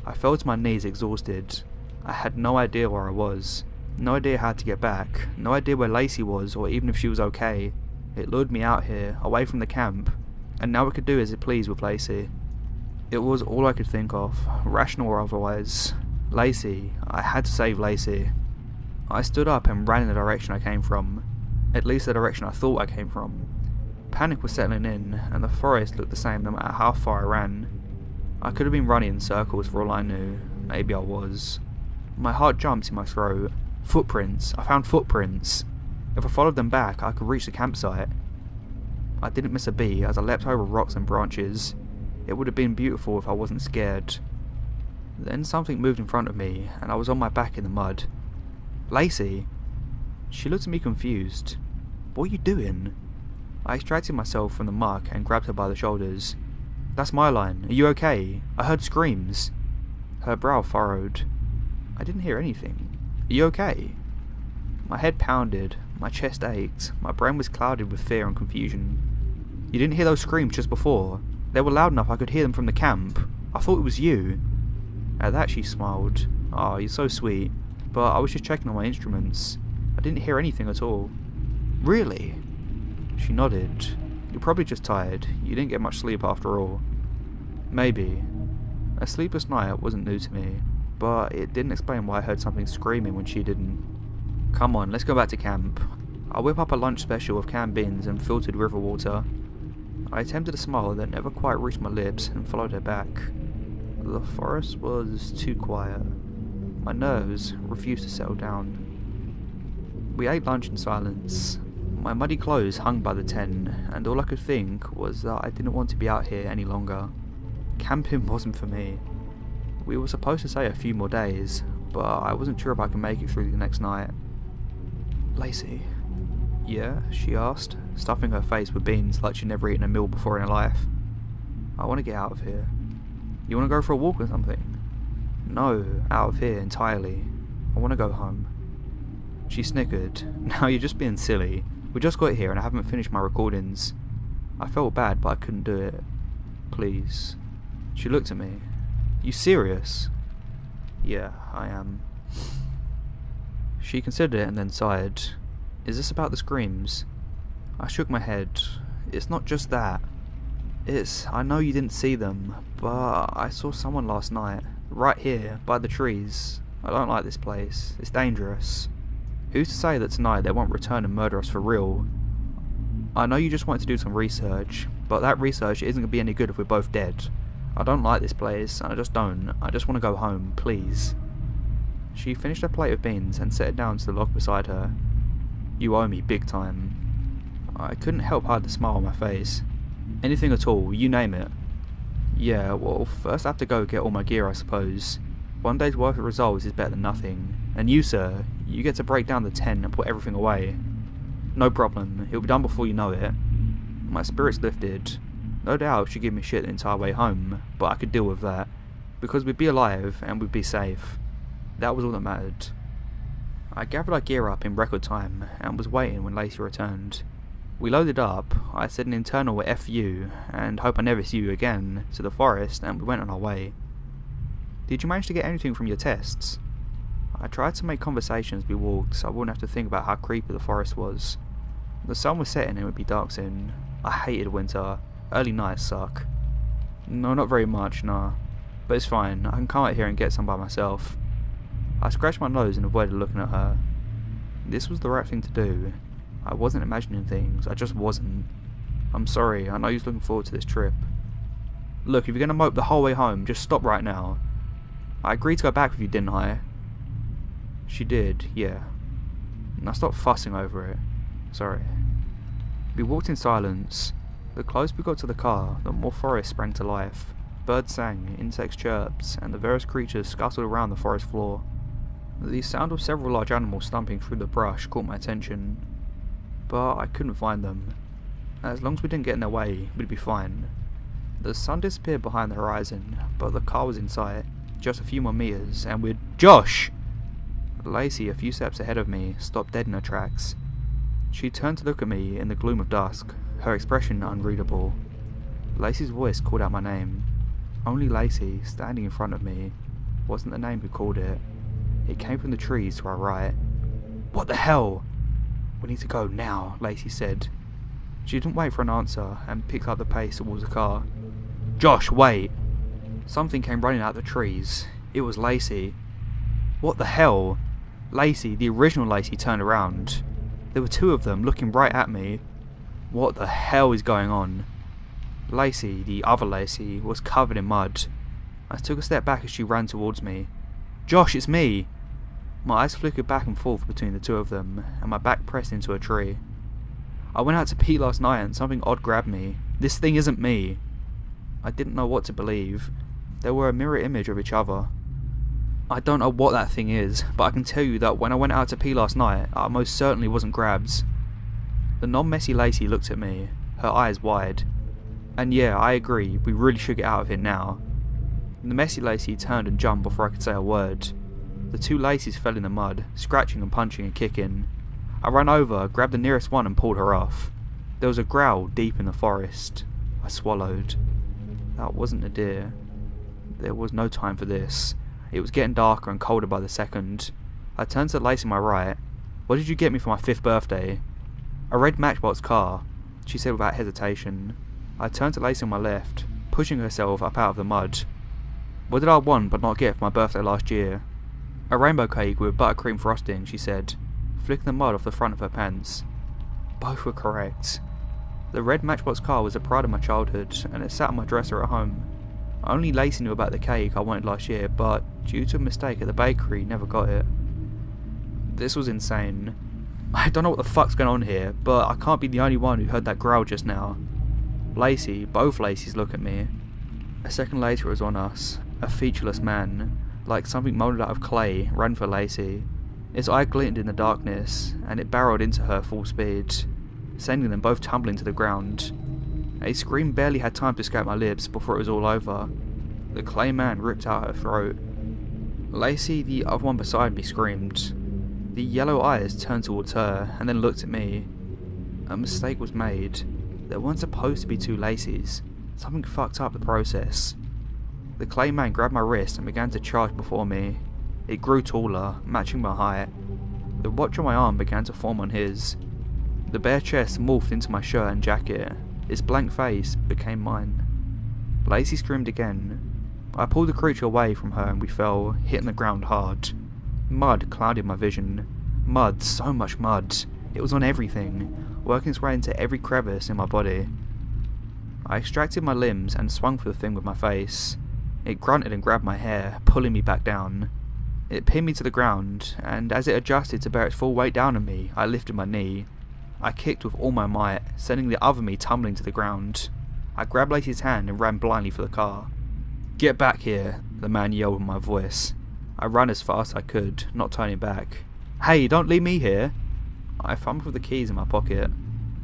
I fell to my knees exhausted. I had no idea where I was, no idea how to get back, no idea where Lacey was or even if she was okay. It lured me out here, away from the camp, and now I could do as it pleased with Lacey. It was all I could think of, rational or otherwise. Lacey. I had to save Lacey. I stood up and ran in the direction I came from. At least the direction I thought I came from. Panic was settling in, and the forest looked the same no matter how far I ran. I could have been running in circles for all I knew. Maybe I was. My heart jumped in my throat. Footprints. I found footprints. If I followed them back, I could reach the campsite. I didn't miss a beat as I leapt over rocks and branches. It would have been beautiful if I wasn't scared. Then something moved in front of me, and I was on my back in the mud. Lacey! She looked at me confused. What are you doing? I extracted myself from the muck and grabbed her by the shoulders. That's my line. Are you okay? I heard screams. Her brow furrowed. I didn't hear anything. Are you okay? My head pounded, my chest ached, my brain was clouded with fear and confusion. You didn't hear those screams just before? They were loud enough I could hear them from the camp. I thought it was you. At that she smiled. Oh, you're so sweet. But I was just checking on my instruments. I didn't hear anything at all. Really? She nodded. You're probably just tired. You didn't get much sleep after all. Maybe. A sleepless night wasn't new to me, but it didn't explain why I heard something screaming when she didn't. Come on, let's go back to camp. I'll whip up a lunch special of canned beans and filtered river water. I attempted a smile that never quite reached my lips and followed her back. The forest was too quiet. My nerves refused to settle down. We ate lunch in silence. My muddy clothes hung by the tent, and all I could think was that I didn't want to be out here any longer. Camping wasn't for me. We were supposed to stay a few more days, but I wasn't sure if I could make it through the next night. Lacey. Yeah, she asked, stuffing her face with beans like she'd never eaten a meal before in her life. I want to get out of here. You want to go for a walk or something? No, out of here entirely. I want to go home. She snickered. Now you're just being silly. We just got here and I haven't finished my recordings. I felt bad, but I couldn't do it. Please. She looked at me. You serious? Yeah, I am. She considered it and then sighed. Is this about the screams? I shook my head. It's not just that. I know you didn't see them, but I saw someone last night. Right here, by the trees. I don't like this place. It's dangerous. Who's to say that tonight they won't return and murder us for real? I know you just wanted to do some research, but that research isn't going to be any good if we're both dead. I don't like this place, and I just don't. I just want to go home, please. She finished her plate of beans and set it down to the log beside her. You owe me big time. I couldn't help hide the smile on my face. Anything at all, you name it. Yeah, well, first I have to go get all my gear, I suppose. One day's worth of results is better than nothing. And you, sir, you get to break down the tent and put everything away. No problem, it'll be done before you know it. My spirits lifted. No doubt she'd give me shit the entire way home, but I could deal with that. Because we'd be alive and we'd be safe. That was all that mattered. I gathered our gear up in record time and was waiting when Lacey returned. We loaded up, I said an internal F you, and hope I never see you again, to the forest, and we went on our way. Did you manage to get anything from your tests? I tried to make conversation as we walked so I wouldn't have to think about how creepy the forest was. The sun was setting and it would be dark soon. I hated winter. Early nights suck. No, not very much, nah. but it's fine, I can come out here and get some by myself. I scratched my nose and avoided looking at her. This was the right thing to do. I wasn't imagining things, I just wasn't. I'm sorry, I know you're looking forward to this trip. Look, if you're going to mope the whole way home, just stop right now. I agreed to go back with you, didn't I? She did, yeah. Now stop fussing over it. Sorry. We walked in silence. The closer we got to the car, the more forest sprang to life. Birds sang, insects chirped, and the various creatures scuttled around the forest floor. The sound of several large animals stomping through the brush caught my attention, but I couldn't find them. As long as we didn't get in their way, we'd be fine. The sun disappeared behind the horizon, but the car was in sight, just a few more meters, and we'd— Josh! Lacey, a few steps ahead of me, stopped dead in her tracks. She turned to look at me in the gloom of dusk, her expression unreadable. Lacey's voice called out my name. Only Lacey, standing in front of me, wasn't the name who called it. It came from the trees to our right. What the hell? We need to go now, Lacey said. She didn't wait for an answer and picked up the pace towards the car. Josh, wait! Something came running out of the trees. It was Lacey. What the hell? Lacey, the original Lacey, turned around. There were two of them looking right at me. What the hell is going on? Lacey, the other Lacey, was covered in mud. I took a step back as she ran towards me. Josh, it's me! My eyes flickered back and forth between the two of them, and my back pressed into a tree. I went out to pee last night and something odd grabbed me. This thing isn't me. I didn't know what to believe. They were a mirror image of each other. I don't know what that thing is, but I can tell you that when I went out to pee last night, I most certainly wasn't grabbed. The non-messy Lacey looked at me, her eyes wide. And yeah, I agree, we really should get out of here now. The messy Lacey turned and jumped before I could say a word. The two Lacys fell in the mud, scratching and punching and kicking. I ran over, grabbed the nearest one and pulled her off. There was a growl deep in the forest. I swallowed. That wasn't a deer. There was no time for this. It was getting darker and colder by the second. I turned to Lacey on my right. What did you get me for my 5th birthday? A red Matchbox car, she said without hesitation. I turned to Lacey on my left, pushing herself up out of the mud. What did I want but not get for my birthday last year? A rainbow cake with buttercream frosting, she said, flicking the mud off the front of her pants. Both were correct. The red Matchbox car was a pride of my childhood, and it sat on my dresser at home. Only Lacey knew about the cake I wanted last year, but due to a mistake at the bakery, never got it. This was insane. I don't know what the fuck's going on here, but I can't be the only one who heard that growl just now. Lacey, both Lacys look at me. A second later it was on us. A featureless man, like something moulded out of clay, ran for Lacey. Its eye glinted in the darkness, and it barreled into her full speed, sending them both tumbling to the ground. A scream barely had time to escape my lips before it was all over. The clay man ripped out her throat. Lacey, the other one beside me, screamed. The yellow eyes turned towards her, and then looked at me. A mistake was made. There weren't supposed to be two Lacys. Something fucked up the process. The clay man grabbed my wrist and began to charge before me. It grew taller, matching my height. The watch on my arm began to form on his. The bare chest morphed into my shirt and jacket. Its blank face became mine. Lacey screamed again. I pulled the creature away from her and we fell, hitting the ground hard. Mud clouded my vision. Mud, so much mud. It was on everything, working its way into every crevice in my body. I extracted my limbs and swung for the thing with my face. It grunted and grabbed my hair, pulling me back down. It pinned me to the ground, and as it adjusted to bear its full weight down on me, I lifted my knee. I kicked with all my might, sending the other me tumbling to the ground. I grabbed Lacey's hand and ran blindly for the car. "Get back here," the man yelled in my voice. I ran as fast as I could, not turning back. "Hey, don't leave me here!" I fumbled for the keys in my pocket.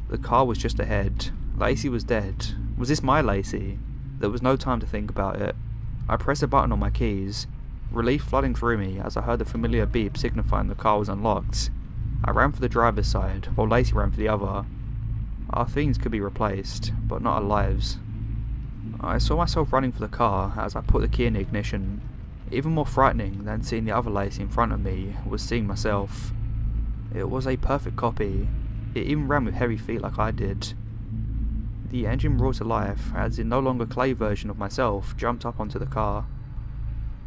The car was just ahead. Lacey was dead. Was this my Lacey? There was no time to think about it. I pressed a button on my keys, relief flooding through me as I heard the familiar beep signifying the car was unlocked. I ran for the driver's side, while Lacey ran for the other. Our things could be replaced, but not our lives. I saw myself running for the car as I put the key in the ignition. Even more frightening than seeing the other Lacey in front of me was seeing myself. It was a perfect copy. It even ran with heavy feet like I did. The engine roared to life as the no longer clay version of myself jumped up onto the car.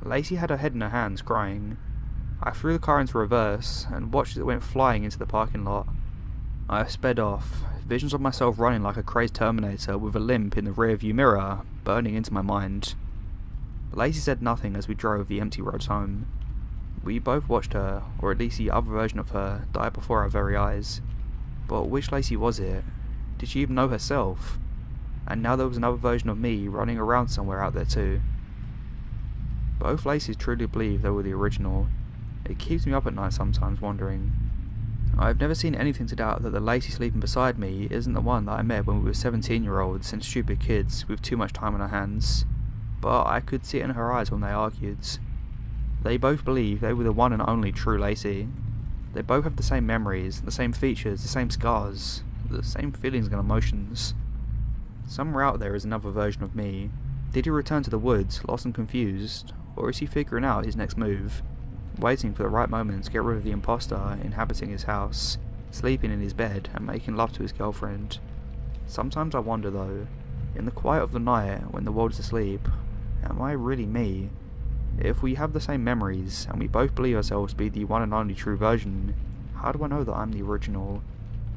Lacey had her head in her hands, crying. I threw the car into reverse and watched as it went flying into the parking lot. I sped off, visions of myself running like a crazed Terminator with a limp in the rear-view mirror burning into my mind. Lacey said nothing as we drove the empty roads home. We both watched her, or at least the other version of her, die before our very eyes. But which Lacey was it? Did she even know herself? And now there was another version of me running around somewhere out there too. Both Lacys truly believe they were the original. It keeps me up at night sometimes wondering. I've never seen anything to doubt that the Lacey sleeping beside me isn't the one that I met when we were 17-year-olds and stupid kids with too much time on our hands. But I could see it in her eyes when they argued. They both believe they were the one and only true Lacey. They both have the same memories, the same features, the same scars, the same feelings and emotions. Somewhere out there is another version of me. Did he return to the woods, lost and confused, or is he figuring out his next move? Waiting for the right moment to get rid of the imposter inhabiting his house, sleeping in his bed and making love to his girlfriend. Sometimes I wonder though, in the quiet of the night when the world is asleep, am I really me? If we have the same memories and we both believe ourselves to be the one and only true version, how do I know that I'm the original?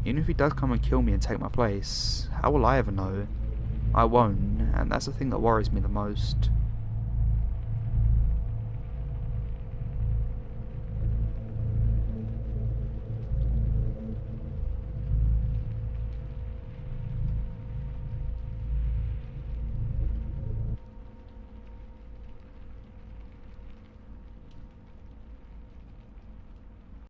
Even if he does come and kill me and take my place, how will I ever know? I won't, and that's the thing that worries me the most.